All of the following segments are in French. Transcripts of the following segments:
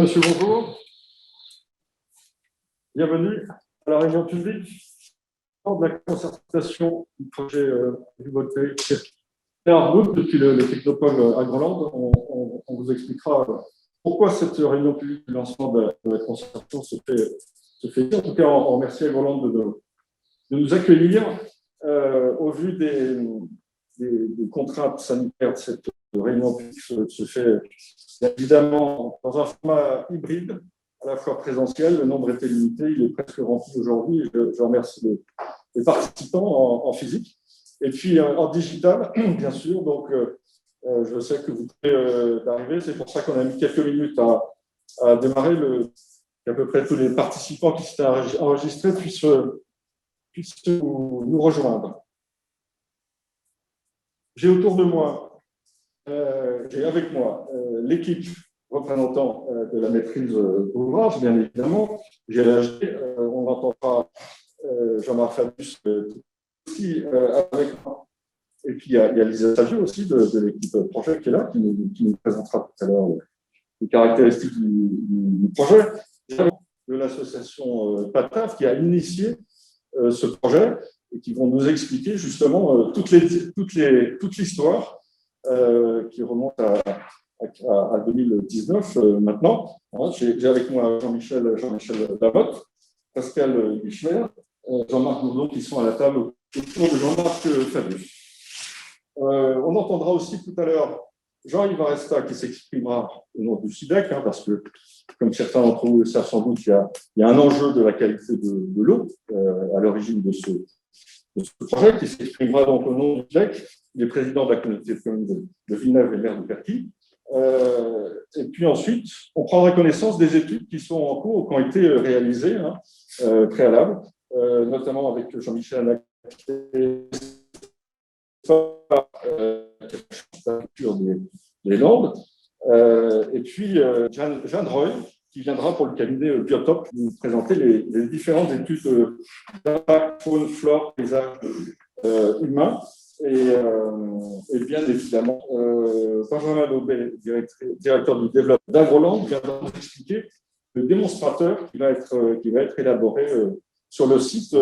monsieur, bonjour. Bienvenue à la réunion publique de la concertation du projet photovoltaïque. Et en route depuis le Technopole à Groenland, on vous expliquera pourquoi cette réunion publique du lancement de la concertation se fait. En tout cas, on remercie à Groenland de nous accueillir au vu des contraintes sanitaires de cette réunion publique se fait évidemment dans un format hybride, à la fois présentiel. Le nombre était limité, il est presque rempli aujourd'hui. Je remercie les participants en physique. Et puis en digital, bien sûr. Donc, je sais que vous pouvez arriver. C'est pour ça qu'on a mis quelques minutes à démarrer. À peu près tous les participants qui s'étaient enregistrés puissent nous rejoindre. J'ai autour de moi, j'ai avec moi l'équipe représentant de la maîtrise d'ouvrage, bien évidemment. J'ai l'AG, on entendra Jean-Marc Fabius aussi avec moi. Et puis il y a Lisa Savio aussi de l'équipe projet qui est là, qui nous présentera tout à l'heure les caractéristiques du projet. De l'association PATAF qui a initié ce projet et qui vont nous expliquer justement toute l'histoire qui remonte à 2019 maintenant. J'ai avec moi Jean-Michel Lamotte, Pascal Guichler, Jean-Marc Moudon qui sont à la table autour de Jean-Marc Fabius. On entendra aussi tout à l'heure Jean-Yves Aresta qui s'exprimera au nom du SIDEC, parce que, comme certains d'entre vous le savent sans doute, il y a un enjeu de la qualité de l'eau à l'origine de ce projet, qui s'exprimera donc au nom du SIDEC. Il est président de la communauté de communes de Villeneuve et maire de Perquis. Et puis ensuite, on prendra connaissance des études qui sont en cours, qui ont été réalisées préalables, notamment avec Jean-Michel des Landes, et puis Jeanne Roy, qui viendra pour le cabinet Biotope nous présenter les différentes études d'impact, faune, flore, paysage humain. Et bien évidemment, Benjamin Daubet, directeur du développement d'Agroland, viendra nous expliquer le démonstrateur qui va être élaboré sur le site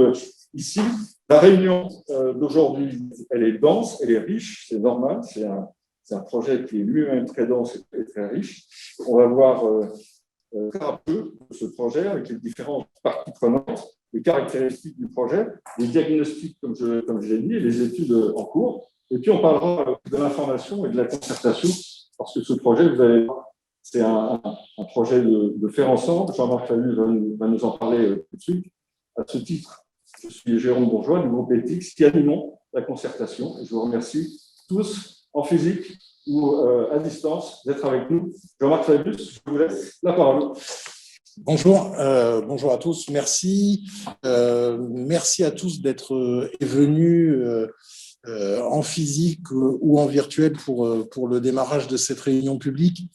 ici. La réunion d'aujourd'hui, elle est dense, elle est riche, c'est normal, c'est un projet qui est lui-même très dense et très riche. On va voir très un peu ce projet avec les différentes parties prenantes, les caractéristiques du projet, les diagnostics, comme je l'ai dit, et les études en cours. Et puis, on parlera de l'information et de la concertation, parce que ce projet, vous allez voir, c'est un projet de faire ensemble. Jean-Marc Fabius va nous en parler tout de suite. À ce titre, je suis Jérôme Bourgeois du groupe ETIX qui animons la concertation. Et je vous remercie tous, en physique ou à distance, d'être avec nous. Jean-Marc Fabius, je vous laisse la parole. Bonjour, bonjour à tous, merci. Merci à tous d'être venus en physique ou en virtuel pour le démarrage de cette réunion publique.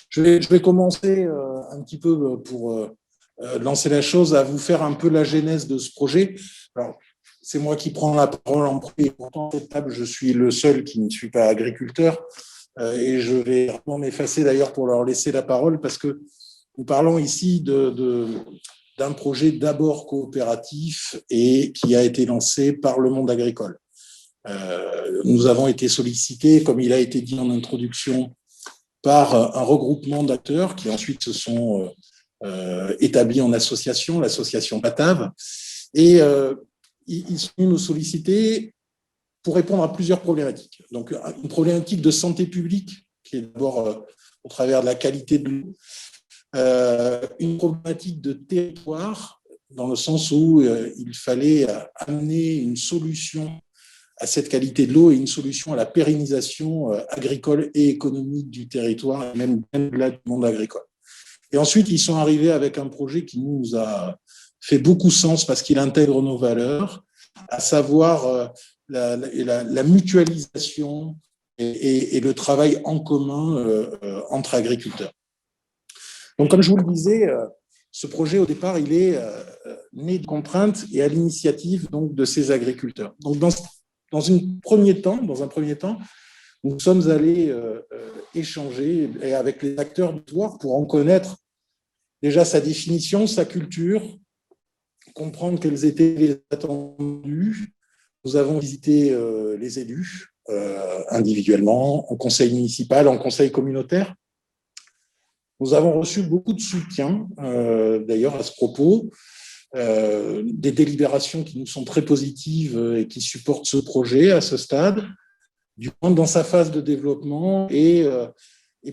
Je vais commencer un petit peu pour lancer la chose, à vous faire un peu la genèse de ce projet. Alors, c'est moi qui prends la parole en premier. Pourtant, à cette table, je suis le seul qui ne suis pas agriculteur et je vais vraiment m'effacer d'ailleurs pour leur laisser la parole parce que nous parlons ici d'un projet d'abord coopératif et qui a été lancé par le monde agricole. Nous avons été sollicités, comme il a été dit en introduction, par un regroupement d'acteurs qui ensuite se sont établis en association, l'association PATAV, et ils sont venus nous solliciter pour répondre à plusieurs problématiques. Donc, une problématique de santé publique, qui est d'abord au travers de la qualité de l'eau, une problématique de territoire, dans le sens où il fallait amener une solution à cette qualité de l'eau et une solution à la pérennisation agricole et économique du territoire, et même au-delà du monde agricole. Et ensuite, ils sont arrivés avec un projet qui nous a fait beaucoup sens parce qu'il intègre nos valeurs, à savoir la mutualisation et le travail en commun entre agriculteurs. Donc, comme je vous le disais, ce projet, au départ, il est né de contraintes et à l'initiative donc de ces agriculteurs. Donc, dans un premier temps, nous sommes allés échanger avec les acteurs du territoire pour en connaître déjà sa définition, sa culture, comprendre quels étaient les attendus. Nous avons visité les élus individuellement, en conseil municipal, en conseil communautaire. Nous avons reçu beaucoup de soutien, d'ailleurs, à ce propos, des délibérations qui nous sont très positives et qui supportent ce projet à ce stade, du moins dans sa phase de développement et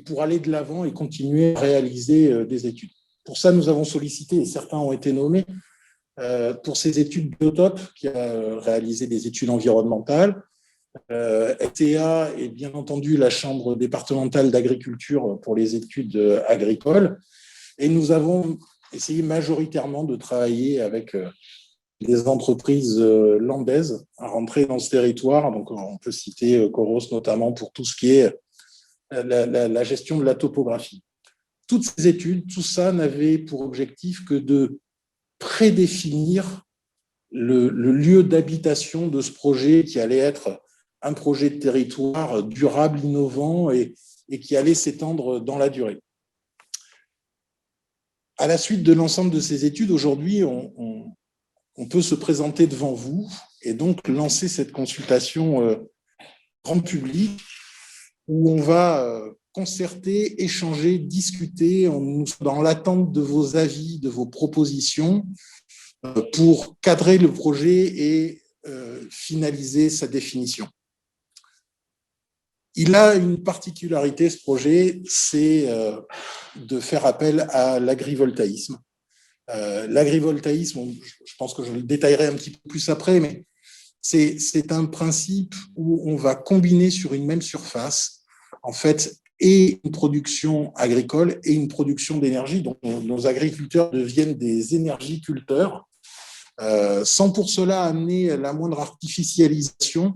pour aller de l'avant et continuer à réaliser des études. Pour ça, nous avons sollicité, et certains ont été nommés, pour ces études Biotope, qui a réalisé des études environnementales, FTA et bien entendu la Chambre départementale d'agriculture pour les études agricoles. Et nous avons essayé majoritairement de travailler avec des entreprises landaises à rentrer dans ce territoire. Donc, on peut citer Coros notamment pour tout ce qui est la gestion de la topographie. Toutes ces études, tout ça n'avait pour objectif que de prédéfinir le lieu d'habitation de ce projet qui allait être un projet de territoire durable, innovant et qui allait s'étendre dans la durée. À la suite de l'ensemble de ces études, aujourd'hui, on peut se présenter devant vous et donc lancer cette consultation grand public où on va concerter, échanger, discuter dans l'attente de vos avis, de vos propositions pour cadrer le projet et finaliser sa définition. Il a une particularité, ce projet, c'est de faire appel à l'agrivoltaïsme. L'agrivoltaïsme, je pense que je le détaillerai un petit peu plus après, mais c'est un principe où on va combiner sur une même surface, en fait, et une production agricole et une production d'énergie. Donc, nos agriculteurs deviennent des énergiculteurs, sans pour cela amener la moindre artificialisation,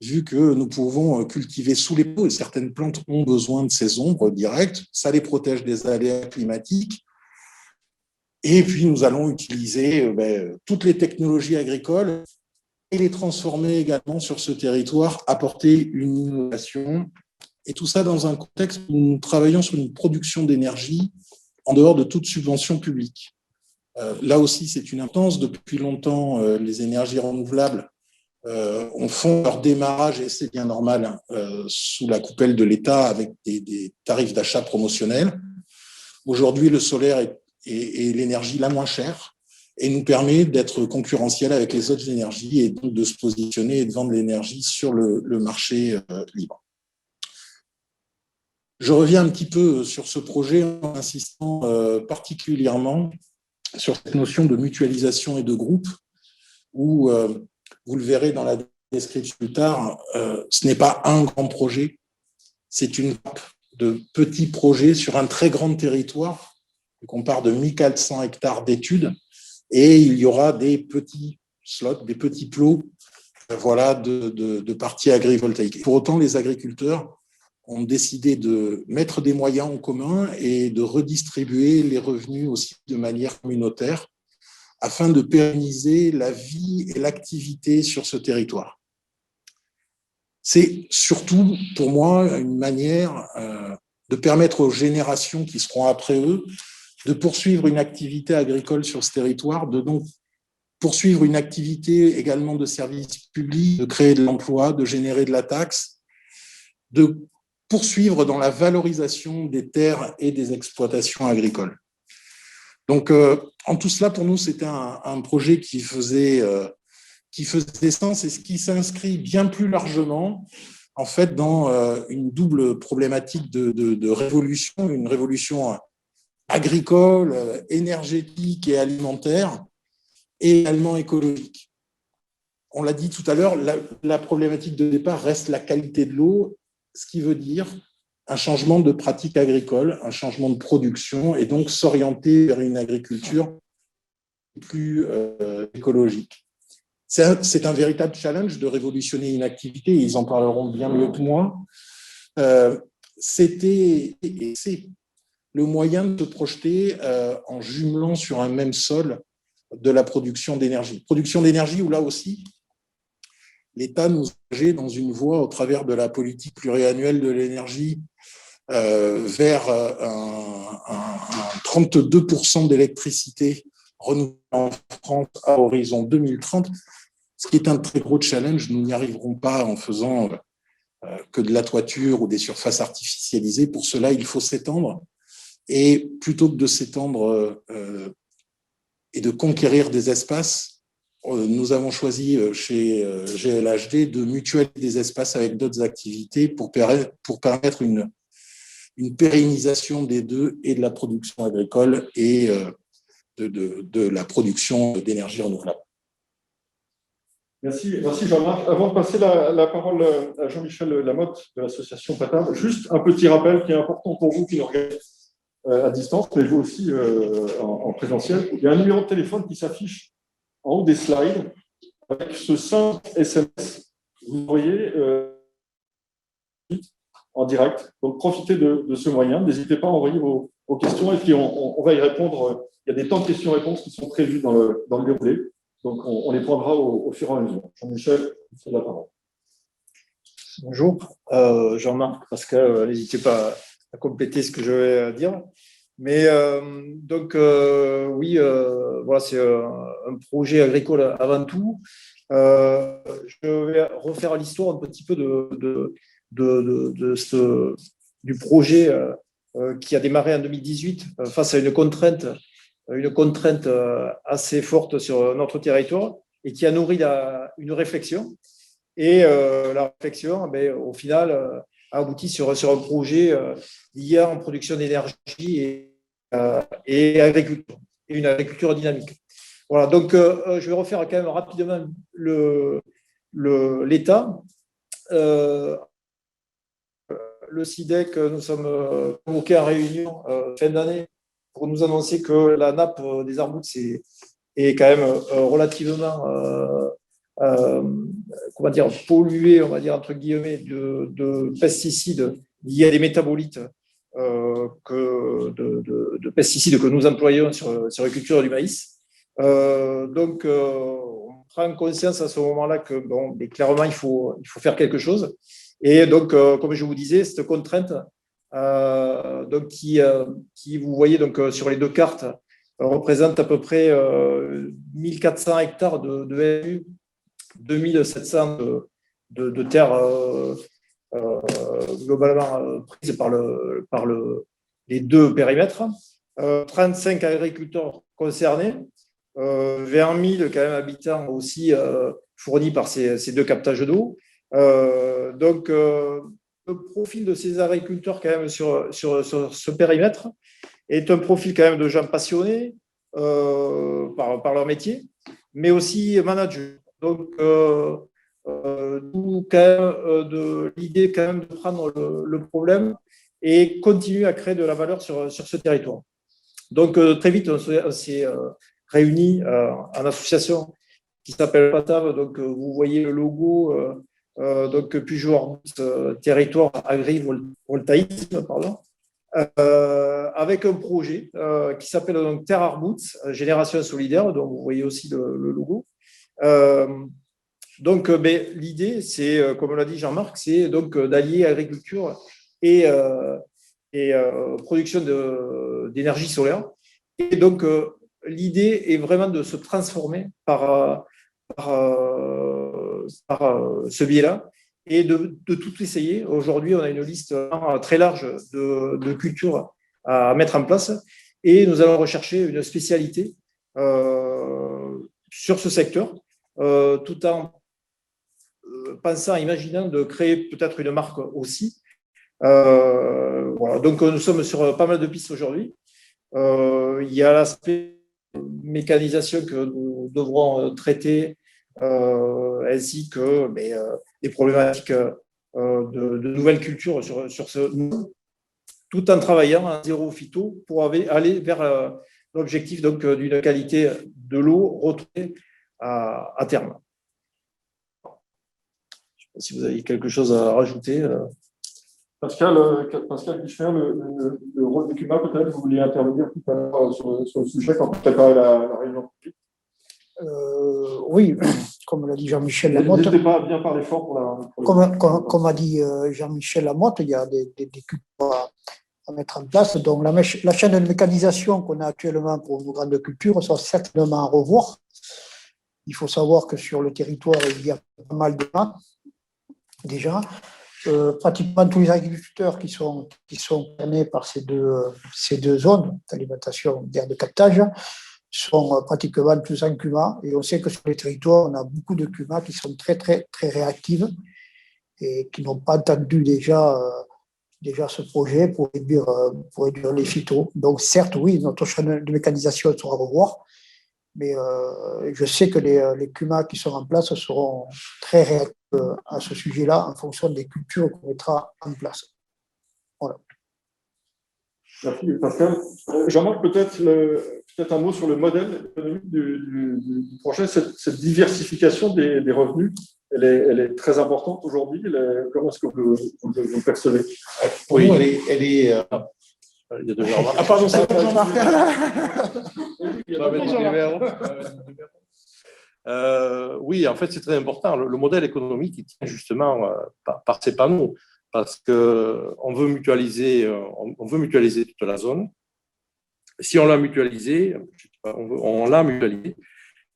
vu que nous pouvons cultiver sous les pots et certaines plantes ont besoin de ces ombres directes. Ça les protège des aléas climatiques. Et puis, nous allons utiliser toutes les technologies agricoles et les transformer également sur ce territoire, apporter une innovation. Et tout ça dans un contexte où nous travaillons sur une production d'énergie en dehors de toute subvention publique. Là aussi, c'est une intense. Depuis longtemps, les énergies renouvelables font leur démarrage, et c'est bien normal, sous la coupelle de l'État avec des tarifs d'achat promotionnels. Aujourd'hui, le solaire est l'énergie la moins chère et nous permet d'être concurrentiel avec les autres énergies et donc de se positionner et de vendre l'énergie sur le marché libre. Je reviens un petit peu sur ce projet en insistant particulièrement sur cette notion de mutualisation et de groupe où, vous le verrez dans la description plus tard, ce n'est pas un grand projet, c'est une grappe de petits projets sur un très grand territoire. Donc on part de 1400 hectares d'études et il y aura des petits slots, des petits plots de parties agrivoltaïques. Pour autant, les agriculteurs ont décidé de mettre des moyens en commun et de redistribuer les revenus aussi de manière communautaire afin de pérenniser la vie et l'activité sur ce territoire. C'est surtout, pour moi, une manière de permettre aux générations qui seront après eux de poursuivre une activité agricole sur ce territoire, de donc poursuivre une activité également de service public, de créer de l'emploi, de générer de la taxe, de poursuivre dans la valorisation des terres et des exploitations agricoles. Donc, en tout cela, pour nous, c'était un projet qui faisait sens et ce qui s'inscrit bien plus largement, en fait, dans une double problématique de révolution, une révolution agricole, énergétique et alimentaire, et également écologique. On l'a dit tout à l'heure, la problématique de départ reste la qualité de l'eau, ce qui veut dire un changement de pratique agricole, un changement de production, et donc s'orienter vers une agriculture plus écologique. C'est un véritable challenge de révolutionner une activité, ils en parleront bien mieux que moi. C'était et c'est le moyen de se projeter en jumelant sur un même sol de la production d'énergie. Production d'énergie où là aussi, l'État nous engageait dans une voie au travers de la politique pluriannuelle de l'énergie vers un 32% d'électricité renouvelable en France à horizon 2030, ce qui est un très gros challenge. Nous n'y arriverons pas en faisant que de la toiture ou des surfaces artificialisées. Pour cela, il faut s'étendre. Et plutôt que de s'étendre et de conquérir des espaces, nous avons choisi chez GLHD de mutualiser des espaces avec d'autres activités pour permettre une pérennisation des deux et de la production agricole et de la production d'énergie renouvelable. Merci Jean-Marc. Avant de passer la parole à Jean-Michel Lamotte de l'association PATAV, juste un petit rappel qui est important pour vous qui nous regardez à distance, mais vous aussi en présentiel. Il y a un numéro de téléphone qui s'affiche en haut des slides avec ce simple SMS. Vous voyez en direct. Donc profitez de ce moyen. N'hésitez pas à envoyer vos questions et puis on va y répondre. Il y a des temps de questions-réponses qui sont prévus dans le déroulé. Donc, on les prendra au fur et à mesure. Jean-Michel, c'est la parole. Bonjour, Jean-Marc, Pascal, n'hésitez pas à compléter ce que je vais dire. Mais oui, voilà, c'est un projet agricole avant tout. Je vais refaire l'histoire un petit peu du projet qui a démarré en 2018 face à une contrainte assez forte sur notre territoire et qui a nourri une réflexion. Et la réflexion, au final, a abouti sur un projet lié en production d'énergie et agriculture, et une agriculture dynamique. Voilà, donc je vais refaire quand même rapidement l'état. Le CIDEC, nous sommes convoqués en réunion fin d'année pour nous annoncer que la nappe des Arboutes est quand même relativement polluée, on va dire entre guillemets, de pesticides liés à des métabolites de pesticides que nous employons sur la culture du maïs. Donc, on prend conscience à ce moment-là que clairement, il faut faire quelque chose. Et donc, comme je vous disais, cette contrainte donc qui, vous voyez donc, sur les deux cartes, représente à peu près 1400 hectares de LU, 2700 de terres globalement prises par les deux périmètres, 35 agriculteurs concernés, 20 000 quand même habitants aussi fournis par ces deux captages d'eau. Donc, le profil de ces agriculteurs quand même sur ce périmètre est un profil quand même de gens passionnés par leur métier, mais aussi managers. Donc, d'où quand même de l'idée quand même de prendre le problème et continuer à créer de la valeur sur ce territoire. Donc, très vite, on s'est réunis en association qui s'appelle PATAV. Donc, vous voyez le logo. Donc Pujol territoire agrivoltaïsme, pardon, avec un projet qui s'appelle donc Terre Arboutes, Génération Solidaire, dont vous voyez aussi le logo. Donc l'idée, c'est, comme l'a dit Jean-Marc, c'est donc d'allier agriculture et production d'énergie solaire. Et donc l'idée est vraiment de se transformer par ce biais-là et de tout essayer. Aujourd'hui, on a une liste très large de cultures à mettre en place et nous allons rechercher une spécialité sur ce secteur, tout en pensant, imaginant de créer peut-être une marque aussi. Voilà. Donc, nous sommes sur pas mal de pistes aujourd'hui. Il y a l'aspect mécanisation que nous devrons traiter, ainsi que des problématiques de nouvelles cultures sur ce, tout en travaillant en zéro phyto pour aller vers l'objectif donc d'une qualité de l'eau retrouvée à terme. Je ne sais pas si vous avez quelque chose à rajouter. Pascal Guichner, le rôle du CUMA, peut-être, vous vouliez intervenir tout à l'heure sur le sujet quand vous préparez la réunion publique. Oui, comme l'a dit Jean-Michel Lamotte. N'hésitez pas à bien parler fort Comme a dit Jean-Michel Lamotte, il y a des cultures à mettre en place. Donc, la chaîne de mécanisation qu'on a actuellement pour nos grandes cultures sera certainement à revoir. Il faut savoir que sur le territoire, il y a pas mal de gens déjà. Pratiquement tous les agriculteurs qui sont concernés par ces deux zones d'alimentation, d'aire de captage, sont pratiquement tous en CUMA. Et on sait que sur les territoires, on a beaucoup de CUMA qui sont très, très, très réactives et qui n'ont pas entendu déjà ce projet pour réduire les phytos. Donc, certes, oui, notre chaîne de mécanisation sera à revoir, mais je sais que les CUMA qui sont en place seront très réactifs à ce sujet-là en fonction des cultures qu'on mettra en place. Voilà. Merci Pascal. Jean-Marc, peut-être un mot sur le modèle économique du projet. Cette diversification des revenus, elle est très importante aujourd'hui. Comment est-ce que vous percevez? Oui, elle est il y a deux Jean-Marc. Ah, pardon, c'est pas Jean-Marc. Oui, en fait, c'est très important. Le modèle économique, il tient justement par ces panneaux, parce qu'on veut mutualiser toute la zone. Si on l'a mutualisé, on l'a mutualisé.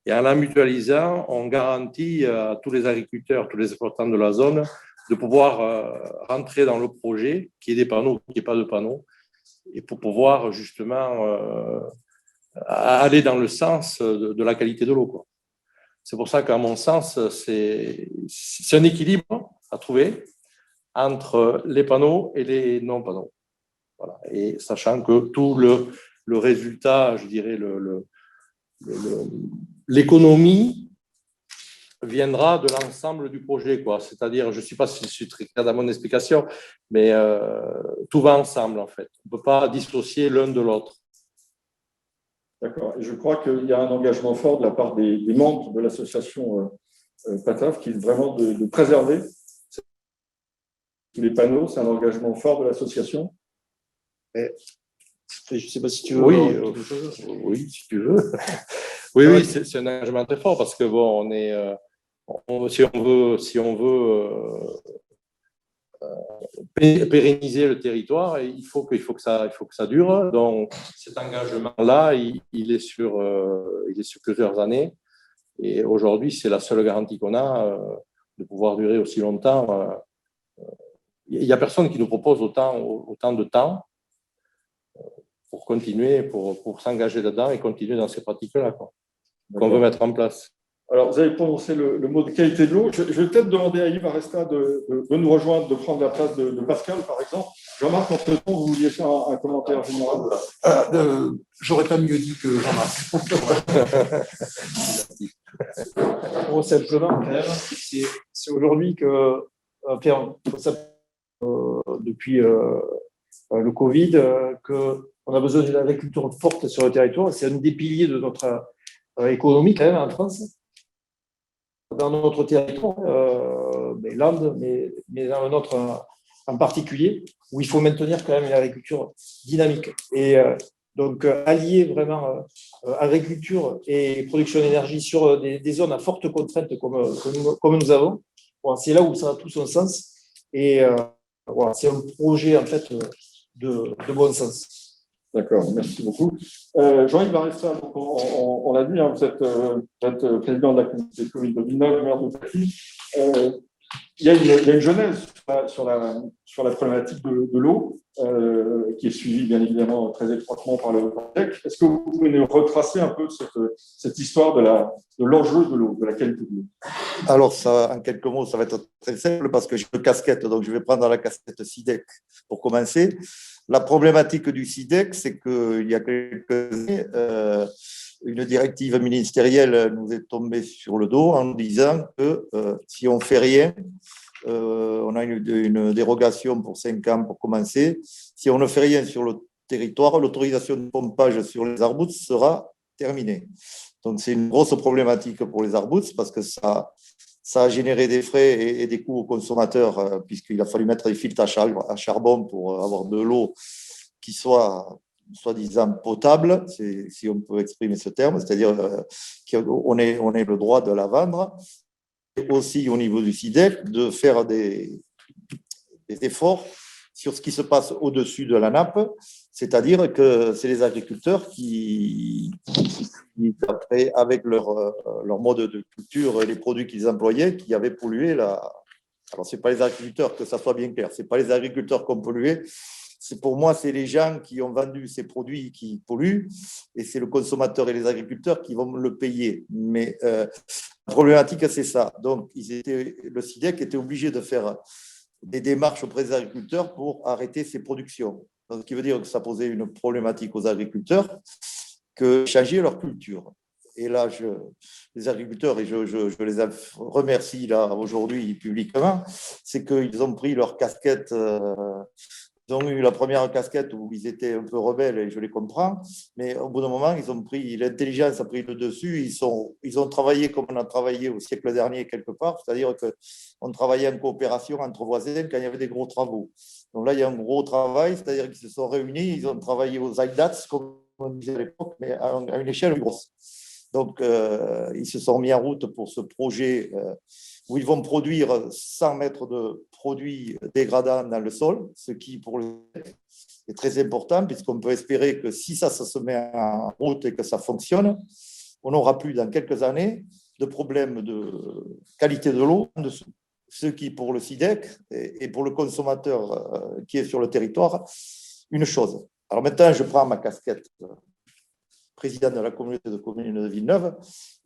Et en la mutualisant, on garantit à tous les agriculteurs, tous les exploitants de la zone, de pouvoir rentrer dans le projet, qu'il y ait des panneaux, qu'il n'y ait pas de panneaux, et pour pouvoir justement aller dans le sens de la qualité de l'eau, quoi. C'est pour ça qu'à mon sens, c'est un équilibre à trouver entre les panneaux et les non-panneaux. Voilà. Et sachant que tout le résultat, je dirais, l'économie viendra de l'ensemble du projet, quoi. C'est-à-dire, je ne sais pas si je suis très clair dans mon explication, mais tout va ensemble, en fait. On ne peut pas dissocier l'un de l'autre. D'accord. Et je crois qu'il y a un engagement fort de la part des membres de l'association PATAF qui est vraiment de préserver les panneaux. C'est un engagement fort de l'association. Je ne sais pas si tu veux. Oui, si tu veux. Oui, c'est un engagement très fort parce que bon, si on veut pérenniser le territoire, il faut que ça dure. Donc cet engagement-là, il est sur plusieurs années. Et aujourd'hui, c'est la seule garantie qu'on a de pouvoir durer aussi longtemps. Il n'y a personne qui nous propose autant de temps pour continuer, pour s'engager là-dedans et continuer dans ces pratiques-là qu'on veut mettre en place. Alors, vous avez prononcé le mot de qualité de l'eau. Je vais peut-être demander à Yves Aresta de nous rejoindre, de prendre la place de Pascal, par exemple. Jean-Marc, entre-temps, vous vouliez faire un commentaire général. J'aurais pas mieux dit que Jean-Marc. Bon, simplement, quand même, c'est aujourd'hui que, depuis le Covid, qu'on a besoin d'une agriculture forte sur le territoire. C'est un des piliers de notre économie, quand même, en France. Dans notre territoire, Landes, mais dans un autre en particulier, où il faut maintenir quand même une agriculture dynamique. Et donc, allier vraiment agriculture et production d'énergie sur des zones à forte contrainte comme nous avons, bon, c'est là où ça a tout son sens. Et voilà, c'est un projet, en fait, de bon sens. D'accord, merci beaucoup. Jean-Yves Aresta, on l'a dit, hein, vous êtes président de la communauté de commune de Villeneuve, maire de Paris. Il y a une genèse sur la problématique de l'eau, qui est suivie bien évidemment très étroitement par le PADEC. Est-ce que vous pouvez nous retracer un peu cette histoire de l'enjeu de l'eau, de la qualité de l'eau? Alors, ça, en quelques mots, ça va être très simple parce que j'ai deux casquettes, donc je vais prendre la casquette SIDEC pour commencer. La problématique du SIDEC, c'est qu'il y a quelques années, une directive ministérielle nous est tombée sur le dos en nous disant que si on ne fait rien, on a une dérogation pour 5 ans pour commencer. Si on ne fait rien sur le territoire, l'autorisation de pompage sur les arbustes sera terminée. Donc, c'est une grosse problématique pour les arbustes parce que ça a généré des frais et des coûts aux consommateurs puisqu'il a fallu mettre des filtres à charbon pour avoir de l'eau qui soit soi-disant potable, si on peut exprimer ce terme, c'est-à-dire qu'on ait le droit de la vendre, et aussi au niveau du SIDEC, de faire des efforts sur ce qui se passe au-dessus de la nappe, c'est-à-dire que c'est les agriculteurs qui après, avec leur mode de culture, les produits qu'ils employaient, qui avaient pollué la… Alors, ce n'est pas les agriculteurs, que ça soit bien clair, ce n'est pas les agriculteurs qui ont pollué. Pour moi, c'est les gens qui ont vendu ces produits qui polluent et c'est le consommateur et les agriculteurs qui vont le payer. Mais la problématique, c'est ça. Donc, le SIDEC était obligé de faire des démarches auprès des agriculteurs pour arrêter ces productions. Donc, ce qui veut dire que ça posait une problématique aux agriculteurs que changer leur culture. Et là, les agriculteurs, et je les remercie là aujourd'hui publiquement, c'est qu'ils ont pris leur casquette. Ils ont eu la première casquette où ils étaient un peu rebelles, et je les comprends, mais au bout d'un moment, l'intelligence a pris le dessus. Ils ont travaillé comme on a travaillé au siècle dernier quelque part, c'est-à-dire qu'on travaillait en coopération entre voisins quand il y avait des gros travaux. Donc là, il y a un gros travail, c'est-à-dire qu'ils se sont réunis, ils ont travaillé aux IDATS, comme on disait à l'époque, mais à une échelle plus grosse. Donc, ils se sont mis en route pour ce projet où ils vont produire 100 mètres de produits dégradants dans le sol, ce qui, pour le est très important, puisqu'on peut espérer que si ça se met en route et que ça fonctionne, on n'aura plus dans quelques années de problèmes de qualité de l'eau en dessous. Ce qui, pour le SIDEC et pour le consommateur qui est sur le territoire, une chose. Alors maintenant, je prends ma casquette président de la communauté de communes de Villeneuve,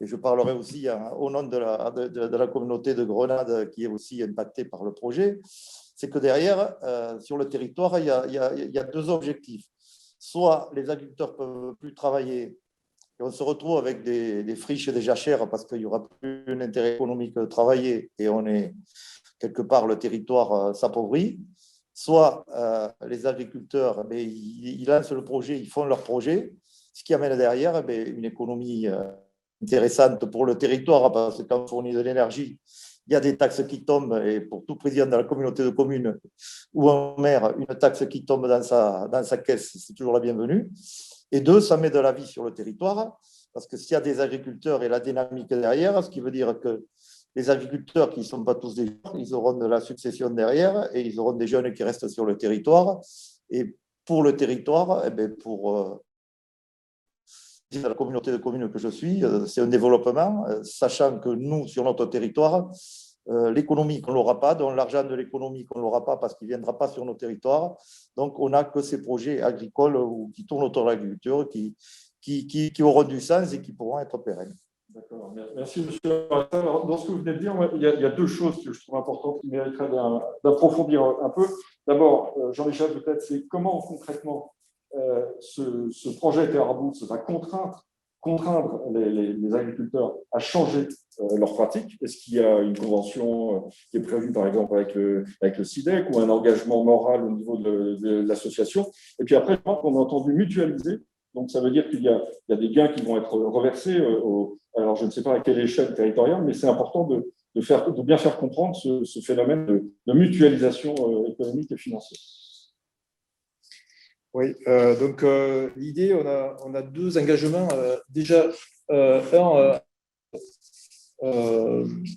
et je parlerai aussi au nom de la communauté de Grenade qui est aussi impactée par le projet, c'est que derrière, sur le territoire, il y a deux objectifs. Soit les agriculteurs ne peuvent plus travailler et on se retrouve avec des friches et des jachères parce qu'il n'y aura plus un intérêt économique de travailler et on est quelque part, le territoire s'appauvrit. Soit les agriculteurs, ils lancent le projet, ils font leur projet, ce qui amène derrière une économie intéressante pour le territoire, parce que quand on fournit de l'énergie, il y a des taxes qui tombent, et pour tout président de la communauté de communes ou un maire, une taxe qui tombe dans sa caisse, c'est toujours la bienvenue. Et deux, ça met de la vie sur le territoire, parce que s'il y a des agriculteurs et la dynamique derrière, ce qui veut dire que les agriculteurs qui ne sont pas tous des jeunes, ils auront de la succession derrière et ils auront des jeunes qui restent sur le territoire. Et pour le territoire, pour la communauté de communes que je suis, c'est un développement, sachant que nous, sur notre territoire, l'économie qu'on n'aura pas, donc l'argent de l'économie qu'on n'aura pas parce qu'il ne viendra pas sur nos territoires. Donc, on n'a que ces projets agricoles qui tournent autour de l'agriculture, qui auront du sens et qui pourront être pérennes. D'accord, merci monsieur. Alors, dans ce que vous venez de dire, il y a deux choses que je trouve importantes qui mériteraient d'approfondir un peu. D'abord, Jean-Michel, peut-être, c'est comment concrètement ce projet Terre à Bourse va contraindre les agriculteurs à changer leurs pratiques. Est-ce qu'il y a une convention qui est prévue, par exemple, avec le SIDEC ou un engagement moral au niveau de l'association? Et puis après, on a entendu mutualiser. Donc, ça veut dire qu'il y a des gains qui vont être reversés. Alors, je ne sais pas à quelle échelle territoriale, mais c'est important de bien faire comprendre ce phénomène de mutualisation économique et financière. Oui, donc l'idée, on a deux engagements. Déjà,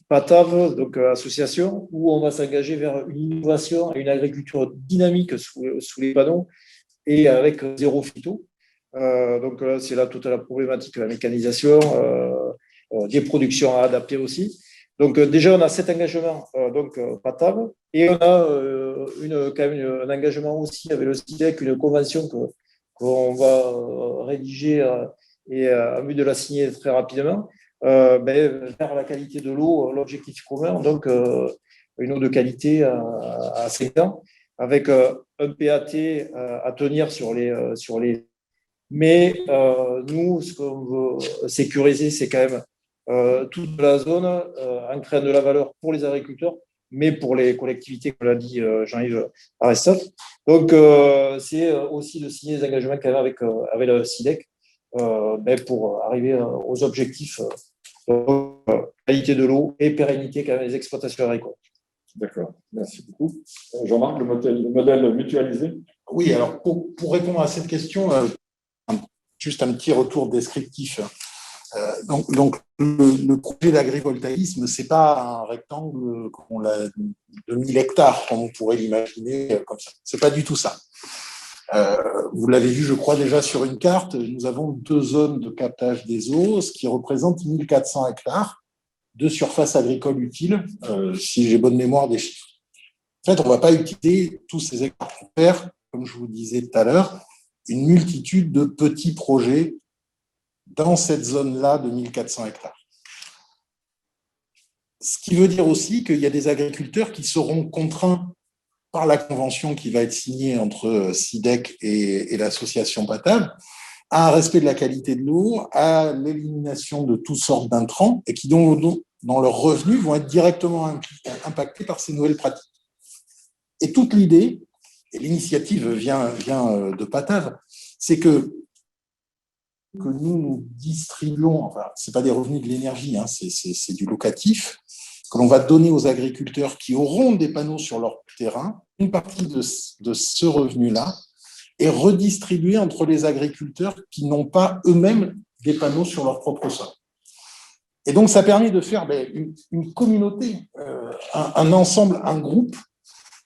PATAV, donc association, où on va s'engager vers une innovation et une agriculture dynamique sous les panneaux et avec zéro phyto. Donc là, c'est là toute la problématique de la mécanisation, des productions à adapter aussi. Donc déjà, on a cet engagement, donc PATAV, et on a quand même un engagement aussi avec le SIDEC, une convention qu'on va rédiger et à but de la signer très rapidement, vers la qualité de l'eau, l'objectif commun, donc une eau de qualité à 5 ans, avec un PAT à tenir sur les. Mais nous, ce qu'on veut sécuriser, c'est quand même toute la zone en créant de la valeur pour les agriculteurs, mais pour les collectivités, comme l'a dit Jean-Yves Aristothe. Donc, c'est aussi de signer des engagements quand même avec le SIDEC pour arriver aux objectifs qualité de l'eau et pérennité quand même des exploitations agricoles. D'accord, merci beaucoup. Jean-Marc, le modèle mutualisé? Oui, alors pour répondre à cette question, juste un petit retour descriptif. Donc le projet d'agrivoltaïsme, ce n'est pas un rectangle de 1000 hectares, comme on pourrait l'imaginer comme ça. Ce n'est pas du tout ça. Vous l'avez vu, je crois, déjà sur une carte, nous avons 2 zones de captage des eaux, ce qui représente 1400 hectares de surface agricole utile, si j'ai bonne mémoire des chiffres. En fait, on ne va pas utiliser tous ces hectares. On perd, comme je vous disais tout à l'heure, une multitude de petits projets dans cette zone-là de 1400 hectares. Ce qui veut dire aussi qu'il y a des agriculteurs qui seront contraints par la convention qui va être signée entre SIDEC et l'association PATAV à un respect de la qualité de l'eau, à l'élimination de toutes sortes d'intrants et qui, dans leurs revenus, vont être directement impactés par ces nouvelles pratiques. Et toute l'idée, et l'initiative vient de PATAV, c'est que nous distribuons, enfin, ce n'est pas des revenus de l'énergie, hein, c'est du locatif, que l'on va donner aux agriculteurs qui auront des panneaux sur leur terrain, une partie de ce revenu-là est redistribuée entre les agriculteurs qui n'ont pas eux-mêmes des panneaux sur leur propre sol. Et donc, ça permet de faire une communauté, un ensemble, un groupe.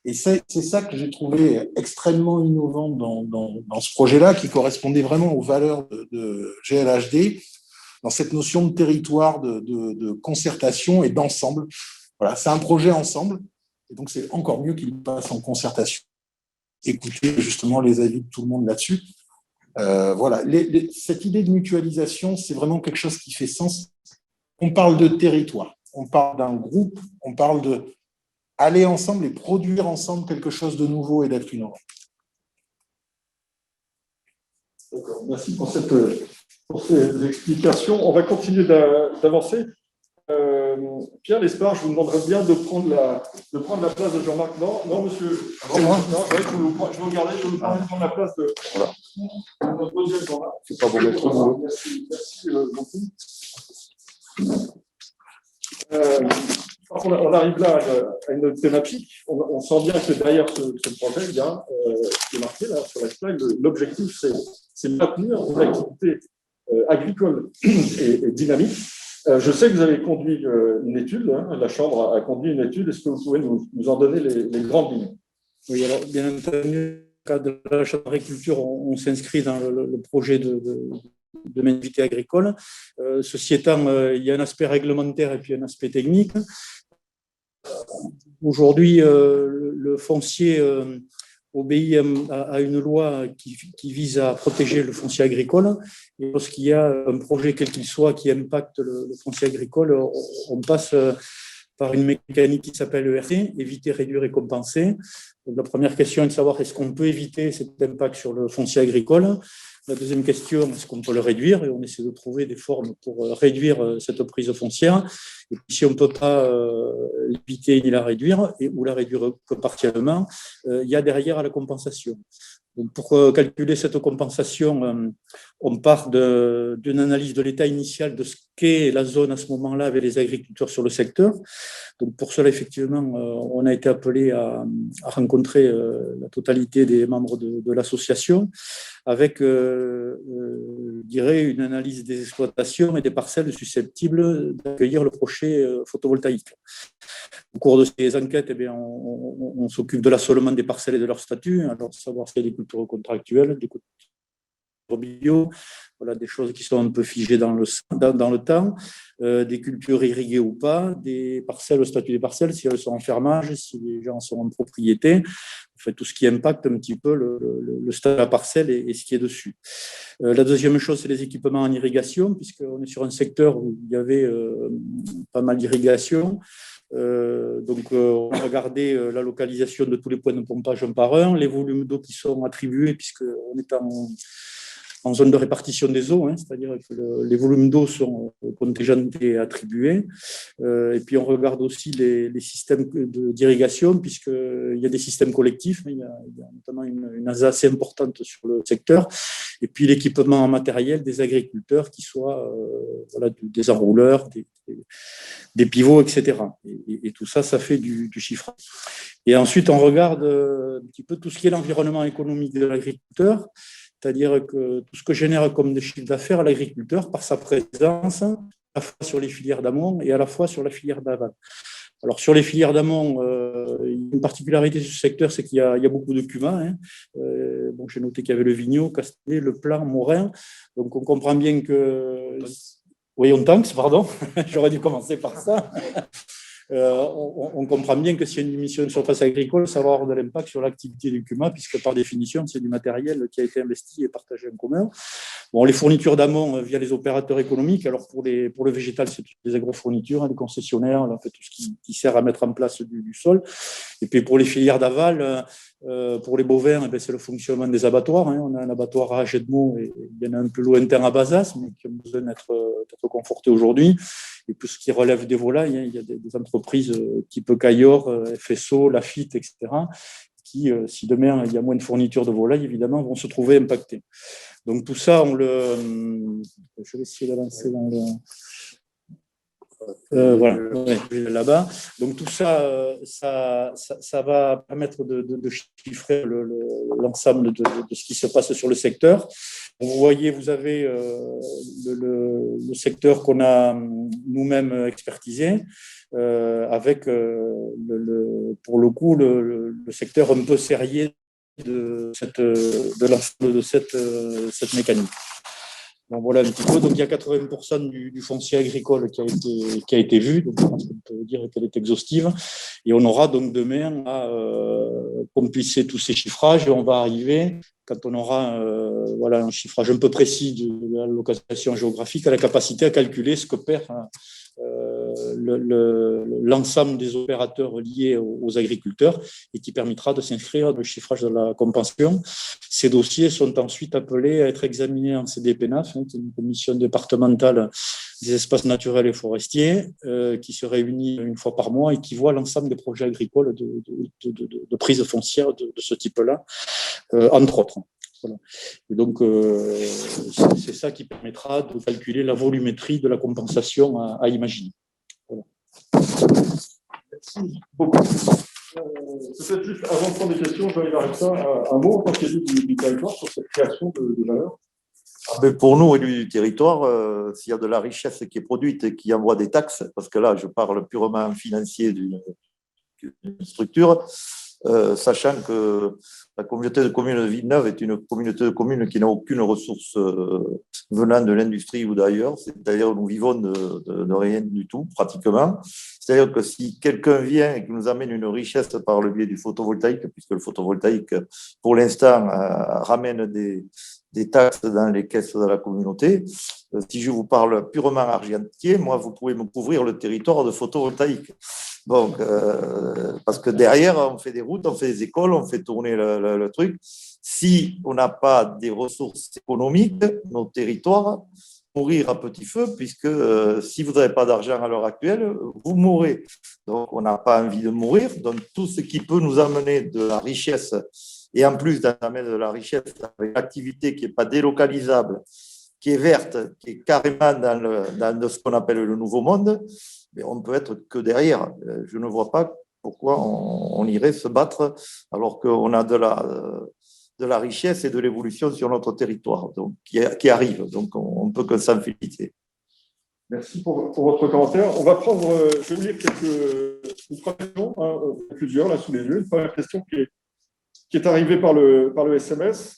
Et c'est ça que j'ai trouvé extrêmement innovant dans ce projet-là, qui correspondait vraiment aux valeurs de GLHD, dans cette notion de territoire, de concertation et d'ensemble. Voilà, c'est un projet ensemble, et donc c'est encore mieux qu'il passe en concertation. Écouter justement les avis de tout le monde là-dessus. Voilà, cette idée de mutualisation, c'est vraiment quelque chose qui fait sens. On parle de territoire, on parle d'un groupe, on parle de aller ensemble et produire ensemble quelque chose de nouveau et d'être innovant. D'accord, merci pour ces explications. On va continuer d'avancer. Pierre Lespard, je vous demanderais bien de prendre la place de Jean-Marc. Non, monsieur. Moi Je vais regarder, je vais vous prendre la place de notre deuxième Jean-Marc. C'est pas bon. Merci beaucoup. On arrive là à une thématique. On sent bien que derrière ce projet, il y a ce qui est marqué là, sur la slide, l'objectif, c'est maintenir une activité agricole et dynamique. Je sais que vous avez conduit une étude, hein, la Chambre a conduit une étude. Est-ce que vous pouvez nous en donner les grandes lignes? Oui, alors bien entendu, dans le cadre de la Chambre d'agriculture, on s'inscrit dans le projet de activité agricole. Ceci étant, il y a un aspect réglementaire et puis un aspect technique. Aujourd'hui, le foncier obéit à une loi qui vise à protéger le foncier agricole. Et lorsqu'il y a un projet, quel qu'il soit, qui impacte le foncier agricole, on passe par une mécanique qui s'appelle ERC, éviter, réduire et compenser. Donc, la première question est de savoir est-ce qu'on peut éviter cet impact sur le foncier agricole. La deuxième question, est-ce qu'on peut le réduire? Et on essaie de trouver des formes pour réduire cette prise foncière. Et puis, si on ne peut pas l'éviter ni la réduire, ou la réduire que partiellement, il y a derrière la compensation. Donc, pour calculer cette compensation, on part d'une analyse de l'état initial de ce qu'est la zone à ce moment-là avec les agriculteurs sur le secteur. Donc, pour cela, effectivement, on a été appelé à rencontrer la totalité des membres de l'association avec, je dirais, une analyse des exploitations et des parcelles susceptibles d'accueillir le projet photovoltaïque. Au cours de ces enquêtes, on s'occupe de l'assolement des parcelles et de leur statut, alors savoir s'il y a des cultures contractuelles, des cultures bio, voilà, des choses qui sont un peu figées dans le temps, des cultures irriguées ou pas, des parcelles, le statut des parcelles, si elles sont en fermage, si les gens sont en propriété, en fait, tout ce qui impacte un petit peu le statut de la parcelle et ce qui est dessus. La deuxième chose, c'est les équipements en irrigation, puisqu'on est sur un secteur où il y avait pas mal d'irrigation. Donc, on a regardé la localisation de tous les points de pompage un par un, les volumes d'eau qui sont attribués, puisqu'on est en en zone de répartition des eaux, c'est-à-dire que les volumes d'eau sont contingentés et attribués. Et puis on regarde aussi les systèmes d'irrigation, puisqu'il y a des systèmes collectifs, il y a notamment une ASA assez importante sur le secteur, et puis l'équipement en matériel des agriculteurs, qui soient des enrouleurs, des pivots, etc. Et tout ça, ça fait du chiffrage. Et ensuite, on regarde un petit peu tout ce qui est l'environnement économique de l'agriculteur, c'est-à-dire que tout ce que génère comme des chiffres d'affaires l'agriculteur par sa présence, à la fois sur les filières d'amont et à la fois sur la filière d'aval. Alors, sur les filières d'amont, une particularité de ce secteur, c'est qu'il y a beaucoup de cumats. J'ai noté qu'il y avait le Vigneault, Castellet, Le Plan, Morin. Donc, on comprend bien que... Oui, on tanks, pardon. J'aurais dû commencer par ça. On comprend bien que s'il y a une diminution de surface agricole, ça va avoir de l'impact sur l'activité du CUMA, puisque par définition, c'est du matériel qui a été investi et partagé en commun. Bon, les fournitures d'amont via les opérateurs économiques, alors pour le végétal, c'est toutes les agrofournitures, les concessionnaires, tout ce qui sert à mettre en place du sol. Et puis pour les filières d'aval, pour les bovins, c'est le fonctionnement des abattoirs. On a un abattoir à Agedmo et il y en a un peu lointain à Bazas, mais qui ont besoin d'être confortés aujourd'hui. Et tout ce qui relève des volailles, il y a des entreprises type Cayor, FSO, Lafitte, etc., qui, si demain il y a moins de fournitures de volailles, évidemment, vont se trouver impactées. Donc tout ça, je vais essayer d'avancer dans là-bas. Donc tout ça, ça va permettre de chiffrer l'ensemble de ce qui se passe sur le secteur. Vous voyez, vous avez le secteur qu'on a nous-mêmes expertisé, avec pour le coup le secteur un peu sérieux de l'ensemble de cette mécanique. Donc voilà un petit peu. Donc il y a 80% du foncier agricole qui a été vu. Donc je pense qu'on peut dire qu'elle est exhaustive. Et on aura donc demain à compiler tous ces chiffrages et on va arriver, quand on aura un chiffrage un peu précis de la localisation géographique, à la capacité à calculer ce que perd l'ensemble des opérateurs liés aux agriculteurs et qui permettra de s'inscrire dans le chiffrage de la compensation. Ces dossiers sont ensuite appelés à être examinés en CDPNAF, qui est une commission départementale des espaces naturels et forestiers, qui se réunit une fois par mois et qui voit l'ensemble des projets agricoles de prise foncière de ce type-là, entre autres. Voilà. Et donc, c'est ça qui permettra de calculer la volumétrie de la compensation à imaginer. Voilà. Merci beaucoup. Peut-être juste avant de prendre des questions, je vais arriver à ça, un mot en tant qu'élu du territoire sur cette création de valeur. Pour nous, élus du territoire, s'il y a de la richesse qui est produite et qui envoie des taxes, parce que là, je parle purement financier d'une structure, sachant que la communauté de communes de Villeneuve est une communauté de communes qui n'a aucune ressource venant de l'industrie ou d'ailleurs, c'est-à-dire nous vivons de rien du tout, pratiquement. C'est-à-dire que si quelqu'un vient et qui nous amène une richesse par le biais du photovoltaïque, puisque le photovoltaïque, pour l'instant, ramène des taxes dans les caisses de la communauté, si je vous parle purement argentier, moi, vous pouvez me couvrir le territoire de photovoltaïque. Donc, parce que derrière, on fait des routes, on fait des écoles, on fait tourner le truc. Si on n'a pas des ressources économiques, nos territoires mourir à petit feu, puisque si vous n'avez pas d'argent à l'heure actuelle, vous mourrez. Donc, on n'a pas envie de mourir. Donc, tout ce qui peut nous amener de la richesse, et en plus d'amener de la richesse avec une activité qui n'est pas délocalisable, qui est verte, qui est carrément dans ce qu'on appelle le nouveau monde, mais on ne peut être que derrière. Je ne vois pas pourquoi on irait se battre alors qu'on a de la richesse et de l'évolution sur notre territoire donc, qui arrive. Donc, on ne peut que s'en féliciter. Merci pour votre commentaire. On va prendre, je vais vous lire une première question, plusieurs là sous les yeux. Une première question qui est arrivée par le SMS.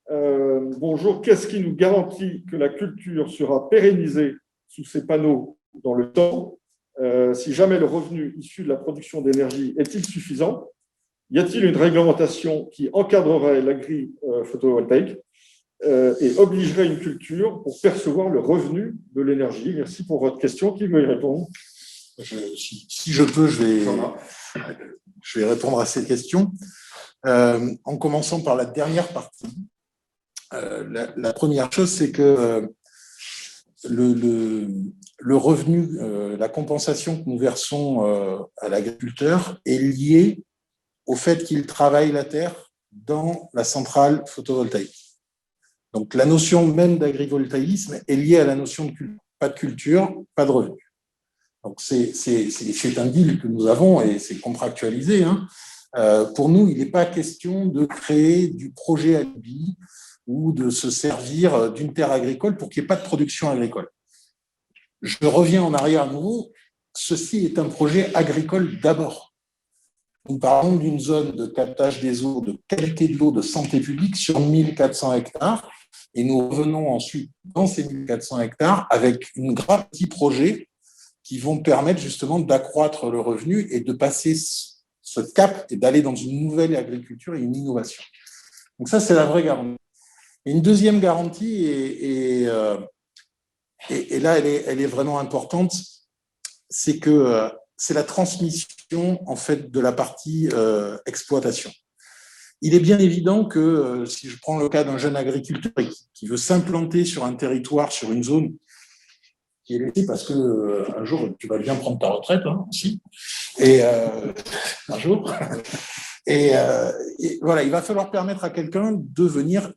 Bonjour, qu'est-ce qui nous garantit que la culture sera pérennisée sous ces panneaux dans le temps? Si jamais le revenu issu de la production d'énergie est-il suffisant? Y a-t-il une réglementation qui encadrerait l'agri-photovoltaïque et obligerait une culture pour percevoir le revenu de l'énergie? Merci pour votre question. Qui veut y répondre? Si je peux, je vais répondre à ces questions. En commençant par la dernière partie, La première chose, c'est que le revenu, la compensation que nous versons à l'agriculteur est liée au fait qu'il travaille la terre dans la centrale photovoltaïque. Donc, la notion même d'agrivoltaïsme est liée à la notion de culture. Pas de culture, pas de revenu. Donc, c'est un deal que nous avons et c'est contractualisé. Hein. Pour nous, il n'est pas question de créer du projet alibi ou de se servir d'une terre agricole pour qu'il n'y ait pas de production agricole. Je reviens en arrière à nouveau. Ceci est un projet agricole d'abord. Nous parlons d'une zone de captage des eaux, de qualité de l'eau, de santé publique sur 1400 hectares. Et nous revenons ensuite dans ces 1400 hectares avec une grave petits projets qui vont permettre justement d'accroître le revenu et de passer ce cap et d'aller dans une nouvelle agriculture et une innovation. Donc ça, c'est la vraie garantie. Et une deuxième garantie, et là, elle est vraiment importante, c'est que c'est la transmission en fait de la partie exploitation. Il est bien évident que si je prends le cas d'un jeune agriculteur qui veut s'implanter sur un territoire, sur une zone qui est laissée parce que un jour tu vas bien prendre ta retraite hein, aussi, et un jour, et voilà, il va falloir permettre à quelqu'un de venir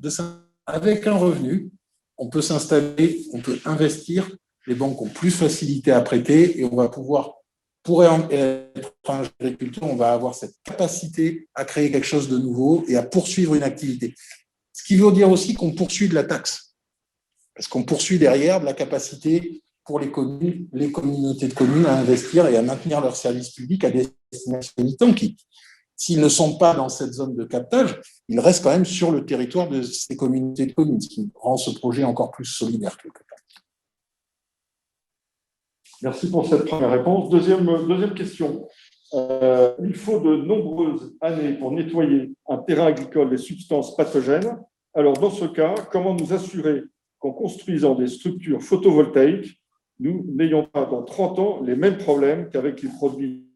avec un revenu. On peut s'installer, on peut investir. Les banques ont plus facilité à prêter et on va pouvoir. Pour être un agriculteur, on va avoir cette capacité à créer quelque chose de nouveau et à poursuivre une activité. Ce qui veut dire aussi qu'on poursuit de la taxe. Parce qu'on poursuit derrière de la capacité pour les communes, les communautés de communes à investir et à maintenir leurs services publics à destination des habitants qui, s'ils ne sont pas dans cette zone de captage, ils restent quand même sur le territoire de ces communautés de communes, ce qui rend ce projet encore plus solidaire quelque part. Merci pour cette première réponse. Deuxième question. Il faut de nombreuses années pour nettoyer un terrain agricole des substances pathogènes. Alors, dans ce cas, comment nous assurer qu'en construisant des structures photovoltaïques, nous n'ayons pas dans 30 ans les mêmes problèmes qu'avec les produits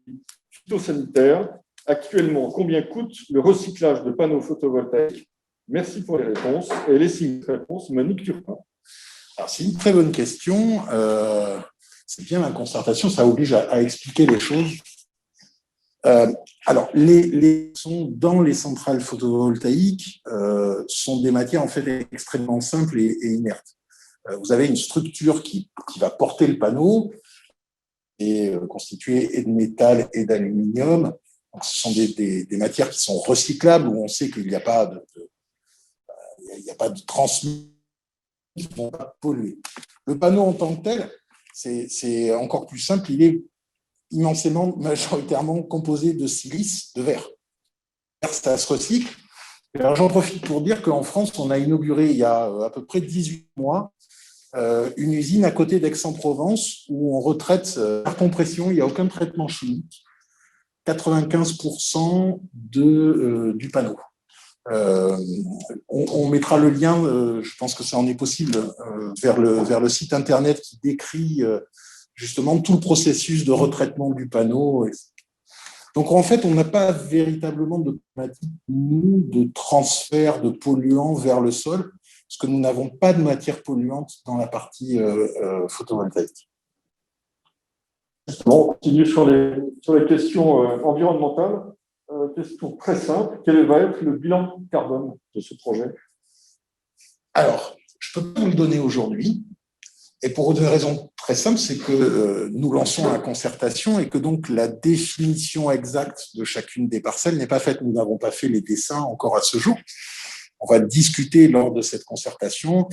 phytosanitaires? Actuellement, combien coûte le recyclage de panneaux photovoltaïques? Merci pour les réponses. Et les 6 réponses, Monique Turpin. Alors, c'est une très bonne question. C'est bien la concertation, ça oblige à expliquer les choses. Alors, les sons dans les centrales photovoltaïques sont des matières en fait extrêmement simples et inertes. Vous avez une structure qui va porter le panneau, et constituée et de métal et d'aluminium. Donc, ce sont des matières qui sont recyclables, où on sait qu'il n'y a pas de transmission qui ne vont pas polluer. Le panneau en tant que tel, c'est encore plus simple, il est immensément, majoritairement composé de silice, de verre. Ça se recycle. Alors, j'en profite pour dire qu'en France, on a inauguré il y a à peu près 18 mois une usine à côté d'Aix-en-Provence où on retraite par compression, il n'y a aucun traitement chimique, 95% du panneau. On mettra le lien, je pense que ça en est possible, vers le site internet qui décrit justement tout le processus de retraitement du panneau. Donc en fait, on n'a pas véritablement de problématique, nous, de transfert de polluants vers le sol, parce que nous n'avons pas de matière polluante dans la partie photovoltaïque. On continue sur les questions environnementales. Question très simple, quel va être le bilan carbone de ce projet? Alors, je ne peux pas vous le donner aujourd'hui, et pour une raison très simple, c'est que nous lançons la concertation et que donc la définition exacte de chacune des parcelles n'est pas faite. Nous n'avons pas fait les dessins encore à ce jour. On va discuter lors de cette concertation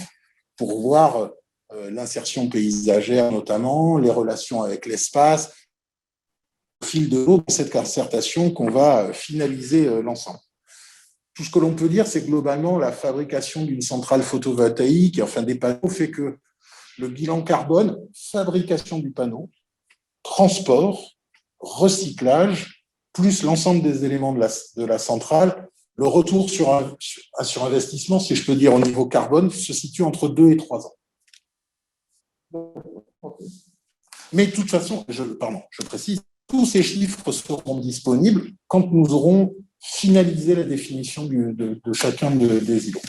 pour voir l'insertion paysagère notamment, les relations avec l'espace, au fil de l'eau dans cette concertation qu'on va finaliser l'ensemble. Tout ce que l'on peut dire, c'est que globalement, la fabrication d'une centrale photovoltaïque, enfin des panneaux, fait que le bilan carbone, fabrication du panneau, transport, recyclage, plus l'ensemble des éléments de la centrale, le retour sur investissement, si je peux dire au niveau carbone, se situe entre 2 et 3 ans. Mais de toute façon, je précise, tous ces chiffres seront disponibles quand nous aurons finalisé la définition de chacun des îlots.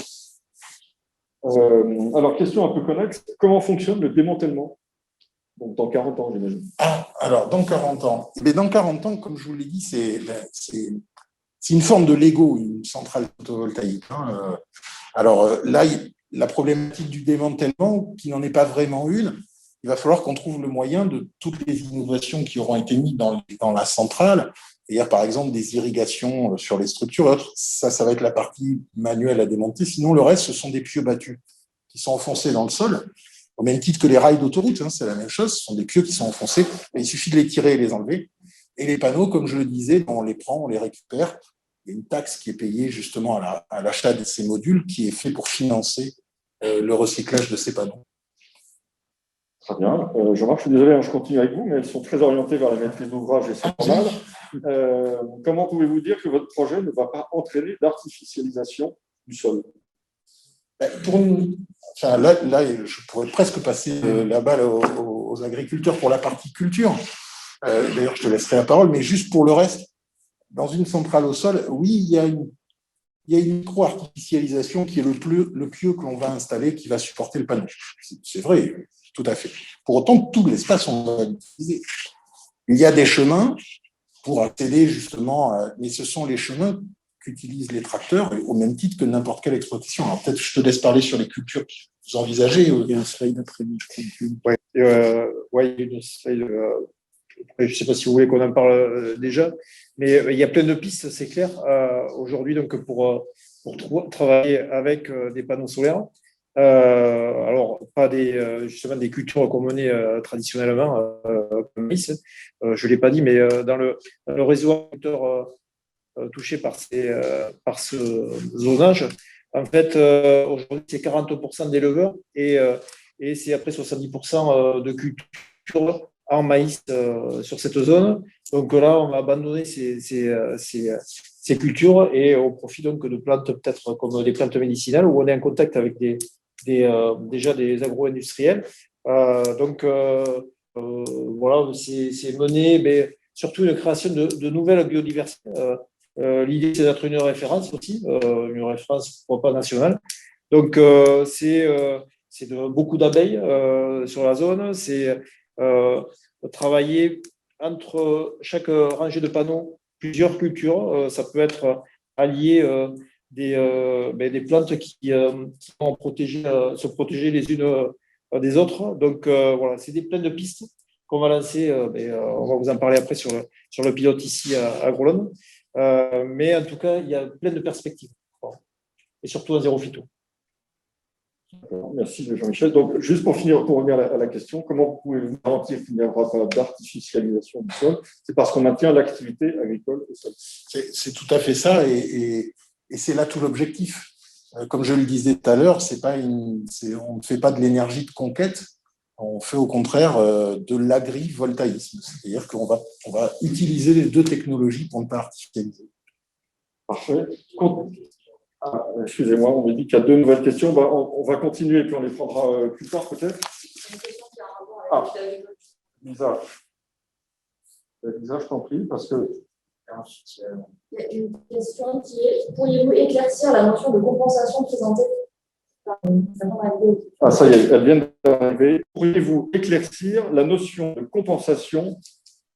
Alors, question un peu connexe, comment fonctionne le démantèlement? Donc, dans 40 ans, j'imagine. Ah, alors, dans 40 ans. Mais dans 40 ans, comme je vous l'ai dit, c'est une forme de Lego, une centrale photovoltaïque. Hein. Alors là, la problématique du démantèlement, qui n'en est pas vraiment une, il va falloir qu'on trouve le moyen de toutes les innovations qui auront été mises dans la centrale. Et il y a par exemple des irrigations sur les structures. Ça va être la partie manuelle à démonter. Sinon, le reste, ce sont des pieux battus qui sont enfoncés dans le sol, au même titre que les rails d'autoroute. Hein, c'est la même chose. Ce sont des pieux qui sont enfoncés. Et il suffit de les tirer et les enlever. Et les panneaux, comme je le disais, on les prend, on les récupère. Il y a une taxe qui est payée justement à l'achat de ces modules qui est fait pour financer le recyclage de ces panneaux. Très bien. Jean-Marc, je suis désolé, je continue avec vous, mais elles sont très orientées vers la maîtrise d'ouvrage et c'est normal. Comment pouvez-vous dire que votre projet ne va pas entraîner d'artificialisation du sol? Là, je pourrais presque passer la balle aux agriculteurs pour la partie culture. D'ailleurs, je te laisserai la parole, mais juste pour le reste, dans une centrale au sol, oui, il y a une micro-artificialisation qui est le pieu que l'on va installer, qui va supporter le panneau. C'est vrai, tout à fait. Pour autant, tout l'espace, on va l'utiliser. Il y a des chemins pour accéder justement, mais ce sont les chemins qu'utilisent les tracteurs au même titre que n'importe quelle exploitation. Alors peut-être je te laisse parler sur les cultures que vous envisagez. Il y a un slide après-midi, je crois. Oui, il y a une slide. Je ne sais pas si vous voulez qu'on en parle déjà, mais il y a plein de pistes, c'est clair, aujourd'hui, donc pour travailler avec des panneaux solaires. Alors, pas justement des cultures qu'on menait traditionnellement, comme le maïs, je ne l'ai pas dit, mais dans le réseau agriculteur touché par ce zonage, en fait, aujourd'hui, c'est 40% d'éleveurs et c'est après 70% de cultures en maïs sur cette zone. Donc là, on va abandonner ces cultures et au profit donc de plantes peut-être comme des plantes médicinales où on est en contact avec déjà des agro-industriels. Voilà, c'est mené, mais surtout une création de nouvelles biodiversités. L'idée, c'est d'être une référence aussi, une référence pourquoi pas nationale. Donc, c'est beaucoup d'abeilles sur la zone, c'est travailler entre chaque rangée de panneaux plusieurs cultures. Ça peut être allier des plantes qui vont se protéger les unes des autres. Donc, voilà, c'est plein de pistes qu'on va lancer. On va vous en parler après sur le pilote ici à Grolone. Mais en tout cas, il y a plein de perspectives. Et surtout un zéro phyto. Merci Jean-Michel. Donc, juste pour finir, pour revenir à la question, comment pouvez-vous garantir qu'il n'y aura pas d'artificialisation du sol? C'est parce qu'on maintient l'activité agricole au sol. C'est tout à fait ça, et c'est là tout l'objectif. Comme je le disais tout à l'heure, on ne fait pas de l'énergie de conquête, on fait au contraire de l'agrivoltaïsme, c'est-à-dire qu'on va utiliser les deux technologies pour ne pas artificialiser. Parfait. Excusez-moi, on me dit qu'il y a deux nouvelles questions. On va continuer et puis on les prendra plus tard peut-être. Une question qui a un rapport avec l'agriculture. Lisa, je t'en prie, parce que... Il y a une question qui est: pourriez-vous éclaircir la notion de compensation présentée par ça y est, elle vient d'arriver. Pourriez-vous éclaircir la notion de compensation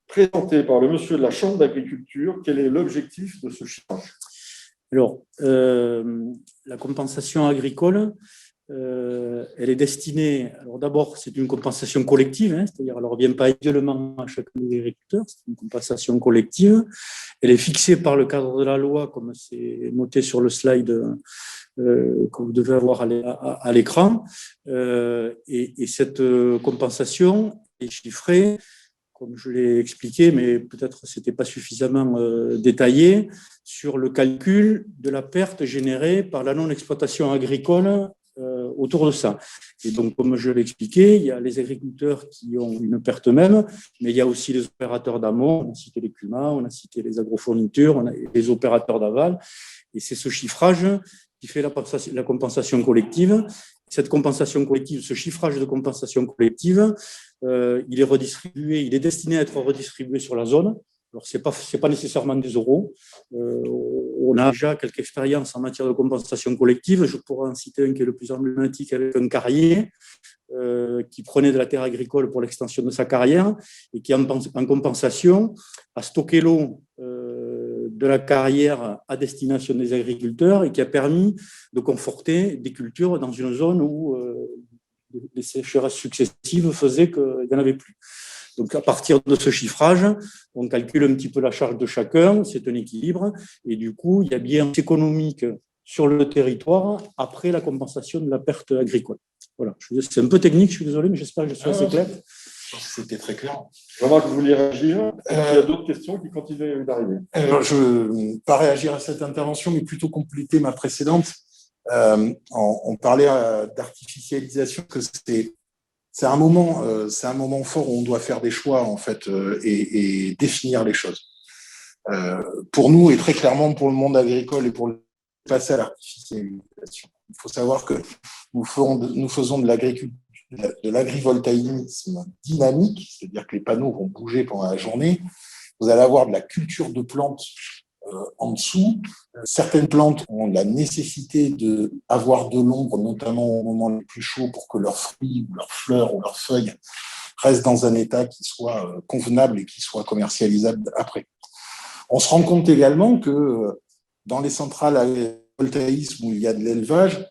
présentée par le monsieur de la Chambre d'agriculture? Quel est l'objectif de ce chiffrage? Alors, la compensation agricole, elle est destinée, alors d'abord, c'est une compensation collective, hein, c'est-à-dire elle ne revient pas individuellement à chacun des agriculteurs, c'est une compensation collective. Elle est fixée par le cadre de la loi, comme c'est noté sur le slide que vous devez avoir à l'écran. Et cette compensation est chiffrée, comme je l'ai expliqué, mais peut-être ce n'était pas suffisamment détaillé, sur le calcul de la perte générée par la non-exploitation agricole autour de ça. Et donc, comme je l'ai expliqué, il y a les agriculteurs qui ont une perte même, mais il y a aussi les opérateurs d'amont, on a cité les climats, on a cité les agrofournitures, on a les opérateurs d'aval, et c'est ce chiffrage qui fait la compensation collective. Cette compensation collective, ce chiffrage de compensation collective, il est redistribué, il est destiné à être redistribué sur la zone. Alors, ce n'est pas nécessairement des euros. on a déjà quelques expériences en matière de compensation collective. Je pourrais en citer un qui est le plus emblématique avec un carrier qui prenait de la terre agricole pour l'extension de sa carrière et qui, en compensation, a stocké l'eau de la carrière à destination des agriculteurs et qui a permis de conforter des cultures dans une zone où les sécheresses successives faisaient qu'il n'y en avait plus. Donc, à partir de ce chiffrage, on calcule un petit peu la charge de chacun, c'est un équilibre, et du coup, il y a bien économique sur le territoire après la compensation de la perte agricole. Voilà. C'est un peu technique, je suis désolé, mais j'espère que je suis assez clair. C'était très clair. Vraiment que vous vouliez réagir. Il y a d'autres questions qui continuent d'arriver. Je ne vais pas réagir à cette intervention, mais plutôt compléter ma précédente. On parlait d'artificialisation, que c'est un moment fort où on doit faire des choix en fait et définir les choses. Pour nous et très clairement pour le monde agricole et pour passer à l'artificialisation, il faut savoir que nous faisons de l'agrivoltaïsme dynamique, c'est-à-dire que les panneaux vont bouger pendant la journée. Vous allez avoir de la culture de plantes en dessous. Certaines plantes ont la nécessité d'avoir de l'ombre, notamment au moment le plus chaud, pour que leurs fruits, ou leurs fleurs ou leurs feuilles restent dans un état qui soit convenable et qui soit commercialisable après. On se rend compte également que dans les centrales agrivoltaïsme où il y a de l'élevage,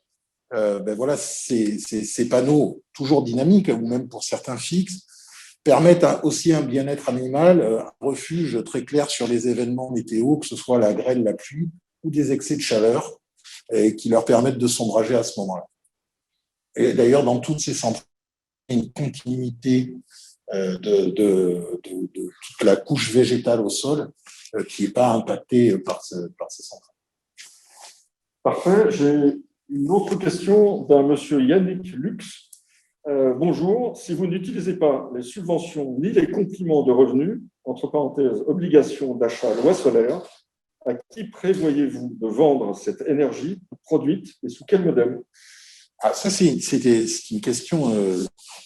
voilà, ces panneaux toujours dynamiques, ou même pour certains fixes, permettent aussi un bien-être animal, un refuge très clair sur les événements météo, que ce soit la grêle, la pluie ou des excès de chaleur, qui leur permettent de s'ombrager à ce moment-là. Et d'ailleurs, dans toutes ces centrales, il y a une continuité de toute la couche végétale au sol qui n'est pas impactée par ces centrales. Parfait. J'ai une autre question d'un monsieur Yannick Lux. Bonjour, si vous n'utilisez pas les subventions ni les compléments de revenus, entre parenthèses, obligations d'achat, loi solaire, à qui prévoyez-vous de vendre cette énergie produite et sous quel modèle? Ça, c'est une question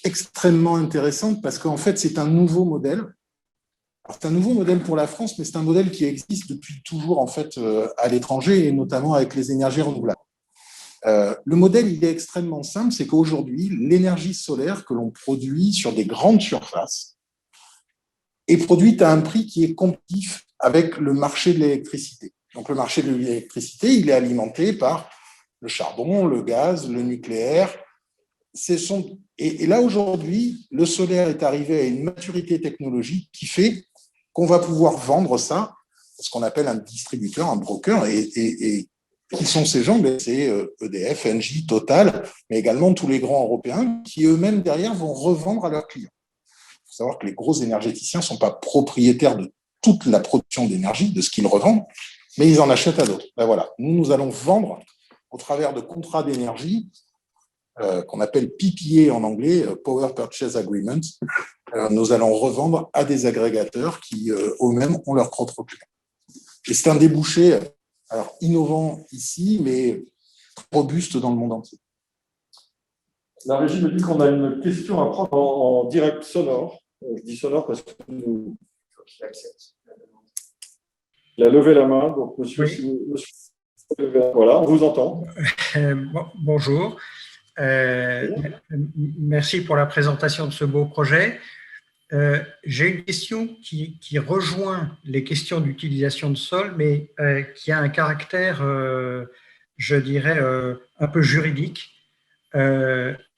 extrêmement intéressante parce qu'en fait, c'est un nouveau modèle. Alors, c'est un nouveau modèle pour la France, mais c'est un modèle qui existe depuis toujours en fait, à l'étranger et notamment avec les énergies renouvelables. Le modèle, il est extrêmement simple, c'est qu'aujourd'hui, l'énergie solaire que l'on produit sur des grandes surfaces est produite à un prix qui est compétitif avec le marché de l'électricité. Donc, le marché de l'électricité, il est alimenté par le charbon, le gaz, le nucléaire. Et là, aujourd'hui, le solaire est arrivé à une maturité technologique qui fait qu'on va pouvoir vendre ça, ce qu'on appelle un distributeur, un broker, et qui sont ces gens? C'est EDF, Engie, Total, mais également tous les grands européens qui eux-mêmes derrière vont revendre à leurs clients. Il faut savoir que les gros énergéticiens ne sont pas propriétaires de toute la production d'énergie, de ce qu'ils revendent, mais ils en achètent à d'autres. Voilà. Nous allons vendre au travers de contrats d'énergie qu'on appelle PPA en anglais, Power Purchase Agreement. Nous allons revendre à des agrégateurs qui eux-mêmes ont leurs propres clients. Et c'est un débouché innovant ici, mais robuste dans le monde entier. La régie me dit qu'on a une question à prendre en direct sonore. Je dis sonore parce que nous... Il a levé la main, donc monsieur, oui. Voilà, on vous entend. Bonjour. Merci pour la présentation de ce beau projet. J'ai une question qui rejoint les questions d'utilisation de sol, mais qui a un caractère, je dirais, un peu juridique.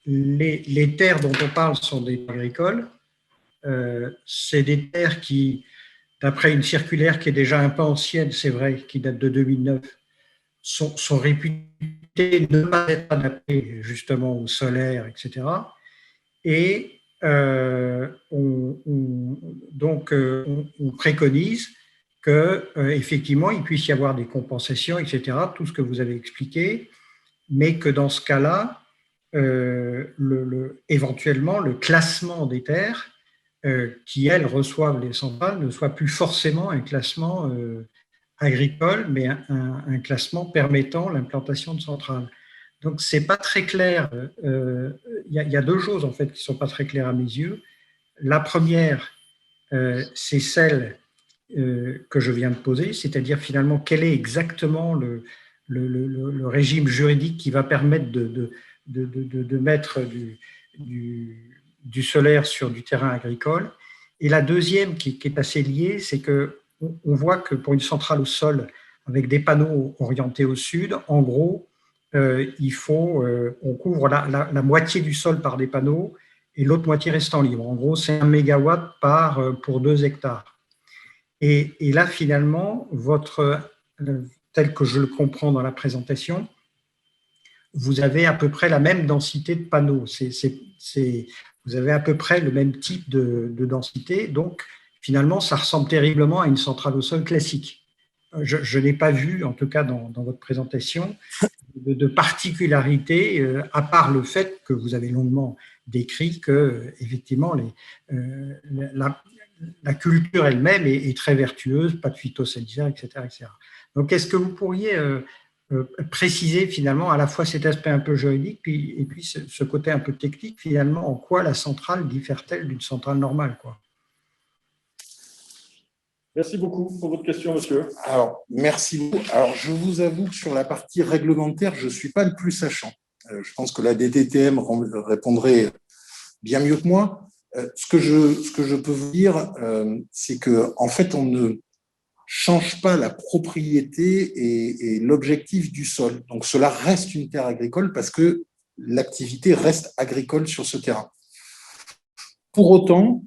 Les terres dont on parle sont des terres agricoles. C'est des terres qui, d'après une circulaire qui est déjà un peu ancienne, c'est vrai, qui date de 2009, sont réputées ne pas être adaptées justement au solaire, etc. Et on préconise qu'effectivement, il puisse y avoir des compensations, etc., tout ce que vous avez expliqué, mais que dans ce cas-là, éventuellement, le classement des terres qui, elles, reçoivent les centrales ne soit plus forcément un classement agricole, mais un classement permettant l'implantation de centrales. Donc, ce n'est pas très clair. Il y a deux choses, en fait, qui ne sont pas très claires à mes yeux. La première, c'est celle que je viens de poser, c'est-à-dire finalement quel est exactement le régime juridique qui va permettre de mettre du solaire sur du terrain agricole. Et la deuxième qui est assez liée, c'est qu'on voit que pour une centrale au sol avec des panneaux orientés au sud, en gros, on couvre la moitié du sol par des panneaux et l'autre moitié restant libre. En gros, c'est 1 mégawatt pour 2 hectares. Et là, finalement, tel que je le comprends dans la présentation, vous avez à peu près la même densité de panneaux. Vous avez à peu près le même type de densité. Donc, finalement, ça ressemble terriblement à une centrale au sol classique. Je n'ai pas vu, en tout cas dans votre présentation, de particularité, à part le fait que vous avez longuement décrit que, effectivement, la culture elle-même est très vertueuse, pas de phytosanitaire, etc., etc. Donc, est-ce que vous pourriez préciser finalement à la fois cet aspect un peu juridique et puis ce côté un peu technique, finalement, en quoi la centrale diffère-t-elle d'une centrale normale, quoi? Merci beaucoup pour votre question, monsieur. Alors, merci beaucoup. Alors, je vous avoue que sur la partie réglementaire, je ne suis pas le plus sachant. Je pense que la DTTM répondrait bien mieux que moi. Ce que je peux vous dire, c'est qu'en fait, on ne change pas la propriété et l'objectif du sol. Donc, cela reste une terre agricole parce que l'activité reste agricole sur ce terrain. Pour autant,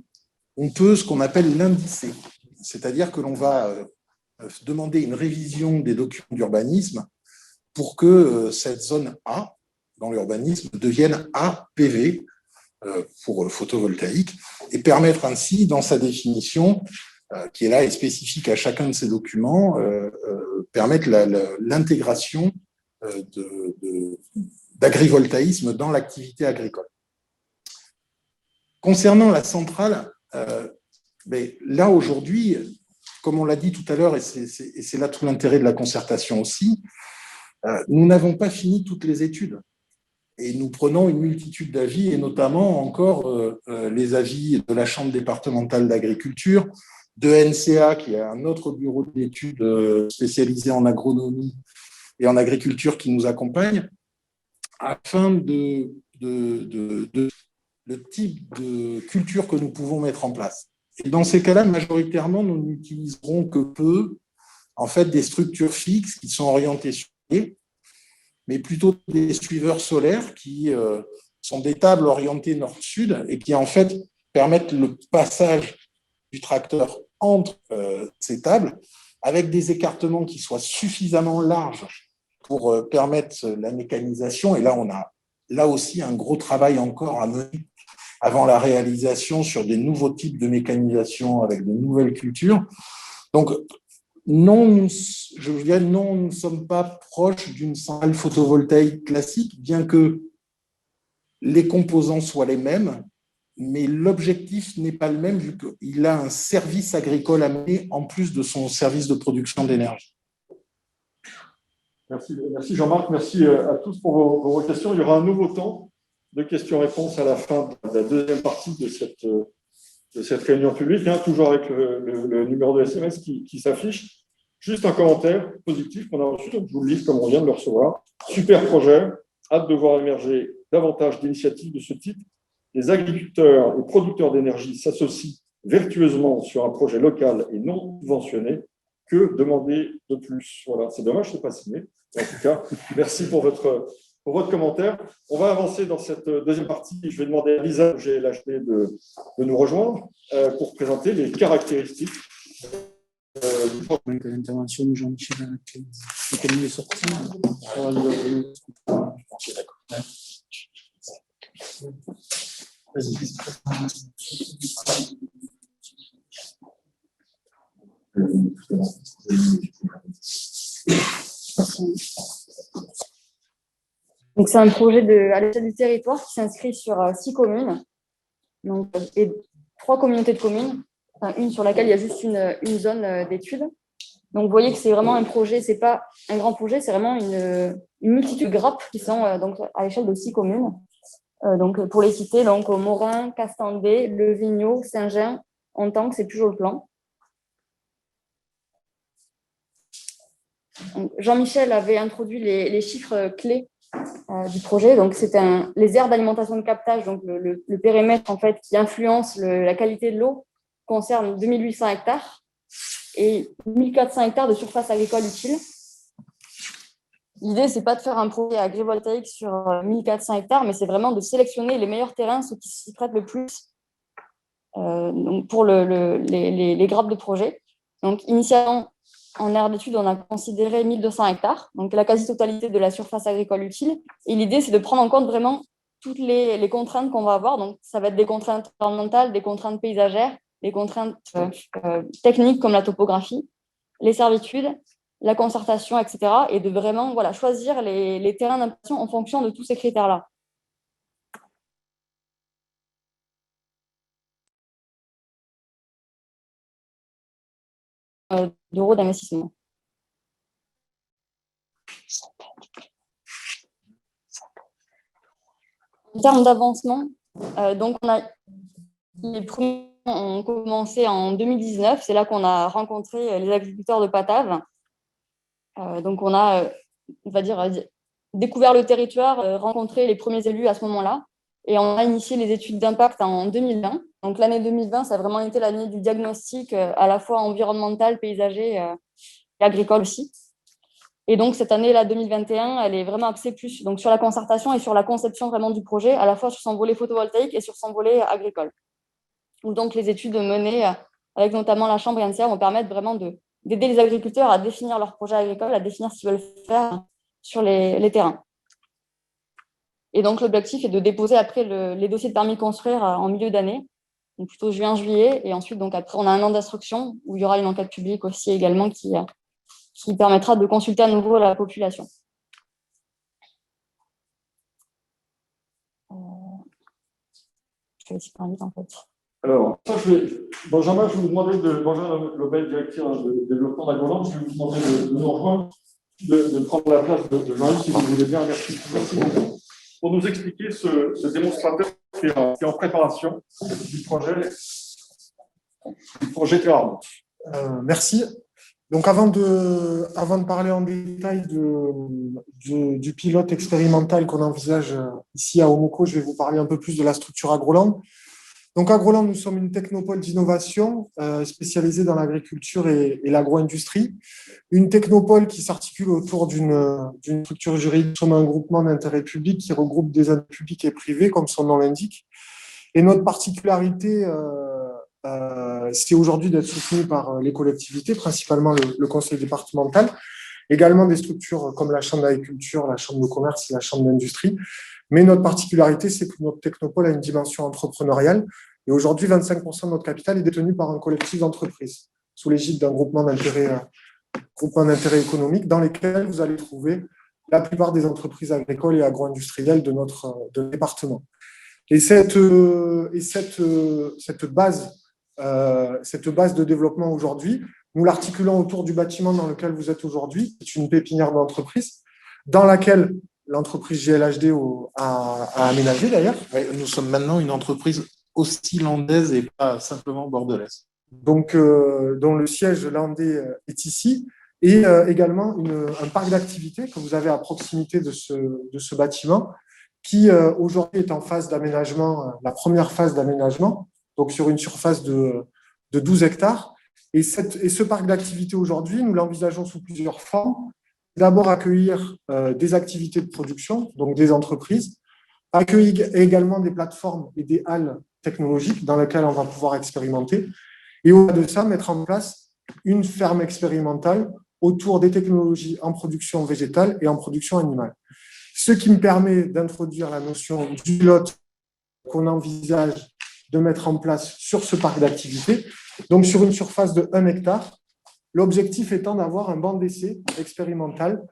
on peut ce qu'on appelle l'indicer, c'est-à-dire que l'on va demander une révision des documents d'urbanisme pour que cette zone A, dans l'urbanisme, devienne APV pour photovoltaïque et permettre ainsi, dans sa définition, qui est là et spécifique à chacun de ces documents, permettre l'intégration d'agrivoltaïsme dans l'activité agricole. Concernant la centrale, mais là aujourd'hui, comme on l'a dit tout à l'heure, et c'est là tout l'intérêt de la concertation aussi, nous n'avons pas fini toutes les études. Et nous prenons une multitude d'avis, et notamment encore les avis de la Chambre départementale d'agriculture, de NCA, qui est un autre bureau d'études spécialisé en agronomie et en agriculture qui nous accompagne, afin de le type de culture que nous pouvons mettre en place. Et dans ces cas-là, majoritairement, nous n'utiliserons que peu, en fait, des structures fixes qui sont orientées sur les, mais plutôt des suiveurs solaires qui sont des tables orientées nord-sud et qui, en fait, permettent le passage du tracteur entre ces tables avec des écartements qui soient suffisamment larges pour permettre la mécanisation. Et là, on a là aussi un gros travail encore à mener avant la réalisation sur des nouveaux types de mécanisation avec de nouvelles cultures. Donc, non, nous ne sommes pas proches d'une centrale photovoltaïque classique, bien que les composants soient les mêmes, mais l'objectif n'est pas le même vu qu'il a un service agricole à mener en plus de son service de production d'énergie. Merci Jean-Marc, merci à tous pour vos questions. Il y aura un nouveau temps de questions-réponses à la fin de la deuxième partie de cette réunion publique, toujours avec le numéro de SMS qui s'affiche. Juste un commentaire positif qu'on a reçu, donc je vous le lis comme on vient de le recevoir. Super projet, hâte de voir émerger davantage d'initiatives de ce type. Les agriculteurs et producteurs d'énergie s'associent vertueusement sur un projet local et non subventionné. Que demander de plus? Voilà, c'est dommage, ce n'est pas signé. En tout cas, merci pour votre commentaire. On va avancer dans cette deuxième partie. Je vais demander à Lisa GLHD de nous rejoindre pour présenter les caractéristiques. L'intervention de Jean-Michel à la clé. Comme il est sorti, vas-y. Donc, c'est un projet à l'échelle du territoire qui s'inscrit sur 6 communes donc, et 3 communautés de communes, enfin, une sur laquelle il y a juste une zone d'études. Donc, vous voyez que c'est vraiment un projet, ce n'est pas un grand projet, c'est vraiment une multitude de grappes qui sont donc, à l'échelle de 6 communes. Donc, pour les citer, donc, Morin, Castandé, Le Vigneau, Saint-Jean, Ontanque, c'est Pujols-Plan. Jean-Michel avait introduit les chiffres clés du projet. Donc, c'est les aires d'alimentation de captage, donc le périmètre en fait, qui influence la qualité de l'eau, concerne 2800 hectares et 1400 hectares de surface agricole utile. L'idée, ce n'est pas de faire un projet agrivoltaïque sur 1400 hectares, mais c'est vraiment de sélectionner les meilleurs terrains, ceux qui s'y prêtent le plus donc pour les grappes de projet. Donc, initialement, en aire d'étude, on a considéré 1200 hectares, donc la quasi-totalité de la surface agricole utile. Et l'idée, c'est de prendre en compte vraiment toutes les contraintes qu'on va avoir. Donc, ça va être des contraintes environnementales, des contraintes paysagères, des contraintes techniques comme la topographie, les servitudes, la concertation, etc. Et de vraiment choisir les terrains d'implantation en fonction de tous ces critères-là. D'euros d'investissement. En termes d'avancement, donc les premiers ont commencé en 2019. C'est là qu'on a rencontré les agriculteurs de Patave. Donc on a, on va dire, découvert le territoire, rencontré les premiers élus à ce moment-là. Et on a initié les études d'impact en 2020. Donc l'année 2020, ça a vraiment été l'année du diagnostic à la fois environnemental, paysager et agricole aussi. Et donc cette année-là, 2021, elle est vraiment axée plus donc, sur la concertation et sur la conception vraiment du projet, à la fois sur son volet photovoltaïque et sur son volet agricole. Donc les études menées avec notamment la Chambre et NCA vont permettre vraiment d'aider les agriculteurs à définir leur projet agricole, à définir ce qu'ils veulent faire sur les terrains. Et donc, l'objectif est de déposer après les dossiers de permis de construire en milieu d'année, donc plutôt juin-juillet. Et ensuite, donc après, on a un an d'instruction où il y aura une enquête publique aussi également qui permettra de consulter à nouveau la population. Je vais essayer de parler en fait. Alors, Benjamin, je vais vous demander Benjamin Lobel, directeur de développement d'Agroland, je vais vous demander de nous rejoindre, de prendre la place de Jean-Yves, si vous voulez bien. Merci beaucoup. Pour nous expliquer ce démonstrateur qui est en préparation du projet Terre. Merci. Donc, avant de parler en détail du pilote expérimental qu'on envisage ici à Omoko, je vais vous parler un peu plus de la structure Agroland. Donc, Agroland, nous sommes une technopole d'innovation spécialisée dans l'agriculture et l'agro-industrie. Une technopole qui s'articule autour d'une structure juridique, comme un groupement d'intérêt public qui regroupe des entités publiques et privées, comme son nom l'indique. Et notre particularité, c'est aujourd'hui d'être soutenu par les collectivités, principalement le conseil départemental, également des structures comme la Chambre d'agriculture, la Chambre de commerce et la Chambre d'industrie. Mais notre particularité, c'est que notre technopole a une dimension entrepreneuriale. Et aujourd'hui, 25% de notre capital est détenu par un collectif d'entreprises, sous l'égide d'un groupement d'intérêt économique, dans lesquels vous allez trouver la plupart des entreprises agricoles et agro-industrielles de notre département. Et cette base de développement aujourd'hui, nous l'articulons autour du bâtiment dans lequel vous êtes aujourd'hui. C'est une pépinière d'entreprise dans laquelle l'entreprise GLHD a aménagé d'ailleurs. Oui, nous sommes maintenant une entreprise aussi landaise et pas simplement bordelaise. Donc, dont le siège landais est ici, et également un parc d'activités que vous avez à proximité de ce bâtiment, qui aujourd'hui est en phase d'aménagement, la première phase d'aménagement, donc sur une surface de 12 hectares. Et ce parc d'activités aujourd'hui, nous l'envisageons sous plusieurs formes. D'abord, accueillir des activités de production, donc des entreprises, accueillir également des plateformes et des halles technologiques dans lesquelles on va pouvoir expérimenter. Et au-delà de ça, mettre en place une ferme expérimentale autour des technologies en production végétale et en production animale. Ce qui me permet d'introduire la notion du pilote qu'on envisage de mettre en place sur ce parc d'activités, donc sur une surface de 1 hectare. L'objectif étant d'avoir un banc d'essai expérimental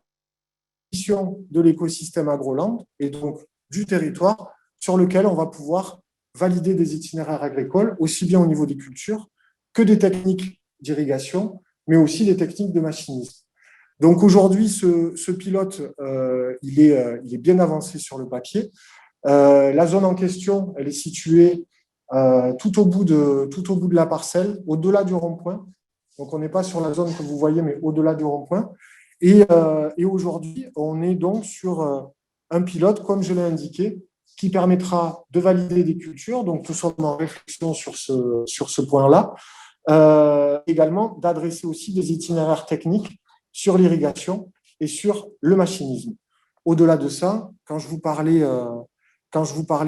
de l'écosystème Agroland et donc du territoire sur lequel on va pouvoir valider des itinéraires agricoles, aussi bien au niveau des cultures que des techniques d'irrigation, mais aussi des techniques de machinisme. Donc aujourd'hui, ce pilote, il est bien avancé sur le papier. La zone en question, elle est située tout au bout de la parcelle, au-delà du rond-point. Donc on n'est pas sur la zone que vous voyez, mais au-delà du rond-point. Et aujourd'hui, on est donc sur un pilote, comme je l'ai indiqué, qui permettra de valider des cultures. Donc, nous sommes en réflexion sur ce point-là. Également, d'adresser aussi des itinéraires techniques sur l'irrigation et sur le machinisme. Au-delà de ça, quand je vous parlais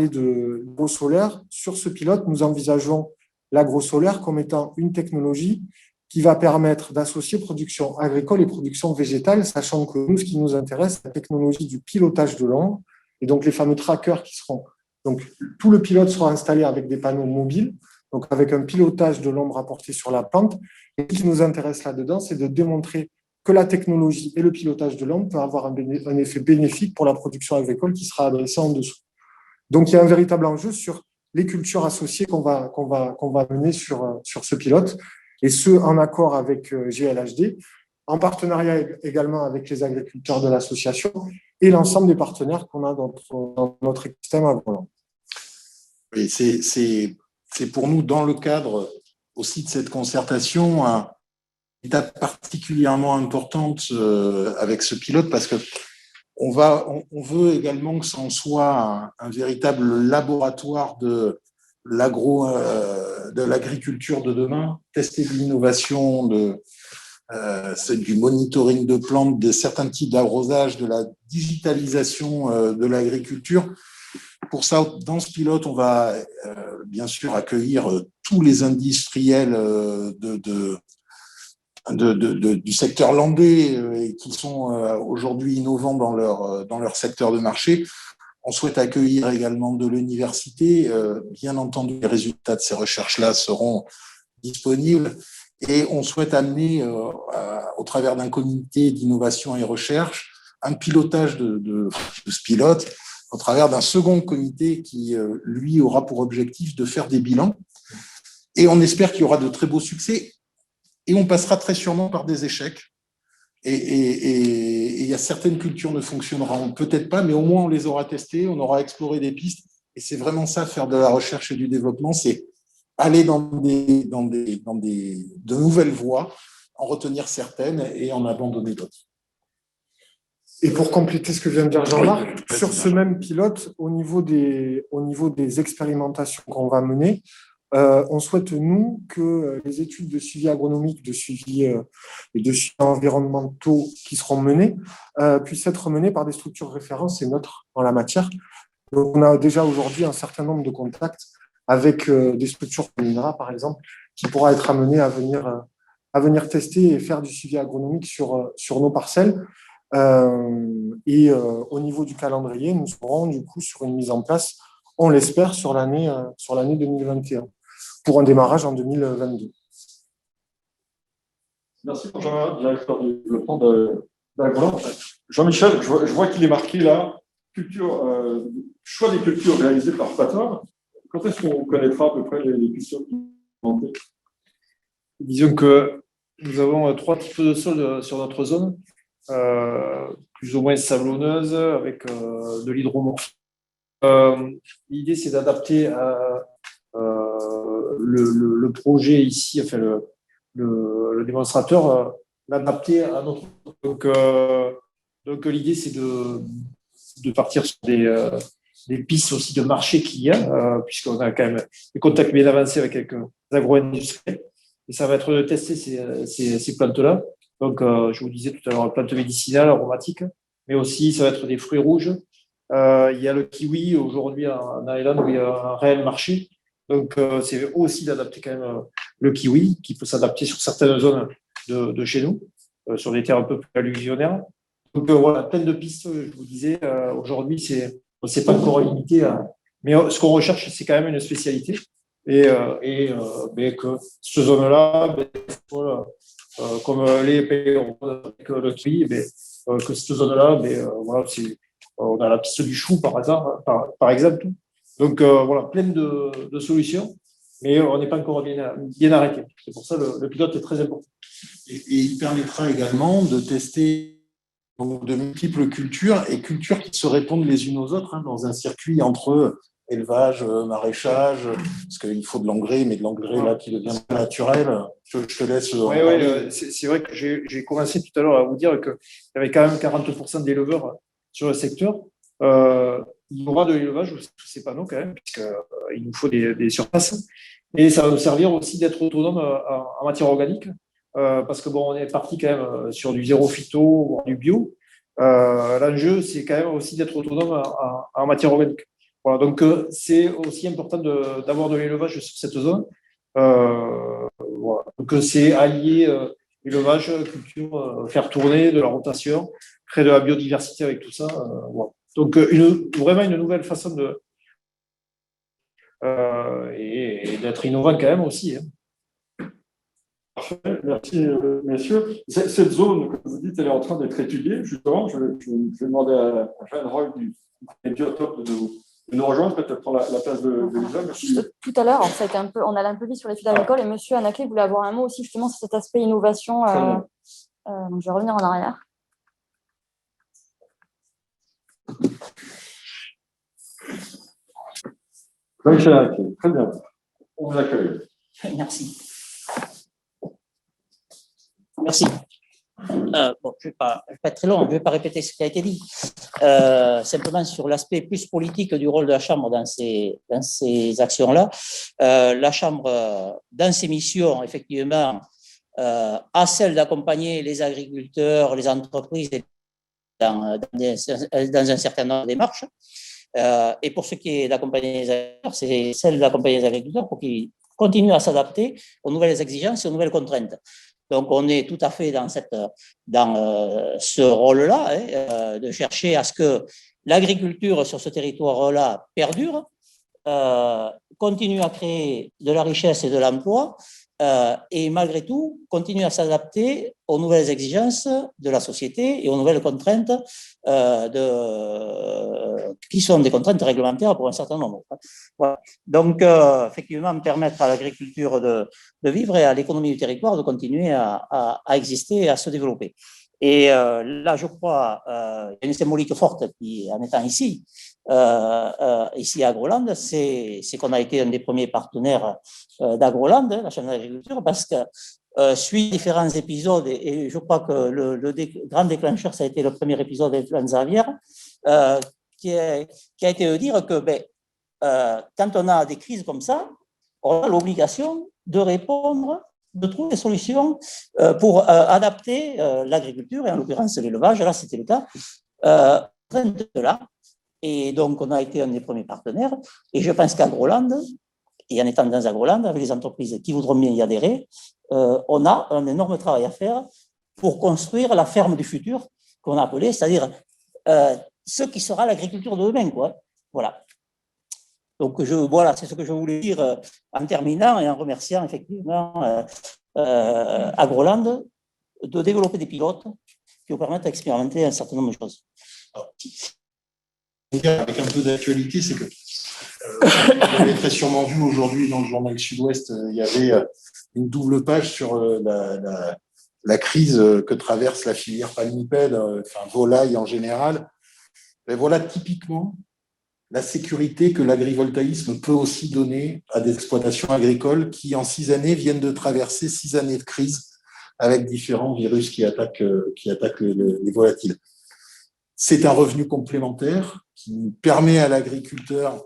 de l'agro-solaire, sur ce pilote, nous envisageons l'agro-solaire comme étant une technologie qui va permettre d'associer production agricole et production végétale, sachant que nous, ce qui nous intéresse, c'est la technologie du pilotage de l'ombre, et donc les fameux trackers qui seront… Donc, tout le pilote sera installé avec des panneaux mobiles, donc avec un pilotage de l'ombre apporté sur la plante. Et ce qui nous intéresse là-dedans, c'est de démontrer que la technologie et le pilotage de l'ombre peuvent avoir un effet bénéfique pour la production agricole qui sera adressée en dessous. Donc, il y a un véritable enjeu sur les cultures associées qu'on va mener sur ce pilote, et ce, en accord avec GLHD, en partenariat également avec les agriculteurs de l'association et l'ensemble des partenaires qu'on a dans notre écosystème agronome. Oui, c'est pour nous, dans le cadre aussi de cette concertation, une étape particulièrement importante avec ce pilote, parce que on veut également que ça en soit un véritable laboratoire de l'agriculture de demain, tester de l'innovation, c'est du monitoring de plantes, de certains types d'arrosage, de la digitalisation de l'agriculture. Pour ça, dans ce pilote, on va bien sûr accueillir tous les industriels du secteur landais qui sont aujourd'hui innovants dans leur secteur de marché. On souhaite accueillir également de l'université. Bien entendu, les résultats de ces recherches-là seront disponibles. Et on souhaite amener, au travers d'un comité d'innovation et recherche, un pilotage de ce pilote, au travers d'un second comité qui, lui, aura pour objectif de faire des bilans. Et on espère qu'il y aura de très beaux succès. Et on passera très sûrement par des échecs. Et il y a certaines cultures ne fonctionneront peut-être pas, mais au moins on les aura testées, on aura exploré des pistes. Et c'est vraiment ça, faire de la recherche et du développement, c'est aller dans de nouvelles voies, en retenir certaines et en abandonner d'autres. Et pour compléter ce que vient de dire Jean-Marc, sur ce même pilote, au niveau des expérimentations qu'on va mener, on souhaite, nous, que les études de suivi agronomique, de suivi environnementaux qui seront menées, puissent être menées par des structures références et neutres en la matière. Donc, on a déjà aujourd'hui un certain nombre de contacts avec des structures comme l'INRA, par exemple, qui pourra être amenées à venir tester et faire du suivi agronomique sur nos parcelles. Au niveau du calendrier, nous serons du coup sur une mise en place, on l'espère, sur l'année 2021, pour un démarrage en 2022. Merci Benjamin, directeur du développement d'Agroland. Jean-Michel, je vois qu'il est marqué là, choix des cultures réalisées par Pator. Quand est-ce qu'on connaîtra à peu près les cultures implémentées ? Disons que nous avons 3 types de sols sur notre zone, plus ou moins sablonneuses, avec de l'hydromorphie. L'idée, c'est d'adapter le projet ici, enfin le démonstrateur, l'adapter à notre. Donc l'idée, c'est de partir sur des pistes aussi de marché qu'il y a, puisqu'on a quand même des contacts bien avancés avec quelques agro-industriels. Et ça va être de tester ces plantes-là. Donc, je vous disais tout à l'heure, plantes médicinales, aromatiques, mais aussi ça va être des fruits rouges. Il y a le kiwi aujourd'hui en Thaïlande où il y a un réel marché. Donc, c'est aussi d'adapter quand même le kiwi, qui peut s'adapter sur certaines zones de chez nous, sur des terres un peu plus alluvionnaires. Donc, voilà, plein de pistes, je vous disais. Aujourd'hui, on ne s'est pas encore limité mais ce qu'on recherche, c'est quand même une spécialité. Et que cette zone-là, voilà, comme les pays avec le kiwi, que cette zone-là, voilà, on a la piste du chou par exemple. Donc voilà, plein de solutions, mais on n'est pas encore bien arrêté. C'est pour ça que le pilote est très important. Et il permettra également de tester de multiples cultures et cultures qui se répondent les unes aux autres dans un circuit entre élevage, maraîchage, parce qu'il faut de l'engrais, mais de l'engrais là qui devient naturel. Je te laisse. Oui, c'est vrai que j'ai commencé tout à l'heure à vous dire qu'il y avait quand même 40% d'éleveurs sur le secteur. Il y aura de l'élevage sous ces panneaux quand même, puisqu'il nous faut des surfaces. Et ça va nous servir aussi d'être autonome en matière organique, parce que bon, on est parti quand même sur du zéro phyto, voire du bio. L'enjeu, c'est quand même aussi d'être autonome en matière organique. Voilà, donc c'est aussi important d'avoir de l'élevage sur cette zone. Voilà. Donc c'est allier élevage, culture, faire tourner de la rotation, créer de la biodiversité avec tout ça. Voilà. Donc vraiment une nouvelle façon de et d'être innovant quand même aussi. Hein. Parfait, merci messieurs. Cette zone, comme vous dites, elle est en train d'être étudiée. Justement, je vais demander à Jeanne Roy du Biotope de nous rejoindre, peut-être prendre la place de Lisa. Tout à l'heure, on allait un peu vite sur l'étude agricole et monsieur Anaké voulait avoir un mot aussi justement sur cet aspect innovation. Donc je vais revenir en arrière. Monsieur Anaké, très bien. On vous accueille. Merci. Merci. Bon, je ne vais pas être très long, je ne vais pas répéter ce qui a été dit. Simplement sur l'aspect plus politique du rôle de la Chambre dans ces actions-là. La Chambre, dans ses missions, effectivement, a celle d'accompagner les agriculteurs, les entreprises dans un certain nombre de démarches. Et pour ce qui est d'accompagner les agriculteurs, c'est celle d'accompagner les agriculteurs pour qu'ils continuent à s'adapter aux nouvelles exigences et aux nouvelles contraintes. Donc, on est tout à fait dans ce rôle-là, hein, de chercher à ce que l'agriculture sur ce territoire-là perdure, continue à créer de la richesse et de l'emploi, et malgré tout, continue à s'adapter aux nouvelles exigences de la société et aux nouvelles contraintes qui sont des contraintes réglementaires pour un certain nombre. Voilà. Donc, effectivement, permettre à l'agriculture de vivre et à l'économie du territoire de continuer à exister et à se développer. Et là, je crois, il y a une symbolique forte qui, en étant ici à Agroland, c'est qu'on a été un des premiers partenaires d'Agroland, la Chambre d'agriculture, parce que suite différents épisodes, et je crois que le grand déclencheur, ça a été le premier épisode d'influenza aviaire, qui a été de dire que quand on a des crises comme ça, on a l'obligation de répondre, de trouver des solutions pour adapter l'agriculture, et en l'occurrence l'élevage, là c'était le cas, de là. Et donc, on a été un des premiers partenaires. Et je pense qu'Agroland, et en étant dans Agroland, avec les entreprises qui voudront bien y adhérer, on a un énorme travail à faire pour construire la ferme du futur qu'on a appelée, c'est-à-dire ce qui sera l'agriculture de demain, quoi. Voilà. Donc, voilà, c'est ce que je voulais dire en terminant et en remerciant effectivement Agroland de développer des pilotes qui vous permettent d'expérimenter un certain nombre de choses. Alors, avec un peu d'actualité, c'est que vous avez très sûrement vu aujourd'hui dans le journal Sud-Ouest, il y avait une double page sur la crise que traverse la filière palmipède, enfin volaille en général. Et voilà typiquement la sécurité que l'agrivoltaïsme peut aussi donner à des exploitations agricoles qui, en 6 années, viennent de traverser 6 années de crise avec différents virus qui attaquent les volatiles. C'est un revenu complémentaire qui permet à l'agriculteur,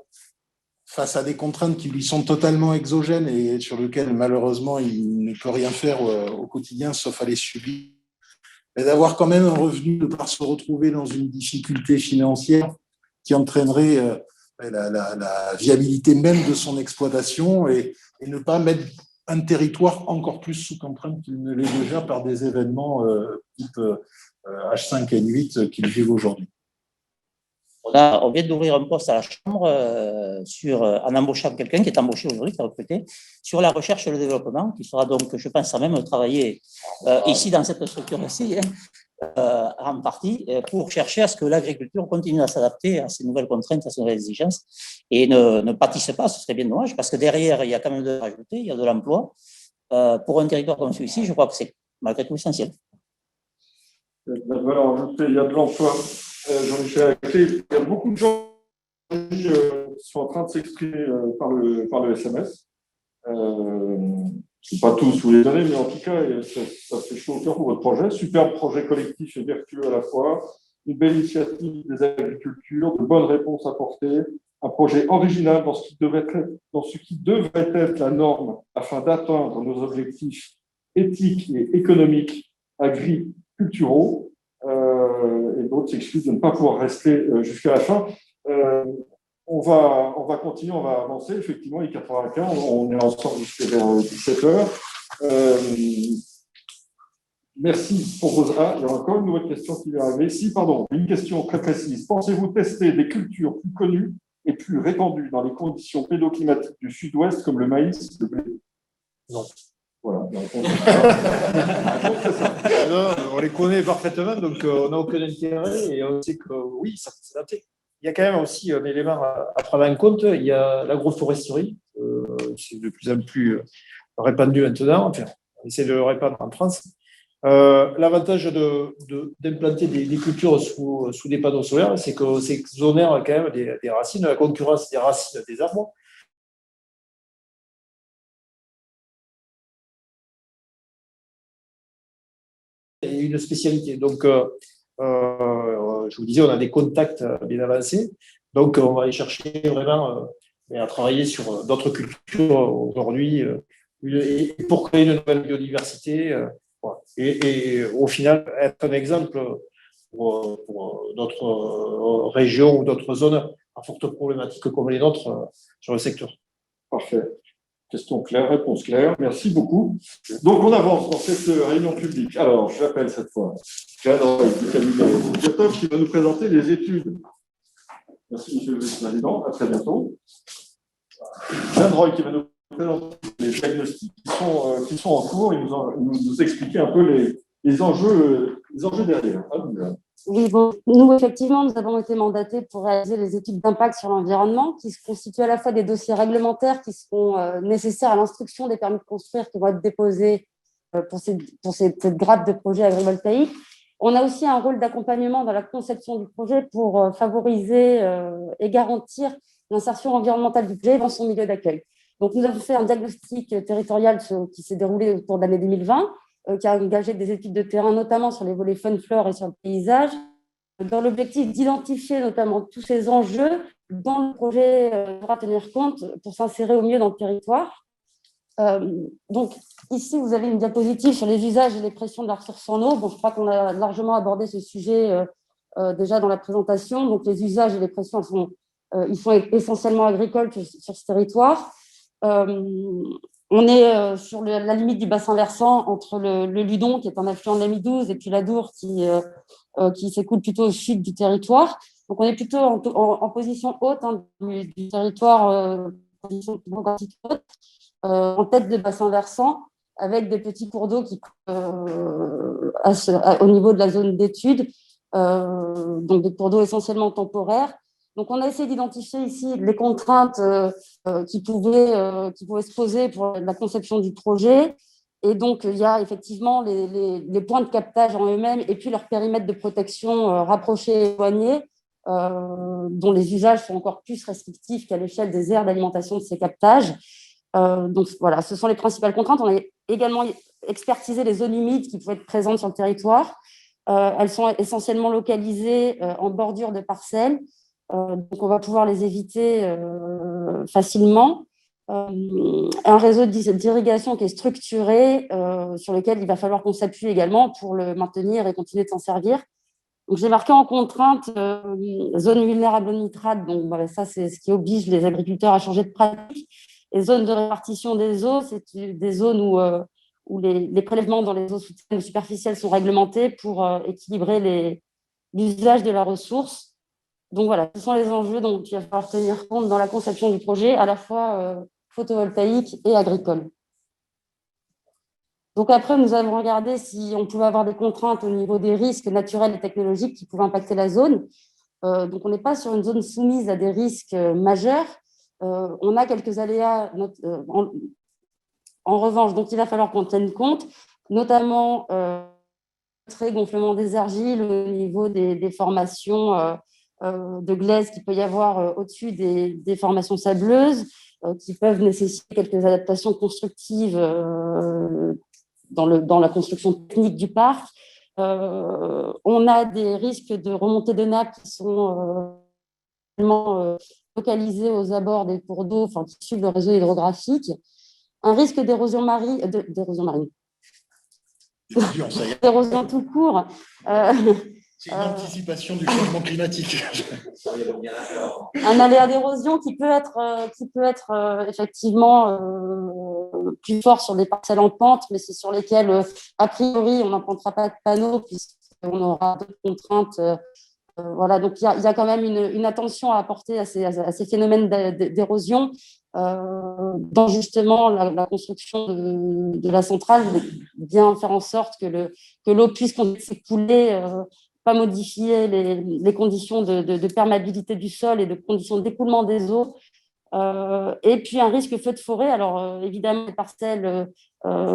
face à des contraintes qui lui sont totalement exogènes et sur lesquelles, malheureusement, il ne peut rien faire au quotidien, sauf à les subir, mais d'avoir quand même un revenu, de ne pas se retrouver dans une difficulté financière qui entraînerait la viabilité même de son exploitation et ne pas mettre un territoire encore plus sous contrainte qu'il ne l'est déjà par des événements type H5N8 qu'ils vivent aujourd'hui. On vient d'ouvrir un poste à la Chambre en embauchant quelqu'un qui est embauché aujourd'hui, qui est recruté, sur la recherche et le développement, qui sera donc, je pense, à même travailler ici dans cette structure-ci, en partie, pour chercher à ce que l'agriculture continue à s'adapter à ces nouvelles contraintes, à ces nouvelles exigences, et ne pâtisse pas, ce serait bien dommage, parce que derrière, il y a quand même de la rajouter, il y a de l'emploi. Pour un territoire comme celui-ci, je crois que c'est malgré tout essentiel. Voilà, il y a de l'emploi. Jean-Michel, il y a beaucoup de gens sont en train de s'exprimer par le SMS. Je ne sais pas tous vous les donner, mais en tout cas, ça fait chaud au cœur pour votre projet. Superbe projet collectif et vertueux à la fois. Une belle initiative des agricultures, de bonnes réponses apportées. Un projet original dans ce qui devrait être la norme afin d'atteindre nos objectifs éthiques et économiques agriculturaux. Et d'autres s'excusent de ne pas pouvoir rester jusqu'à la fin. On va continuer, on va avancer. Effectivement, il est 95, on est ensemble jusqu'à 17h. Merci pour vos... Ah, il y a encore une nouvelle question qui vient arriver. Si, pardon, une question très précise. Pensez-vous tester des cultures plus connues et plus répandues dans les conditions pédoclimatiques du sud-ouest comme le maïs, le blé? Non. Voilà. On les connaît parfaitement, donc on n'a aucun intérêt et on sait que oui, ça peut s'adapter. Il y a quand même aussi un élément à prendre en compte, il y a l'agroforesterie, c'est de plus en plus répandu maintenant, enfin, on essaie de le répandre en France. L'avantage d'implanter des cultures sous des panneaux solaires, c'est que c'est exonère quand même des racines, la concurrence des racines des arbres. Et une spécialité. Donc, je vous disais, on a des contacts bien avancés. Donc, on va aller chercher vraiment à travailler sur d'autres cultures aujourd'hui pour créer une nouvelle biodiversité. Voilà. Et au final, être un exemple pour d'autres régions ou d'autres zones à forte problématique comme les nôtres sur le secteur. Parfait. Question claire, réponse claire. Merci beaucoup. Donc, on avance dans cette réunion publique. Alors, j'appelle cette fois Jeanne Roy du cabinet Biotop qui va nous présenter les études. Merci, Monsieur le Président. À très bientôt. Jeanne Roy qui va nous présenter les diagnostics qui sont en cours et nous expliquer un peu les enjeux derrière. Oui, bon, nous, effectivement, nous avons été mandatés pour réaliser les études d'impact sur l'environnement qui se constituent à la fois des dossiers réglementaires qui seront nécessaires à l'instruction des permis de construire qui vont être déposés pour cette grappe de projets agrivoltaïques. On a aussi un rôle d'accompagnement dans la conception du projet pour favoriser et garantir l'insertion environnementale du projet dans son milieu d'accueil. Donc, nous avons fait un diagnostic territorial qui s'est déroulé au cours de l'année 2020, qui a engagé des études de terrain, notamment sur les volets faune flore et sur le paysage, dans l'objectif d'identifier notamment tous ces enjeux dont le projet devra tenir compte pour s'insérer au mieux dans le territoire. Donc, ici, vous avez une diapositive sur les usages et les pressions de la ressource en eau. Bon, je crois qu'on a largement abordé ce sujet déjà dans la présentation. Donc, les usages et les pressions, ils sont essentiellement agricoles sur ce territoire. On est sur la limite du bassin versant entre le Ludon, qui est un affluent de la Midouze, et puis l'Adour, qui s'écoule plutôt au sud du territoire. Donc, on est plutôt en position haute du territoire, position haute, en tête de bassin versant, avec des petits cours d'eau qui au niveau de la zone d'étude, donc des cours d'eau essentiellement temporaires. Donc, on a essayé d'identifier ici les contraintes qui pouvaient se poser pour la conception du projet. Et donc, il y a effectivement les points de captage en eux-mêmes et puis leur périmètre de protection rapproché et éloigné, dont les usages sont encore plus restrictifs qu'à l'échelle des aires d'alimentation de ces captages. Donc, voilà, ce sont les principales contraintes. On a également expertisé les zones humides qui pouvaient être présentes sur le territoire. Elles sont essentiellement localisées en bordure de parcelles. Donc, on va pouvoir les éviter facilement. Un réseau d'irrigation qui est structuré, sur lequel il va falloir qu'on s'appuie également pour le maintenir et continuer de s'en servir. Donc, j'ai marqué en contrainte zone vulnérable au nitrate. Donc, voilà, ça, c'est ce qui oblige les agriculteurs à changer de pratique. Les zones de répartition des eaux, c'est des zones où les prélèvements dans les eaux souterraines ou superficielles sont réglementés pour équilibrer l'usage de la ressource. Donc voilà, ce sont les enjeux dont il va falloir tenir compte dans la conception du projet, à la fois photovoltaïque et agricole. Donc après, nous avons regardé si on pouvait avoir des contraintes au niveau des risques naturels et technologiques qui pouvaient impacter la zone. Donc on n'est pas sur une zone soumise à des risques majeurs. On a quelques aléas en revanche, dont il va falloir qu'on tienne compte, notamment gonflement des argiles au niveau des formations de glaise qu'il peut y avoir au-dessus des formations sableuses, qui peuvent nécessiter quelques adaptations constructives dans la construction technique du parc. On a des risques de remontée de nappes qui sont localisés aux abords des cours d'eau, enfin, qui suivent le réseau hydrographique. Un risque d'érosion marine, d'érosion tout court. C'est une anticipation du changement climatique. Un aléa d'érosion qui peut être effectivement plus fort sur des parcelles en pente, mais c'est sur lesquelles, a priori, on n'implantera pas de panneaux puisqu'on aura d'autres contraintes. Voilà, donc il y a quand même une attention à apporter à ces phénomènes d'érosion dans justement la construction de la centrale, bien faire en sorte que l'eau puisse s'écouler, pas modifier les conditions de perméabilité du sol et de conditions d'écoulement des eaux. Et puis un risque feu de forêt. Alors évidemment, les parcelles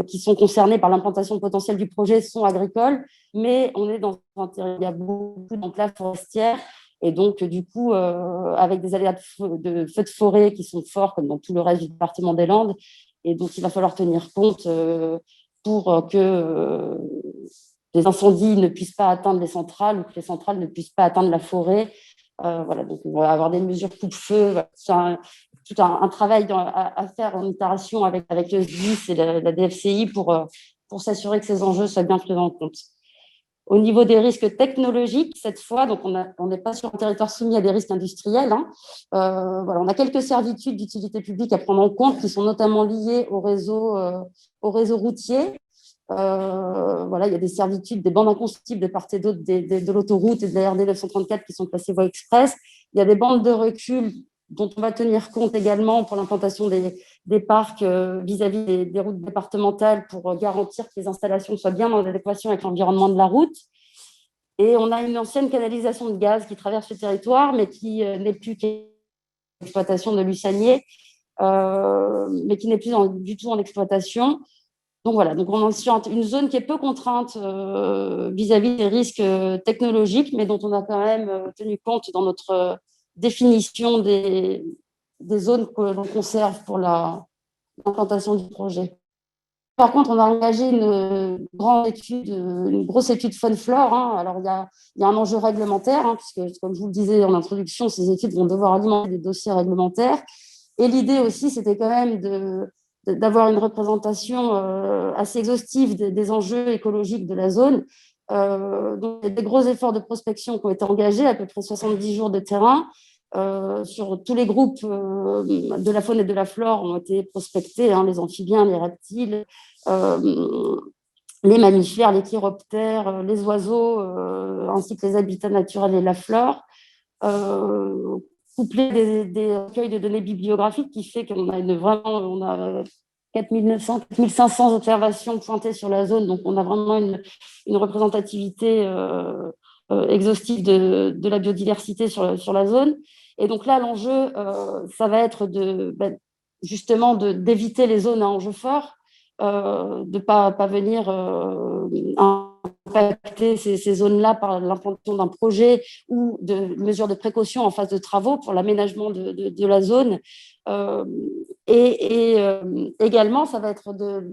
qui sont concernées par l'implantation potentielle du projet sont agricoles, mais on est dans un territoire, il y a beaucoup d'enclaves forestières, et donc du coup, avec des aléas de feu de forêt qui sont forts, comme dans tout le reste du département des Landes, et donc il va falloir tenir compte pour que les incendies ne puissent pas atteindre les centrales ou que les centrales ne puissent pas atteindre la forêt. Voilà, donc on va avoir des mesures coupe-feu. Voilà, c'est tout un travail à faire en itération avec le SDIS et la DFCI pour s'assurer que ces enjeux soient bien pris en compte. Au niveau des risques technologiques, cette fois, donc on n'est pas sur un territoire soumis à des risques industriels. Voilà, on a quelques servitudes d'utilité publique à prendre en compte qui sont notamment liées au réseau routier. Voilà, il y a des servitudes, des bandes inconstructibles de part et d'autre de l'autoroute et de la RD 934 qui sont classées voie express. Il y a des bandes de recul dont on va tenir compte également pour l'implantation des parcs vis-à-vis des routes départementales pour garantir que les installations soient bien en adéquation avec l'environnement de la route. Et on a une ancienne canalisation de gaz qui traverse le territoire, mais qui n'est plus qu'exploitation de Lussanier, mais qui n'est plus du tout en exploitation. Donc voilà, donc on est sur une zone qui est peu contrainte vis-à-vis des risques technologiques, mais dont on a quand même tenu compte dans notre définition des zones que l'on conserve pour l'implantation du projet. Par contre, on a engagé une grosse étude faune-flore. Alors, il y a un enjeu réglementaire, puisque, comme je vous le disais en introduction, ces études vont devoir alimenter des dossiers réglementaires. Et l'idée aussi, c'était quand même d'avoir une représentation assez exhaustive des enjeux écologiques de la zone. Donc, il y a des gros efforts de prospection qui ont été engagés, à peu près 70 jours de terrain. Sur tous les groupes de la faune et de la flore ont été prospectés, les amphibiens, les reptiles, les mammifères, les chiroptères, les oiseaux, ainsi que les habitats naturels et la flore. Couplé des recueils de données bibliographiques qui fait qu'on a on a 4900, 4500 observations pointées sur la zone, donc on a vraiment une représentativité exhaustive de la biodiversité sur la zone. Et donc là, l'enjeu, ça va être justement d'éviter les zones à enjeu fort, de ne pas venir impacter ces zones-là par l'implantation d'un projet ou de mesures de précaution en phase de travaux pour l'aménagement de la zone. Également,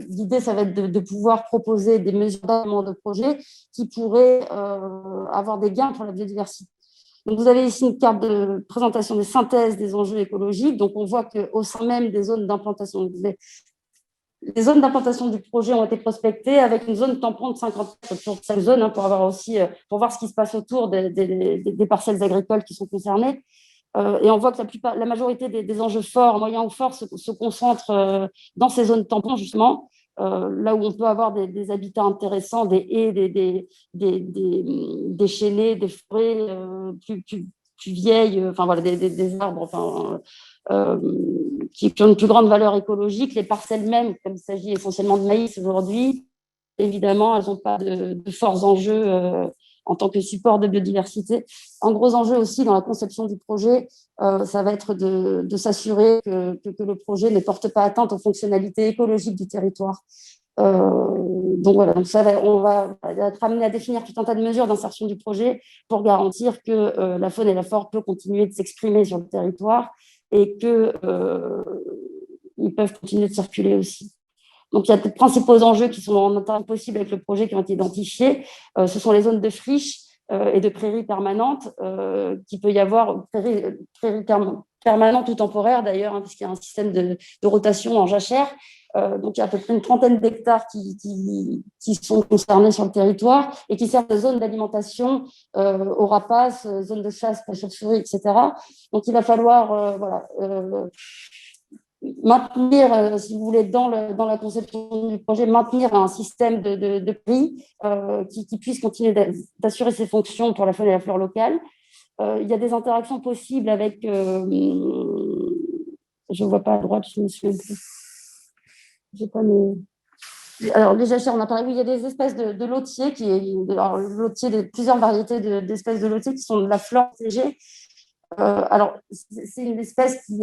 l'idée, ça va être de pouvoir proposer des mesures d'amendement de projet qui pourraient avoir des gains pour la biodiversité. Donc, vous avez ici une carte de présentation des synthèses des enjeux écologiques. Donc, on voit qu'au sein même des zones d'implantation, les zones d'implantation du projet ont été prospectées avec une zone tampon de 50 mètres autour de cette zone pour voir ce qui se passe autour des parcelles agricoles qui sont concernées. Et on voit que la majorité des enjeux forts, moyens ou forts, se concentrent dans ces zones tampons, justement, là où on peut avoir des habitats intéressants, des haies, des chênaies, des forêts plus vieilles, enfin voilà, des arbres, qui ont une plus grande valeur écologique. Les parcelles même, comme il s'agit essentiellement de maïs aujourd'hui, évidemment, elles n'ont pas de forts enjeux en tant que support de biodiversité. Un gros enjeu aussi dans la conception du projet, ça va être de s'assurer que le projet ne porte pas atteinte aux fonctionnalités écologiques du territoire. Donc voilà, donc on va être amené à définir tout un tas de mesures d'insertion du projet pour garantir que la faune et la flore peuvent continuer de s'exprimer sur le territoire et qu'ils peuvent continuer de circuler aussi. Donc il y a de principaux enjeux qui sont en interne possibles avec le projet qui ont été identifiés. Ce sont les zones de friches et de prairies permanentes, qu'il peut y avoir prairies permanentes ou temporaires d'ailleurs, hein, puisqu'il y a un système de rotation en jachère. Donc, il y a à peu près une trentaine d'hectares qui sont concernés sur le territoire et qui servent de zone d'alimentation aux rapaces, zone de chasse pour les chauves-souris, etc. Donc, il va falloir maintenir, si vous voulez, dans la conception du projet, maintenir un système de prix qui puisse continuer d'assurer ses fonctions pour la faune et la flore locale. Il y a des interactions possibles avec... je ne vois pas à droite, je ne me souviens plus. J'ai pas mes... Alors, les jachères, on a parlé, oui, il y a des espèces de lotiers, le lotier de plusieurs variétés d'espèces de lotiers qui sont de la flore protégée. Alors, c'est une espèce qui...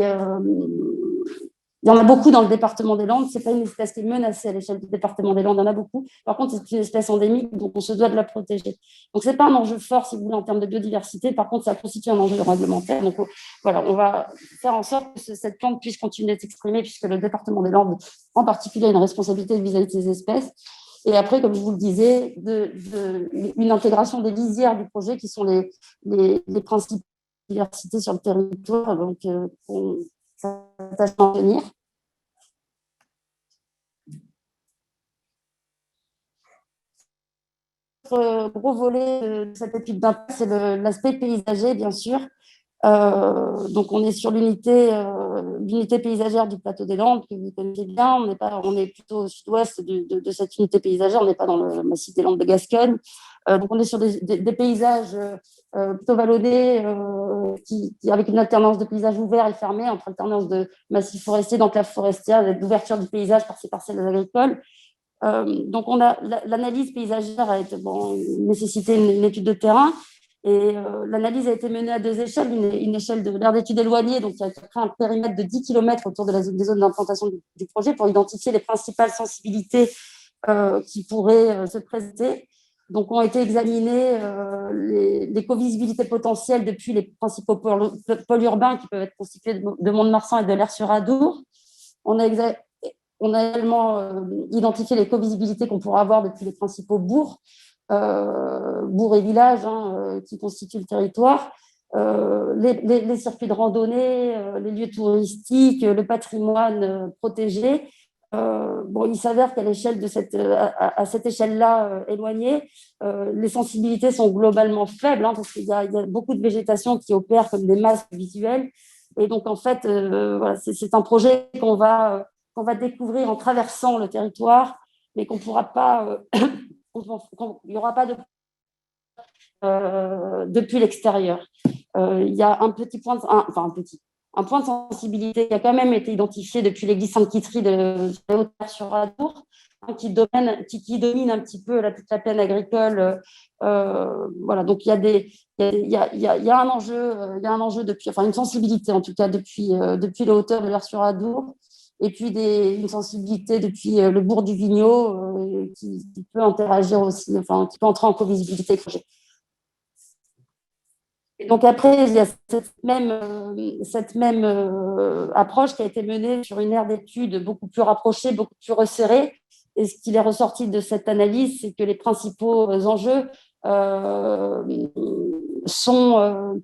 il y en a beaucoup dans le département des Landes. Ce n'est pas une espèce qui est menacée à l'échelle du département des Landes, il y en a beaucoup. Par contre, c'est une espèce endémique, donc on se doit de la protéger. Donc, ce n'est pas un enjeu fort, si vous voulez, en termes de biodiversité. Par contre, ça constitue un enjeu réglementaire. Donc, voilà, on va faire en sorte que cette plante puisse continuer de s'exprimer, puisque le département des Landes, en particulier, a une responsabilité vis-à-vis de ces espèces. Et après, comme je vous le disais, une intégration des lisières du projet, qui sont les principes de diversité sur le territoire. Donc, on s'attache à en tenir. Gros volet de cette étude d'impact, c'est l'aspect paysager, bien sûr. Donc, on est sur l'unité paysagère du plateau des Landes, que vous connaissez bien. On est plutôt au sud-ouest de cette unité paysagère, on n'est pas dans le massif des Landes de Gascogne. Donc, on est sur des paysages plutôt vallonnés, avec une alternance de paysages ouverts et fermés, entre alternance de massifs forestiers, d'enclaves forestières, d'ouverture du paysage par ces parcelles agricoles. Donc, l'analyse paysagère a nécessité une étude de terrain. Et l'analyse a été menée à deux échelles, une échelle de l'aire d'études éloignée, donc qui a créé un périmètre de 10 km autour des zones d'implantation du projet pour identifier les principales sensibilités qui pourraient se présenter. Donc, ont été examinées les covisibilités potentielles depuis les principaux pôles urbains qui peuvent être constitués de Mont-de-Marsan et de l'Aire-sur-Adour. On a également identifié les covisibilités qu'on pourra avoir depuis les principaux bourgs et villages qui constituent le territoire, les circuits de randonnée, les lieux touristiques, le patrimoine protégé. Il s'avère qu'à l'échelle de cette échelle-là éloignée, les sensibilités sont globalement faibles, parce qu'il y a beaucoup de végétation qui opère comme des masques visuels. Et donc, en fait, c'est un projet qu'on va découvrir en traversant le territoire, mais qu'on ne pourra pas... il n'y aura pas depuis l'extérieur. Il y a un point de sensibilité qui a quand même été identifié depuis l'église Sainte-Quitterie de Haute-Sur-Adour, qui domine un petit peu toute la plaine agricole. Donc il y a un enjeu depuis, une sensibilité en tout cas depuis les hauteurs de l'Aire-sur-Adour. Et puis une sensibilité depuis le bourg du Vigneaud qui peut interagir aussi, qui peut entrer en covisibilité. Et donc après, il y a cette même approche qui a été menée sur une aire d'études beaucoup plus rapprochée, beaucoup plus resserrée. Et ce qu'il est ressorti de cette analyse, c'est que les principaux enjeux sont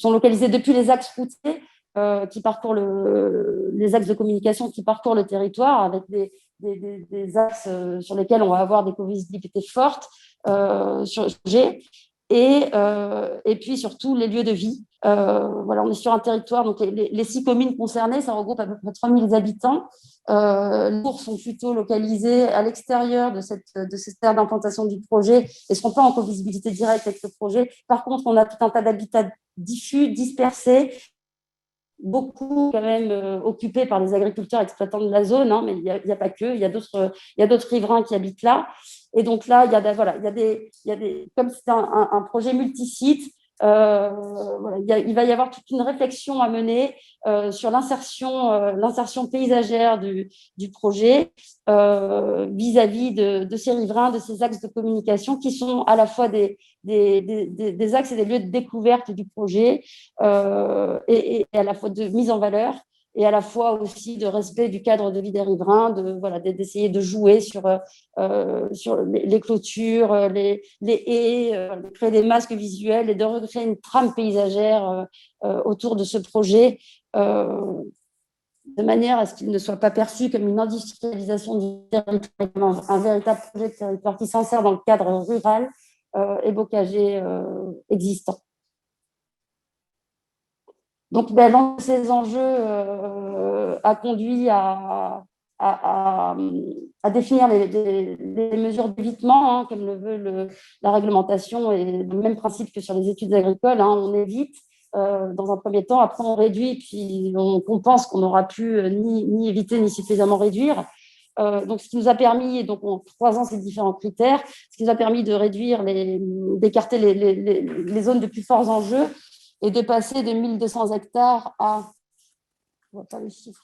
localisés depuis les axes routiers qui parcourent les axes de communication qui parcourent le territoire, avec des axes sur lesquels on va avoir des covisibilités fortes sur le sujet, et puis surtout les lieux de vie. On est sur un territoire, donc les 6 communes concernées, ça regroupe à peu près 3000 habitants. Les bourgs sont plutôt localisés à l'extérieur de cette aire d'implantation du projet et ne seront pas en covisibilité directe avec le projet. Par contre, on a tout un tas d'habitats diffus, dispersés, beaucoup quand même occupés par les agriculteurs exploitants de la zone, mais il n'y a pas que, il y a d'autres riverains qui habitent là. Et donc là, comme c'est un projet multisite, Voilà, il va y avoir toute une réflexion à mener sur l'insertion paysagère du projet vis-à-vis de ces riverains, de ces axes de communication qui sont à la fois des axes et des lieux de découverte du projet et à la fois de mise en valeur et à la fois aussi de respect du cadre de vie des riverains, d'essayer de jouer sur les clôtures, les haies, de créer des masques visuels et de recréer une trame paysagère autour de ce projet, de manière à ce qu'il ne soit pas perçu comme une industrialisation du territoire, un véritable projet de territoire qui s'insère dans le cadre rural et bocager existant. Donc, l'un de ces enjeux a conduit à définir les mesures d'évitement, hein, comme le veut la réglementation, et le même principe que sur les études agricoles. Hein, on évite dans un premier temps, après on réduit, puis on pense qu'on n'aura pu ni éviter ni suffisamment réduire. Donc, ce qui nous a permis, donc en croisant ces différents critères, ce qui nous a permis de réduire, d'écarter les zones de plus forts enjeux, et de passer de 1200 hectares à, je ne vois pas les chiffres,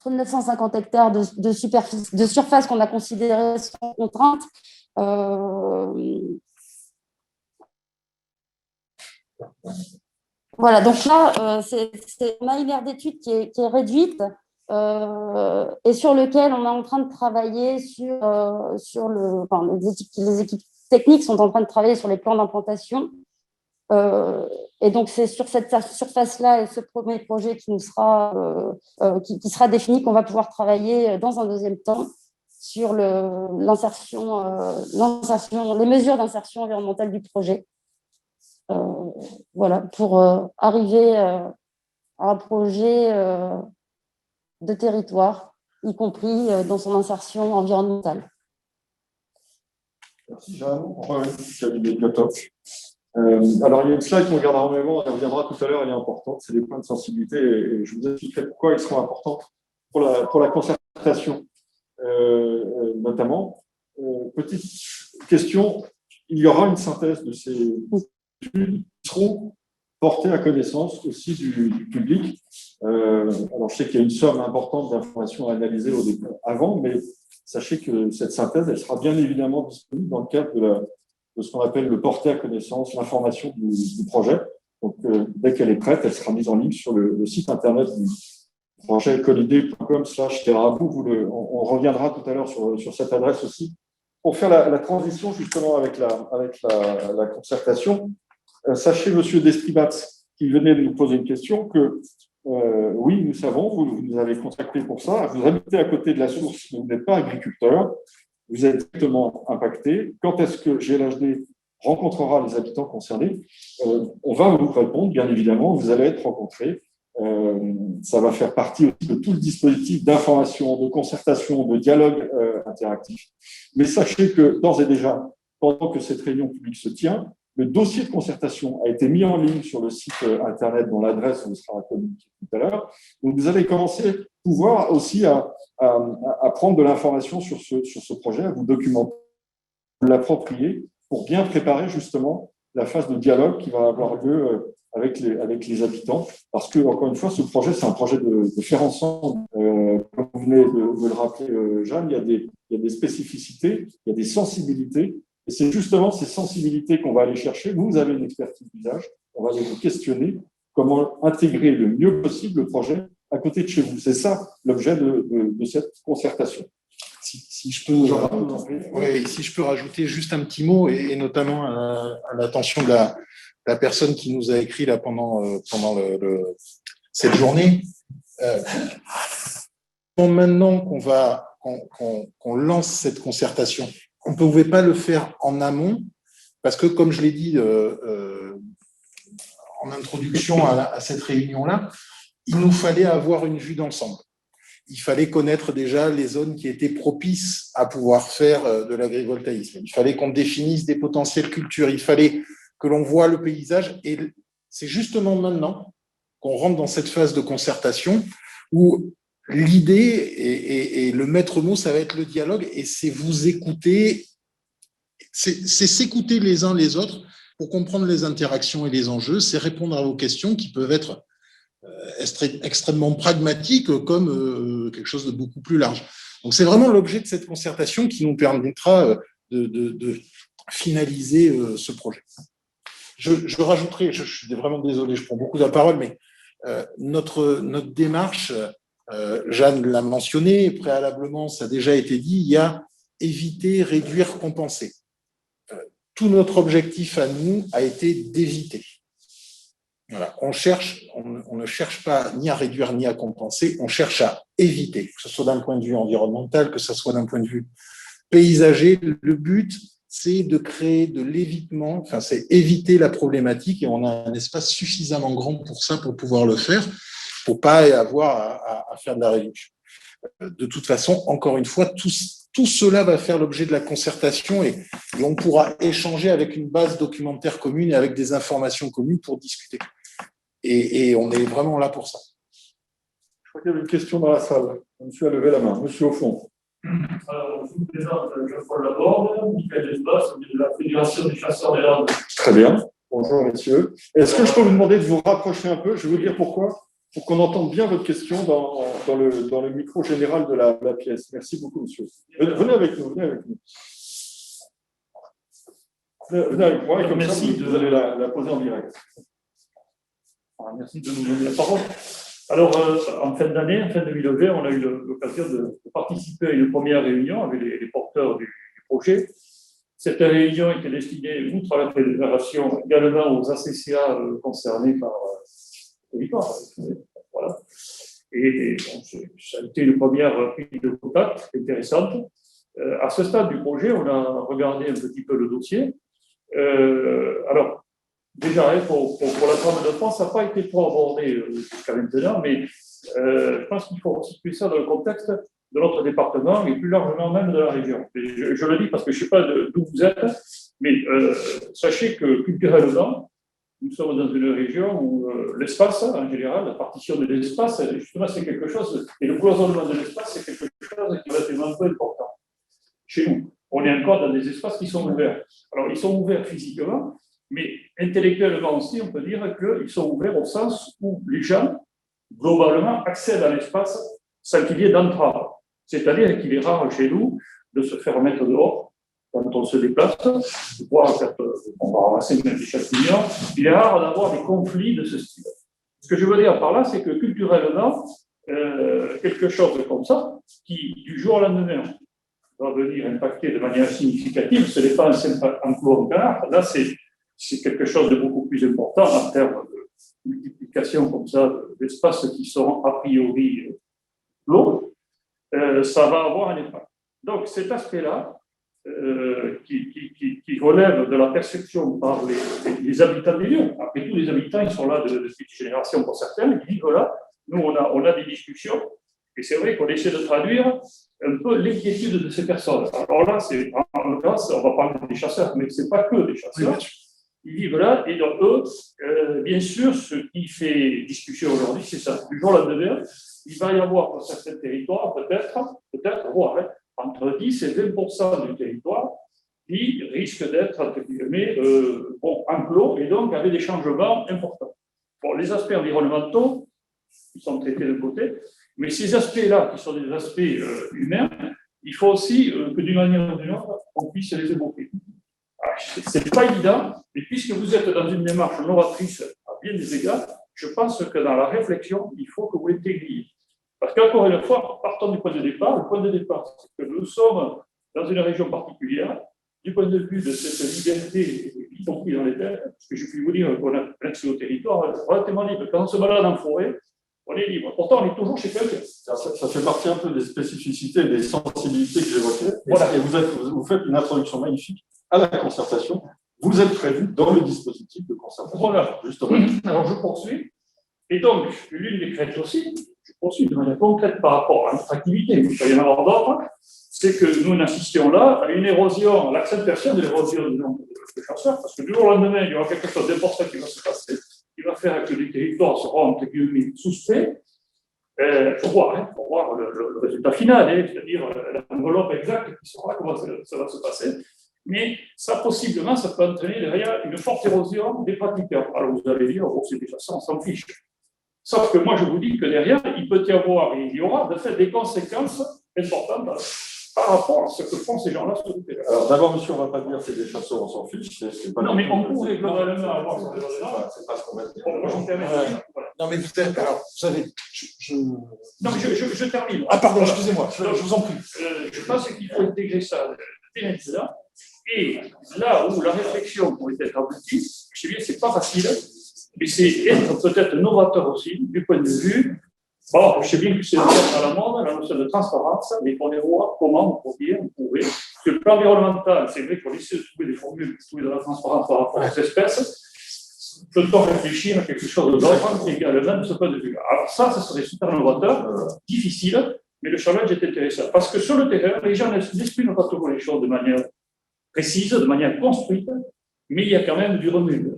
950 hectares de surface qu'on a considéré sans contrainte. Voilà, donc là, on a une aire d'étude qui est réduite et sur lequel on est en train de travailler les équipes techniques sont en train de travailler sur les plans d'implantation. Et donc, c'est sur cette surface-là et ce premier projet qui sera défini qu'on va pouvoir travailler dans un deuxième temps sur les mesures d'insertion environnementale du projet. Voilà, pour arriver à un projet de territoire, y compris dans son insertion environnementale. Merci Jeanne. Alors, il y a une slide qu'on regardera en même temps, on reviendra tout à l'heure, elle est importante, c'est les points de sensibilité, et je vous expliquerai pourquoi ils seront importants pour la concertation, notamment. Petite question, il y aura une synthèse de ces études qui seront portées à connaissance aussi du public. Alors, je sais qu'il y a une somme importante d'informations à analyser avant, mais sachez que cette synthèse, elle sera bien évidemment disponible dans le cadre de ce qu'on appelle le porter à connaissance, l'information du projet. Donc, dès qu'elle est prête, elle sera mise en ligne sur le site internet du projet colidé.com/terrabou. On reviendra tout à l'heure sur cette adresse aussi. Pour faire la transition justement avec la concertation, sachez, monsieur Destribat, qui venait de nous poser une question, que oui, nous savons, vous nous avez contacté pour ça, vous habitez à côté de la source, mais vous n'êtes pas agriculteur. Vous êtes directement impacté. Quand est-ce que GLHD rencontrera les habitants concernés? On va vous répondre, bien évidemment, vous allez être rencontrés. Ça va faire partie aussi de tout le dispositif d'information, de concertation, de dialogue interactif. Mais sachez que, d'ores et déjà, pendant que cette réunion publique se tient, le dossier de concertation a été mis en ligne sur le site internet dont l'adresse vous sera communiquée tout à l'heure. Donc, vous allez commencer pouvoir aussi à prendre de l'information sur ce projet, à vous documenter, à l'approprier pour bien préparer justement la phase de dialogue qui va avoir lieu avec les habitants. Parce que, encore une fois, ce projet, c'est un projet de faire ensemble. Comme vous venez de le rappeler, Jeanne, il y a des spécificités, il y a des sensibilités. Et c'est justement ces sensibilités qu'on va aller chercher. Vous avez une expertise d'usage. On va vous questionner comment intégrer le mieux possible le projet à côté de chez vous. C'est ça l'objet de cette concertation. Si je peux rajouter juste un petit mot, et notamment à l'attention de la personne qui nous a écrit là pendant cette journée. Maintenant qu'on lance cette concertation, on ne pouvait pas le faire en amont, parce que, comme je l'ai dit en introduction à cette réunion-là, il nous fallait avoir une vue d'ensemble. Il fallait connaître déjà les zones qui étaient propices à pouvoir faire de l'agrivoltaïsme. Il fallait qu'on définisse des potentielles cultures. Il fallait que l'on voit le paysage. Et c'est justement maintenant qu'on rentre dans cette phase de concertation où l'idée et le maître mot, ça va être le dialogue, et c'est vous écouter, c'est s'écouter les uns les autres pour comprendre les interactions et les enjeux, c'est répondre à vos questions qui peuvent être extrêmement pragmatiques comme quelque chose de beaucoup plus large. Donc, c'est vraiment l'objet de cette concertation qui nous permettra de finaliser ce projet. Je rajouterai, je suis vraiment désolé, je prends beaucoup de la parole, mais notre démarche, Jeanne l'a mentionné, préalablement, ça a déjà été dit, il y a éviter, réduire, compenser. Tout notre objectif à nous a été d'éviter. Voilà. On ne cherche pas ni à réduire ni à compenser, on cherche à éviter, que ce soit d'un point de vue environnemental, que ce soit d'un point de vue paysager. Le but, c'est de créer de l'évitement, enfin, c'est éviter la problématique et on a un espace suffisamment grand pour ça, pour pouvoir le faire, pour pas avoir à faire de la réduction. De toute façon, encore une fois, tout cela va faire l'objet de la concertation et on pourra échanger avec une base documentaire commune et avec des informations communes pour discuter. Et on est vraiment là pour ça. Je crois qu'il y avait une question dans la salle. Monsieur a levé la main. Monsieur au fond. Alors, je vous présente Jean-Paul Laborde, Michael Desbas, de la Fédération des chasseurs des Landes. Très bien. Bonjour, messieurs. Est-ce que je peux vous demander de vous rapprocher un peu? Je vais vous dire pourquoi. Pour qu'on entende bien votre question dans le micro général de la pièce. Merci beaucoup, monsieur. Venez avec nous, venez avec nous. Venez avec moi et comme ça, vous allez la poser en direct. Merci de nous donner la parole. Alors, en fin d'année, en fin 2020, on a eu l'occasion de participer à une première réunion avec les porteurs du projet. Cette réunion était destinée, outre à la fédération, également aux ACCA concernés par le territoire. Voilà. Et donc, ça a été une première prise de contact intéressante. À ce stade du projet, on a regardé un petit peu le dossier. Alors, déjà, pour la trame de France, ça n'a pas été trop abordé jusqu'à maintenant, mais je pense qu'il faut situer ça dans le contexte de notre département et plus largement même de la région. Et je le dis parce que je ne sais pas d'où vous êtes, mais sachez que culturellement, nous sommes dans une région où l'espace, en général, la partition de l'espace, justement, c'est quelque chose, et le cloisonnement de l'espace, c'est quelque chose qui est relativement peu important. Chez nous, on est encore dans des espaces qui sont ouverts. Alors, ils sont ouverts physiquement, mais intellectuellement aussi, on peut dire qu'ils sont ouverts au sens où les gens, globalement, accèdent à l'espace sans qu'il y ait d'entrave. C'est-à-dire qu'il est rare chez nous de se faire mettre dehors quand on se déplace, voire quand on va ramasser même des champignons. Il est rare d'avoir des conflits de ce style. Ce que je veux dire par là, c'est que culturellement, quelque chose comme ça, qui du jour au lendemain va venir impacter de manière significative, ce n'est pas un simple enclos en canard, là c'est quelque chose de beaucoup plus important en termes de multiplication comme ça d'espaces qui sont a priori lourds, ça va avoir un impact. Donc cet aspect-là, qui relève de la perception par les habitants des lieux. Après tout, les habitants, ils sont là de cette génération pour certains, ils disent voilà, nous on a des discussions, et c'est vrai qu'on essaie de traduire un peu l'inquiétude de ces personnes. Alors là, en l'occurrence, on va parler des chasseurs, mais ce n'est pas que des chasseurs. Ils vivent là, et donc eux, bien sûr, ce qui fait discussion aujourd'hui, c'est ça. Du jour au lendemain, il va y avoir dans certains territoires, peut-être, voire entre 10 et 20% du territoire qui risque d'être, entre guillemets, enclos et donc avec des changements importants. Bon, les aspects environnementaux, ils sont traités de côté, mais ces aspects-là, qui sont des aspects humains, il faut aussi que d'une manière ou d'une autre, on puisse les évoquer. Ce n'est pas évident, mais puisque vous êtes dans une démarche novatrice à bien des égards, je pense que dans la réflexion, il faut que vous l'intégriez. Parce qu'encore une fois, partons du point de départ. Le point de départ, c'est que nous sommes dans une région particulière, du point de vue de cette liberté, y compris dans les terres, parce que je puis vous dire qu'on a accès au territoire relativement libre. Quand on se balade en forêt, on est libre. Pourtant, on est toujours chez quelqu'un. Ça fait partie un peu des spécificités, des sensibilités que j'évoquais. Voilà. Et vous faites une introduction magnifique à la concertation. Vous êtes prévu dans le dispositif de concertation. Voilà. Justement. Alors, je poursuis. Et donc, l'une des craintes aussi, je poursuis de manière concrète par rapport à notre activité, il peut y en avoir d'autres, c'est que nous assistions là à une érosion, à l'accentuation de l'érosion du nombre de chasseurs, parce que du jour au lendemain, il y aura quelque chose d'important qui va se passer, qui va faire que les territoires seront, entre guillemets, soustraits. Il faut voir le résultat final, c'est-à-dire l'enveloppe exacte qui sera, comment ça va se passer. Mais ça, possiblement, ça peut entraîner derrière une forte érosion des pratiquants. Alors vous allez dire, oh, c'est déjà ça, on s'en fiche. Sauf que moi, je vous dis que derrière, il peut y avoir, et il y aura de fait des conséquences importantes par rapport à ce que font ces gens-là sur le terrain. Alors d'abord, monsieur, on ne va pas dire que c'est des chasseurs, on s'en fiche. Non, mais on pourrait globalement avoir ce débat. C'est pas ce qu'on va dire. Moi, je me permets de dire. Voilà. Non, mais peut-être, alors, vous savez, Non, mais je termine. Ah, pardon, excusez-moi, je vous en prie. Je pense qu'il faut intégrer ça dès maintenant. Et là où la réflexion pourrait être aboutie, je sais bien que ce n'est pas facile, mais c'est être peut-être novateur aussi, du point de vue. Bon, je sais bien que c'est à la mode, la notion de transparence, mais qu'on voit comment on pourrait. Que le plan environnemental, c'est vrai qu'on essaie de trouver des formules pour trouver de la transparence par rapport aux espèces. Peut-on réfléchir à quelque chose d'autre également de ce point de vue? Alors, ça serait super novateur, difficile, mais le challenge est intéressant. Parce que sur le terrain, les gens n'expriment pas toujours les choses de manière précise, de manière construite, mais il y a quand même du remue.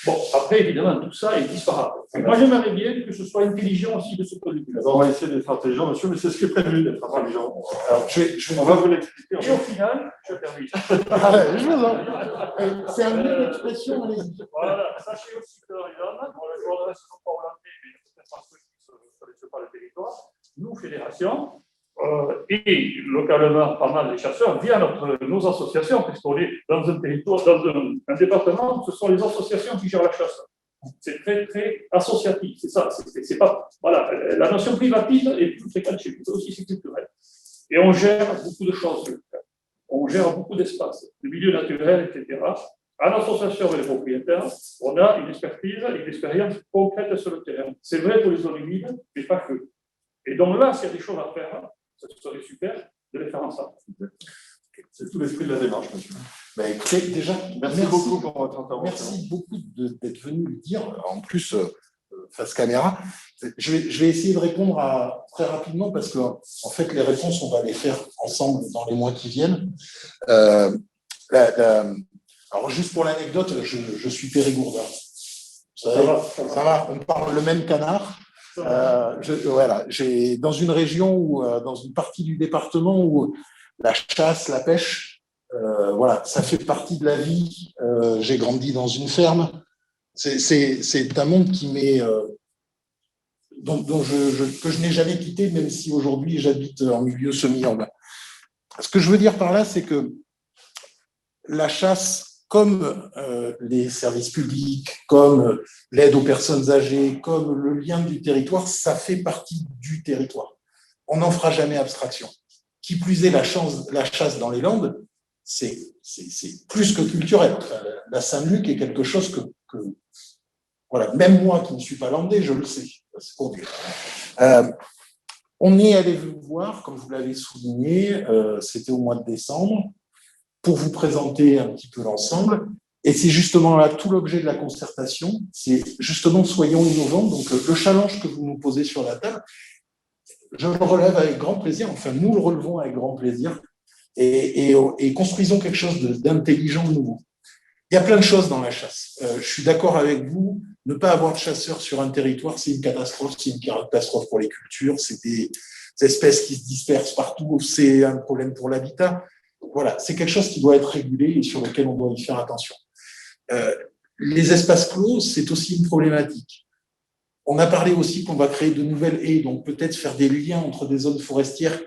Bon, après, évidemment, tout ça est disparate. Moi, j'aimerais bien que ce soit intelligent aussi de ce point de vue. On va essayer d'être intelligent, monsieur, mais c'est ce qui est prévu d'être intelligent. Alors, on va vous l'expliquer. Et au final, je termine. C'est un lieu d'expression, allez-y. Voilà, sachez aussi que dans les Landes, je ne m'adresse pas hollandais, mais peut-être à ceux qui ne connaissent pas le territoire, nous, fédération, et localement pas mal de chasseurs via nos associations, puisqu'on est dans un territoire, dans un département, ce sont les associations qui gèrent la chasse. C'est très, très associatif, c'est ça. C'est pas, voilà, la notion privative est plus fréquente chez nous, aussi c'est culturel. Et on gère beaucoup de choses. On gère beaucoup d'espace, le milieu naturel, etc. En association avec les propriétaires, on a une expertise et une expérience concrète sur le terrain. C'est vrai pour les zones humides, mais pas que. Et donc là, s'il y a des choses à faire, ce serait super de les faire ensemble. C'est tout l'esprit de la démarche, monsieur. Ben, écoutez, déjà, merci beaucoup pour votre intervention. Merci beaucoup d'être venu le dire, en plus, face caméra. Je vais essayer de répondre très rapidement parce que, en fait, les réponses, on va les faire ensemble dans les mois qui viennent. Alors, juste pour l'anecdote, je suis périgourdin. Ça va, on parle le même canard. Voilà, j'ai dans une région ou dans une partie du département où la chasse, la pêche, voilà, ça fait partie de la vie. J'ai grandi dans une ferme. C'est un monde qui m'est que je n'ai jamais quitté, même si aujourd'hui j'habite en milieu semi-urbain. Ce que je veux dire par là, c'est que la chasse, comme les services publics, comme l'aide aux personnes âgées, comme le lien du territoire, ça fait partie du territoire. On n'en fera jamais abstraction. Qui plus est, la chasse dans les Landes, c'est plus que culturel. La Saint-Luc est quelque chose que voilà, même moi qui ne suis pas landais, je le sais. C'est pour dire. On est allé vous voir, comme vous l'avez souligné, c'était au mois de décembre, pour vous présenter un petit peu l'ensemble. Et c'est justement là tout l'objet de la concertation, c'est justement soyons innovants. Donc le challenge que vous nous posez sur la table, je le relève avec grand plaisir, enfin nous le relevons avec grand plaisir, et construisons quelque chose d'intelligent, de nouveau. Il y a plein de choses dans la chasse. Je suis d'accord avec vous, ne pas avoir de chasseurs sur un territoire, c'est une catastrophe pour les cultures, c'est des espèces qui se dispersent partout, c'est un problème pour l'habitat. Voilà, c'est quelque chose qui doit être régulé et sur lequel on doit y faire attention. Les espaces clos, c'est aussi une problématique. On a parlé aussi qu'on va créer de nouvelles haies, donc peut-être faire des liens entre des zones forestières,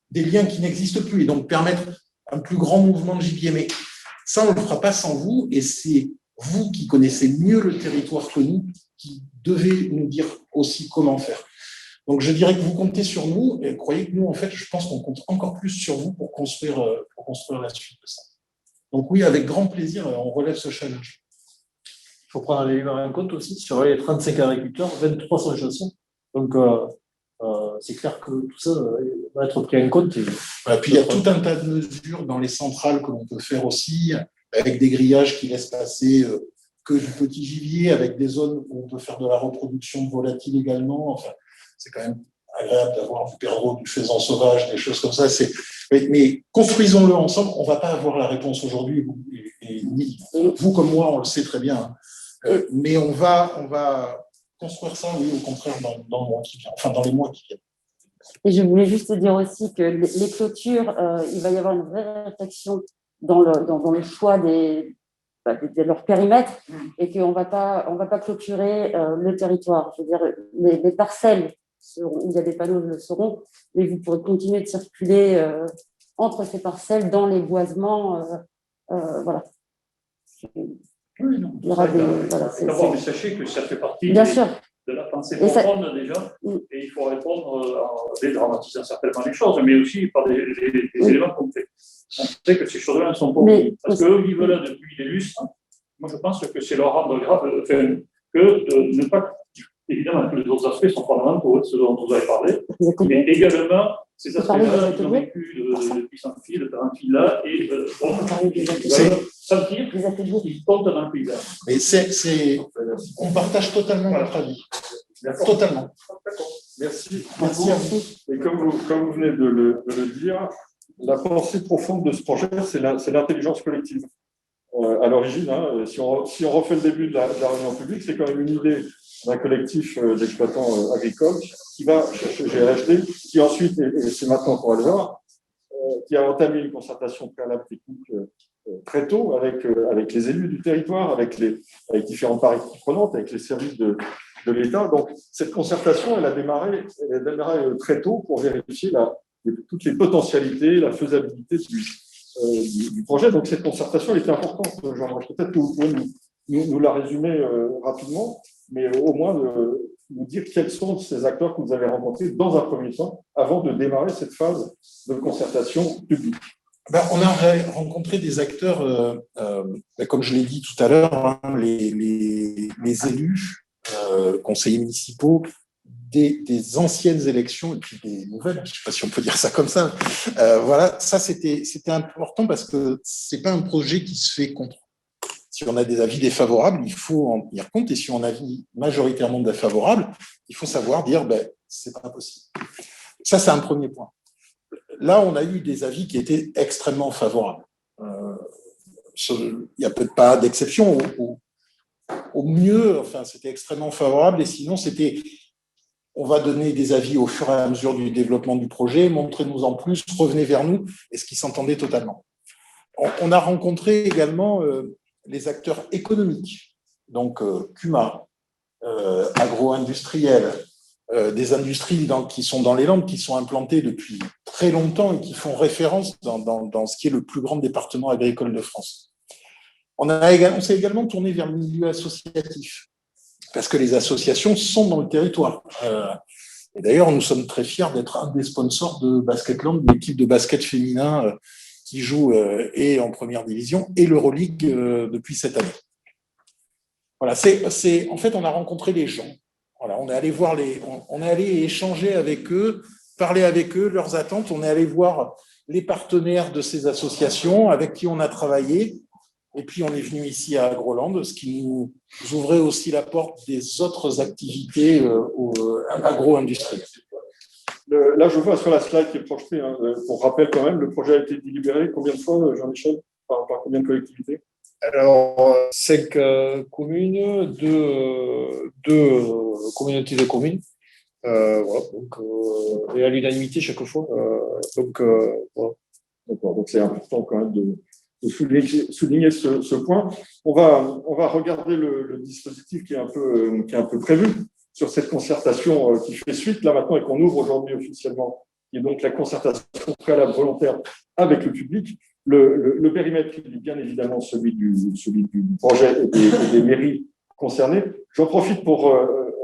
des liens qui n'existent plus, et donc permettre un plus grand mouvement de gibier. Mais ça, on ne le fera pas sans vous, et c'est vous qui connaissez mieux le territoire que nous, qui devez nous dire aussi comment faire. Donc, je dirais que vous comptez sur nous, et croyez que nous, en fait, je pense qu'on compte encore plus sur vous pour construire la suite de ça. Donc oui, avec grand plaisir, on relève ce challenge. Il faut prendre les éléments en compte aussi. Sur les 35 agriculteurs, 23 sont chasseurs. Donc, c'est clair que tout ça va être pris en compte. Et puis, il y a tout un tas de mesures dans les centrales que l'on peut faire aussi, avec des grillages qui laissent passer que du petit gibier, avec des zones où on peut faire de la reproduction volatile également. Enfin, c'est quand même agréable d'avoir du perdreau, du faisan sauvage, des choses comme ça. Mais construisons-le ensemble. On ne va pas avoir la réponse aujourd'hui. Vous comme moi, on le sait très bien. Mais on va construire ça, oui, au contraire, dans le mois qui vient, enfin dans les mois qui viennent. Et je voulais juste dire aussi que les clôtures, il va y avoir une vraie réflexion dans le choix de leur périmètre et qu'on va pas clôturer le territoire. Je veux dire, les parcelles où il y a des panneaux le seront, mais vous pourrez continuer de circuler entre ces parcelles dans les boisements. Voilà. Oui, non. Il y aura D'abord, mais sachez que ça fait partie bien sûr. De la pensée profonde déjà, et il faut répondre en dédramatisant certainement les choses, mais aussi par des éléments concrets. On sait que ces choses-là ne sont pas oubliées. Parce qu'eux vivent là depuis des lustres. Moi, je pense que c'est leur rendre grave que de ne pas. Évidemment, que les autres aspects sont fondamentaux, ce dont vous avez parlé, mais également ces aspects-là qui ont vécu depuis sans fil, de Tarentine là, et sentir qu'ils comptent dans le paysage. Mais on partage totalement votre avis. Totalement. Merci. Merci à vous. Et comme vous venez de le dire, la pensée profonde de ce projet, c'est l'intelligence collective. À l'origine, si on refait le début de la réunion publique, c'est quand même une idée d'un collectif d'exploitants agricoles qui va chercher GRHD, qui ensuite, et c'est maintenant qu'on va le voir, qui a entamé une concertation préalable technique très tôt avec les élus du territoire, avec différentes parties prenantes, avec les services de l'État. Donc, cette concertation, elle a démarré très tôt pour vérifier toutes les potentialités, la faisabilité du projet. Donc, cette concertation, elle était importante. Peut-être que vous pouvez nous la résumer rapidement, mais au moins nous dire quels sont ces acteurs que vous avez rencontrés dans un premier temps, avant de démarrer cette phase de concertation publique. On a rencontré des acteurs, comme je l'ai dit tout à l'heure, les élus, conseillers municipaux, des anciennes élections et puis des nouvelles, je ne sais pas si on peut dire ça comme ça. Voilà, ça c'était important parce que ce n'est pas un projet qui se fait contre. Si on a des avis défavorables, il faut en tenir compte. Et si on a majoritairement défavorables, il faut savoir dire c'est pas possible. Ça, c'est un premier point. Là, on a eu des avis qui étaient extrêmement favorables. Il n'y a peut-être pas d'exception. Au mieux, c'était extrêmement favorable. Et sinon, on va donner des avis au fur et à mesure du développement du projet, montrez-nous en plus, revenez vers nous, et ce qui s'entendait totalement. On a rencontré également les acteurs économiques, donc CUMA, agro-industriels, des industries qui sont dans les Landes, qui sont implantées depuis très longtemps et qui font référence dans ce qui est le plus grand département agricole de France. On s'est également tourné vers le milieu associatif, parce que les associations sont dans le territoire. Et d'ailleurs, nous sommes très fiers d'être un des sponsors de Basketland, l'équipe de basket féminin qui joue et en première division et l'Euroleague depuis cette année. Voilà, en fait, on a rencontré les gens. Voilà, on est allé échanger avec eux, parler avec eux, leurs attentes. On est allé voir les partenaires de ces associations avec qui on a travaillé. Et puis, on est venu ici à Agroland, ce qui nous ouvrait aussi la porte des autres activités agro-industrielles. Là, je vois sur la slide qui est projetée, pour rappel quand même, le projet a été délibéré combien de fois, Jean-Michel, par combien de collectivités? Alors, 5 communes, 2 communautés de communes, voilà, donc, et à l'unanimité chaque fois. Voilà. D'accord, donc c'est important quand même de souligner ce point. On va regarder le dispositif qui est un peu prévu sur cette concertation qui fait suite là maintenant et qu'on ouvre aujourd'hui officiellement, qui est donc la concertation préalable volontaire avec le public. Le périmètre est bien évidemment celui du projet et des mairies concernées. J'en profite pour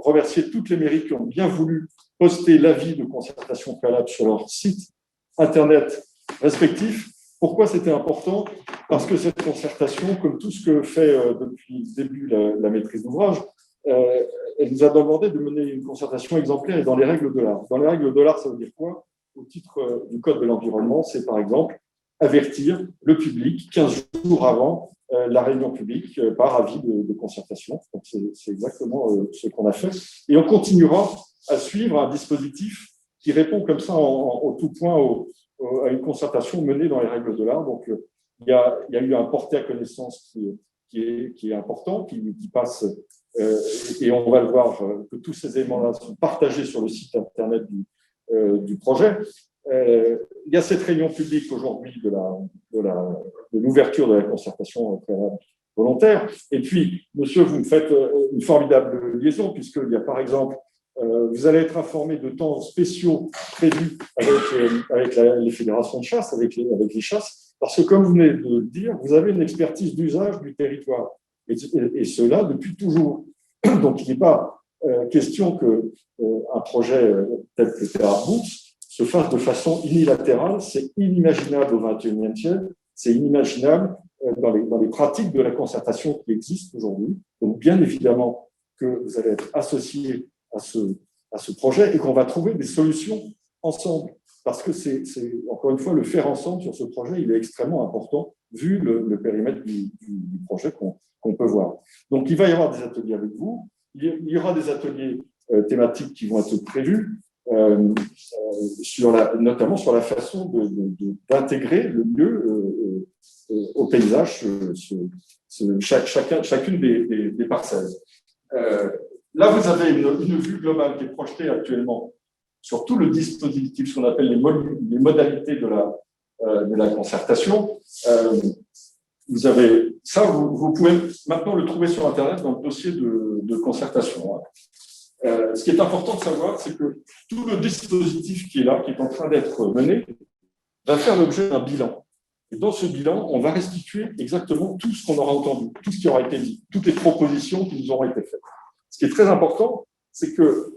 remercier toutes les mairies qui ont bien voulu poster l'avis de concertation préalable sur leur site internet respectif. Pourquoi c'était important? Parce que cette concertation, comme tout ce que fait depuis le début la maîtrise d'ouvrage, elle nous a demandé de mener une concertation exemplaire et dans les règles de l'art. Dans les règles de l'art, ça veut dire quoi? Au titre du Code de l'environnement, c'est par exemple avertir le public 15 jours avant la réunion publique par avis de concertation. Donc c'est exactement ce qu'on a fait. Et on continuera à suivre un dispositif qui répond comme ça au tout point à une concertation menée dans les règles de l'art. Donc il y a eu un porté à connaissance qui est important, qui passe, et on va le voir que tous ces éléments-là sont partagés sur le site internet du projet. Il y a cette réunion publique aujourd'hui de l'ouverture de la concertation préalable volontaire. Et puis, monsieur, vous me faites une formidable liaison, puisqu'il y a par exemple, vous allez être informé de temps spéciaux prévus avec les fédérations de chasse, avec les chasses, parce que comme vous venez de le dire, vous avez une expertise d'usage du territoire, et cela depuis toujours. Donc, il n'est pas question qu'un projet tel que Terra Boots se fasse de façon unilatérale. C'est inimaginable au XXIe siècle, c'est inimaginable dans les pratiques de la concertation qui existent aujourd'hui. Donc, bien évidemment que vous allez être associé à ce projet et qu'on va trouver des solutions ensemble. Parce que c'est encore une fois, le faire ensemble sur ce projet, il est extrêmement important vu le périmètre du projet qu'on peut voir. Donc, il va y avoir des ateliers avec vous. Il y aura des ateliers thématiques qui vont être prévus, notamment sur la façon d'intégrer le lieu au paysage, chacune des parcelles. Là, vous avez une vue globale qui est projetée actuellement sur tout le dispositif, ce qu'on appelle les modalités de la concertation. Vous avez ça, vous pouvez maintenant le trouver sur Internet dans le dossier de concertation. Ce qui est important de savoir, c'est que tout le dispositif qui est là, qui est en train d'être mené, va faire l'objet d'un bilan. Et dans ce bilan, on va restituer exactement tout ce qu'on aura entendu, tout ce qui aura été dit, toutes les propositions qui nous auront été faites. Ce qui est très important, c'est que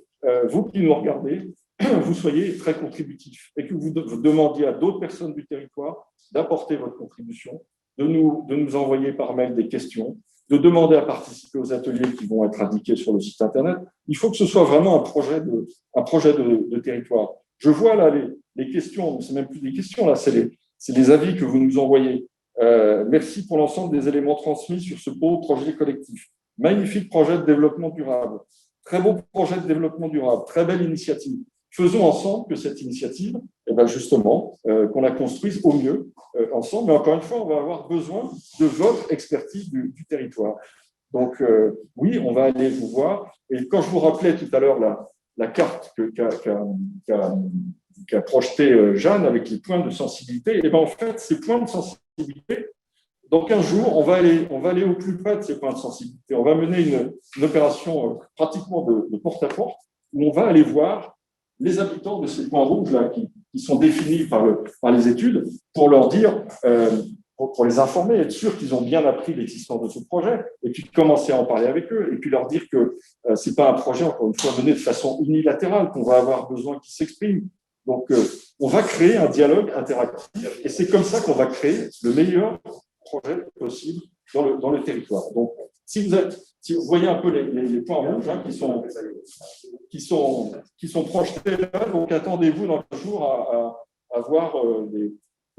vous qui nous regardez, vous soyez très contributifs et que vous demandiez à d'autres personnes du territoire d'apporter votre contribution, de nous envoyer par mail des questions, de demander à participer aux ateliers qui vont être indiqués sur le site Internet. Il faut que ce soit vraiment un projet de territoire. Je vois là les questions, ce n'est même plus des questions, là, c'est les avis que vous nous envoyez. Merci pour l'ensemble des éléments transmis sur ce beau projet collectif. Magnifique projet de développement durable. Très beau projet de développement durable. Très belle initiative. Faisons ensemble que cette initiative, justement, qu'on la construise au mieux ensemble. Mais encore une fois, on va avoir besoin de votre expertise du territoire. Donc, oui, on va aller vous voir. Et quand je vous rappelais tout à l'heure la carte qu'a projetée Jeanne avec les points de sensibilité, et bien en fait, ces points de sensibilité, dans 15 jours, on va aller au plus près de ces points de sensibilité. On va mener une opération pratiquement de porte-à-porte où on va aller voir les habitants de ces points rouges là, qui sont définis par les études pour leur dire, pour les informer, être sûr qu'ils ont bien appris l'existence de ce projet et puis commencer à en parler avec eux et puis leur dire que ce n'est pas un projet, encore une fois, mené de façon unilatérale, qu'on va avoir besoin qu'ils s'expriment. Donc, on va créer un dialogue interactif et c'est comme ça qu'on va créer le meilleur projet possible dans le territoire. Donc, si vous voyez un peu les points rouges qui sont projetés là, donc attendez-vous dans le jour à voir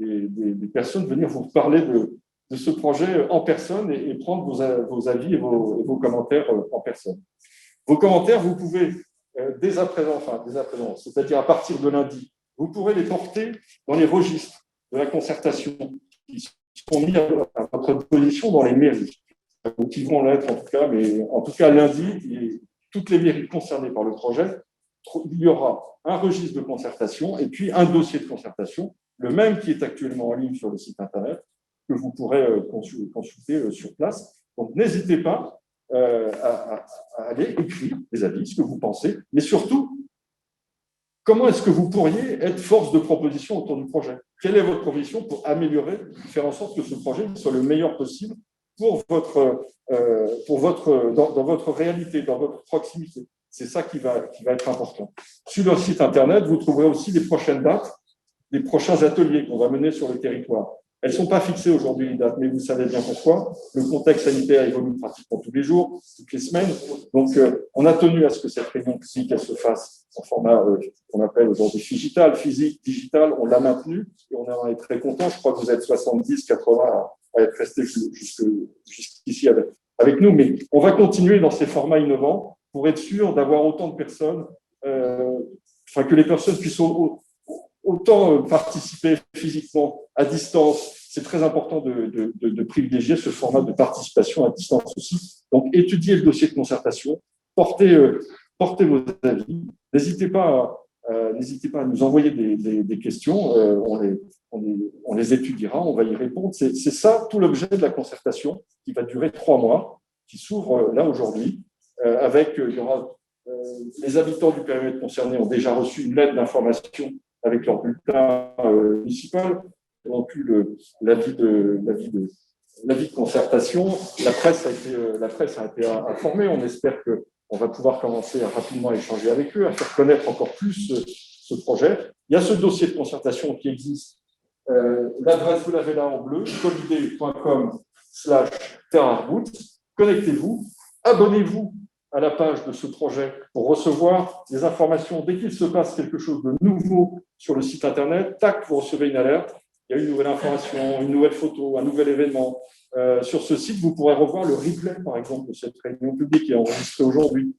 des personnes venir vous parler de ce projet en personne et prendre vos avis et vos commentaires en personne. Vos commentaires, vous pouvez dès à présent, c'est-à-dire à partir de lundi, vous pourrez les porter dans les registres de la concertation qui seront mis à votre position dans les mairies, ou qui vont l'être en tout cas, mais en tout cas lundi, toutes les mairies concernées par le projet, il y aura un registre de concertation et puis un dossier de concertation, le même qui est actuellement en ligne sur le site Internet, que vous pourrez consulter sur place. Donc n'hésitez pas à aller écrire des avis, ce que vous pensez, mais surtout, comment est-ce que vous pourriez être force de proposition autour du projet? Quelle est votre proposition pour améliorer, faire en sorte que ce projet soit le meilleur possible dans votre réalité, dans votre proximité? C'est ça qui va être important. Sur le site Internet, vous trouverez aussi les prochaines dates, les prochains ateliers qu'on va mener sur le territoire. Elles ne sont pas fixées aujourd'hui, les dates, mais vous savez bien pourquoi. Le contexte sanitaire évolue pratiquement tous les jours, toutes les semaines. Donc, on a tenu à ce que cette réunion physique elle se fasse en format qu'on appelle aujourd'hui digital, physique, digital. On l'a maintenu et on en est très content. Je crois que vous êtes 70, 80 à être restés jusqu'ici avec nous. Mais on va continuer dans ces formats innovants pour être sûr d'avoir autant de personnes, que les personnes puissent autant participer physiquement à distance. C'est très important de privilégier ce format de participation à distance aussi. Donc, étudiez le dossier de concertation, portez vos avis. N'hésitez pas N'hésitez pas à nous envoyer des questions, on les étudiera, on va y répondre. C'est ça tout l'objet de la concertation qui va durer 3 mois, qui s'ouvre là aujourd'hui, il y aura les habitants du périmètre concerné ont déjà reçu une lettre d'information avec leur bulletin municipal, ils ont eu l'avis de concertation. La presse a été informée, on espère qu'on va pouvoir commencer rapidement à échanger avec eux, à faire connaître encore plus ce projet. Il y a ce dossier de concertation qui existe. L'adresse, vous l'avez là en bleu, colidé.com/terrearbout. Connectez-vous, abonnez-vous à la page de ce projet pour recevoir des informations. Dès qu'il se passe quelque chose de nouveau sur le site internet, tac, vous recevez une alerte. Il y a une nouvelle information, une nouvelle photo, un nouvel événement. Sur ce site, vous pourrez revoir le replay, par exemple, de cette réunion publique qui est enregistrée aujourd'hui.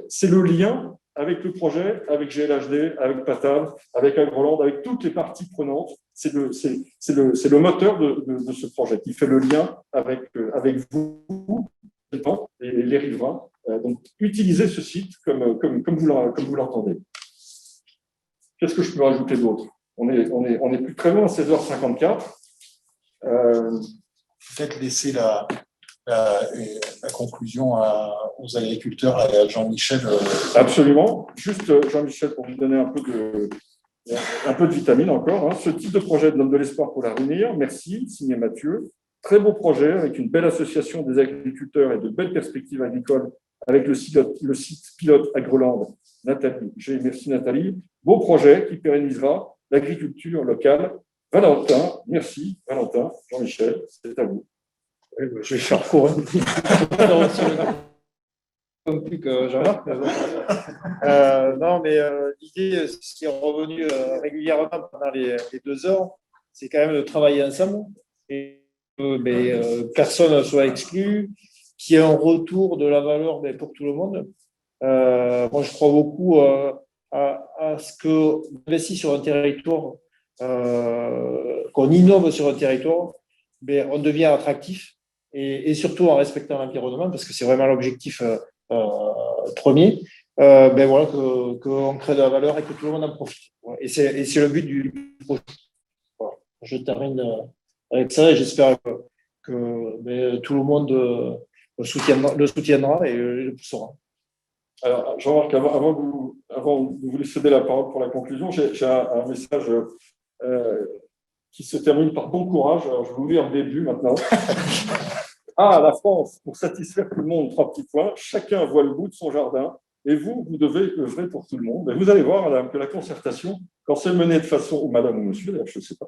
C'est le lien avec le projet, avec GLHD, avec PATAB, avec Agroland, avec toutes les parties prenantes. C'est le moteur de ce projet qui fait le lien avec vous et les riverains. Donc, utilisez ce site comme vous l'entendez. Qu'est-ce que je peux rajouter d'autre ? On est plus très loin, 16h54. Peut-être laisser la conclusion aux agriculteurs et à Jean-Michel. Absolument. Juste, Jean-Michel, pour vous donner un peu de vitamine encore. Ce type de projet donne de l'espoir pour l'avenir. Merci, signé Mathieu. Très beau projet avec une belle association des agriculteurs et de belles perspectives agricoles avec le site pilote Agroland. Nathalie, merci Nathalie. Beau projet qui pérennisera l'agriculture locale. Valentin, merci Valentin. Jean-Michel, c'est à vous. Je vais faire court. Plus que Jean-Marc. Non, mais l'idée, ce qui est revenu régulièrement pendant les 2 heures, c'est quand même de travailler ensemble et personne ne soit exclu, qu'il y ait un retour de la valeur pour tout le monde. Moi, je crois beaucoup à ce qu'on investit sur un territoire, qu'on innove sur un territoire, on devient attractif et surtout en respectant l'environnement, parce que c'est vraiment l'objectif premier, voilà, qu'on crée de la valeur et que tout le monde en profite. Et c'est le but du projet. Voilà. Je termine avec ça et j'espère que tout le monde le soutiendra et le poussera. Alors, Jean-Marc, avant de vous céder la parole pour la conclusion, j'ai un message qui se termine par bon courage. Alors, je vais vous lire le début maintenant. La France, pour satisfaire tout le monde, 3 petits points. Chacun voit le bout de son jardin et vous devez œuvrer pour tout le monde. Et vous allez voir, madame, que la concertation, quand c'est menée de façon, ou madame ou monsieur, d'ailleurs, je ne sais pas,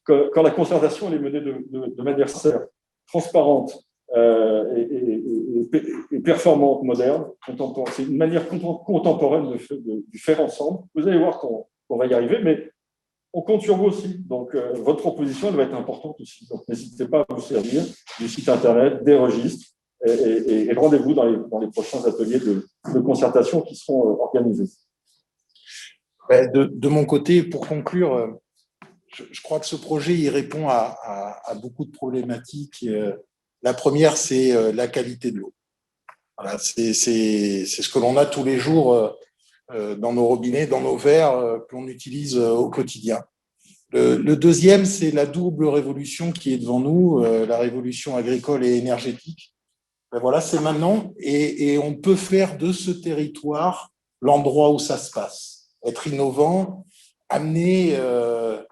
quand la concertation elle est menée de manière sincère, transparente et performante, moderne, c'est une manière contemporaine de faire ensemble. Vous allez voir qu'on va y arriver, mais on compte sur vous aussi. Donc, votre proposition, elle va être importante aussi. Donc, n'hésitez pas à vous servir du site internet, des registres, et rendez-vous dans les prochains ateliers de concertation qui seront organisés. De mon côté, pour conclure, je crois que ce projet il répond à beaucoup de problématiques. La première, c'est la qualité de l'eau. Voilà, c'est ce que l'on a tous les jours dans nos robinets, dans nos verres qu'on utilise au quotidien. Le deuxième, c'est la double révolution qui est devant nous, la révolution agricole et énergétique. Voilà, c'est maintenant et on peut faire de ce territoire l'endroit où ça se passe. Être innovant, amener de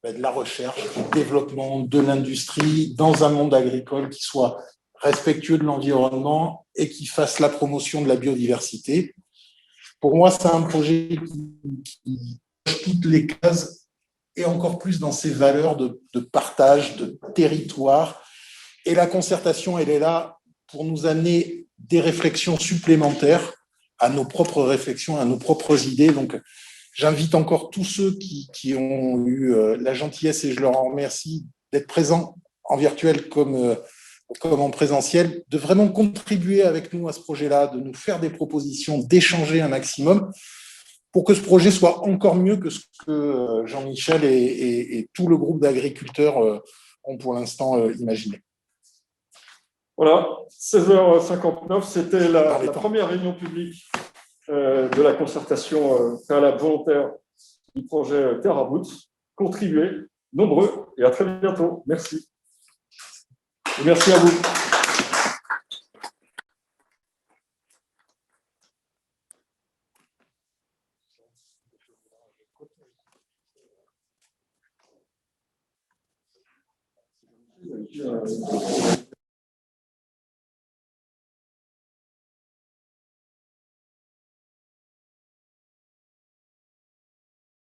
la recherche, du développement, de l'industrie dans un monde agricole qui soit respectueux de l'environnement et qui fasse la promotion de la biodiversité. Pour moi, c'est un projet qui coche toutes les cases et encore plus dans ses valeurs de partage, de territoire. Et la concertation, elle est là pour nous amener des réflexions supplémentaires à nos propres réflexions, à nos propres idées. Donc, j'invite encore tous ceux qui ont eu la gentillesse, et je leur en remercie, d'être présents en virtuel comme en présentiel, de vraiment contribuer avec nous à ce projet-là, de nous faire des propositions, d'échanger un maximum pour que ce projet soit encore mieux que ce que Jean-Michel et tout le groupe d'agriculteurs ont pour l'instant imaginé. Voilà, 16h59, c'était la première réunion publique de la concertation préalable volontaire du projet Terre à Bout. Contribuez, nombreux, et à très bientôt. Merci. Et merci à vous.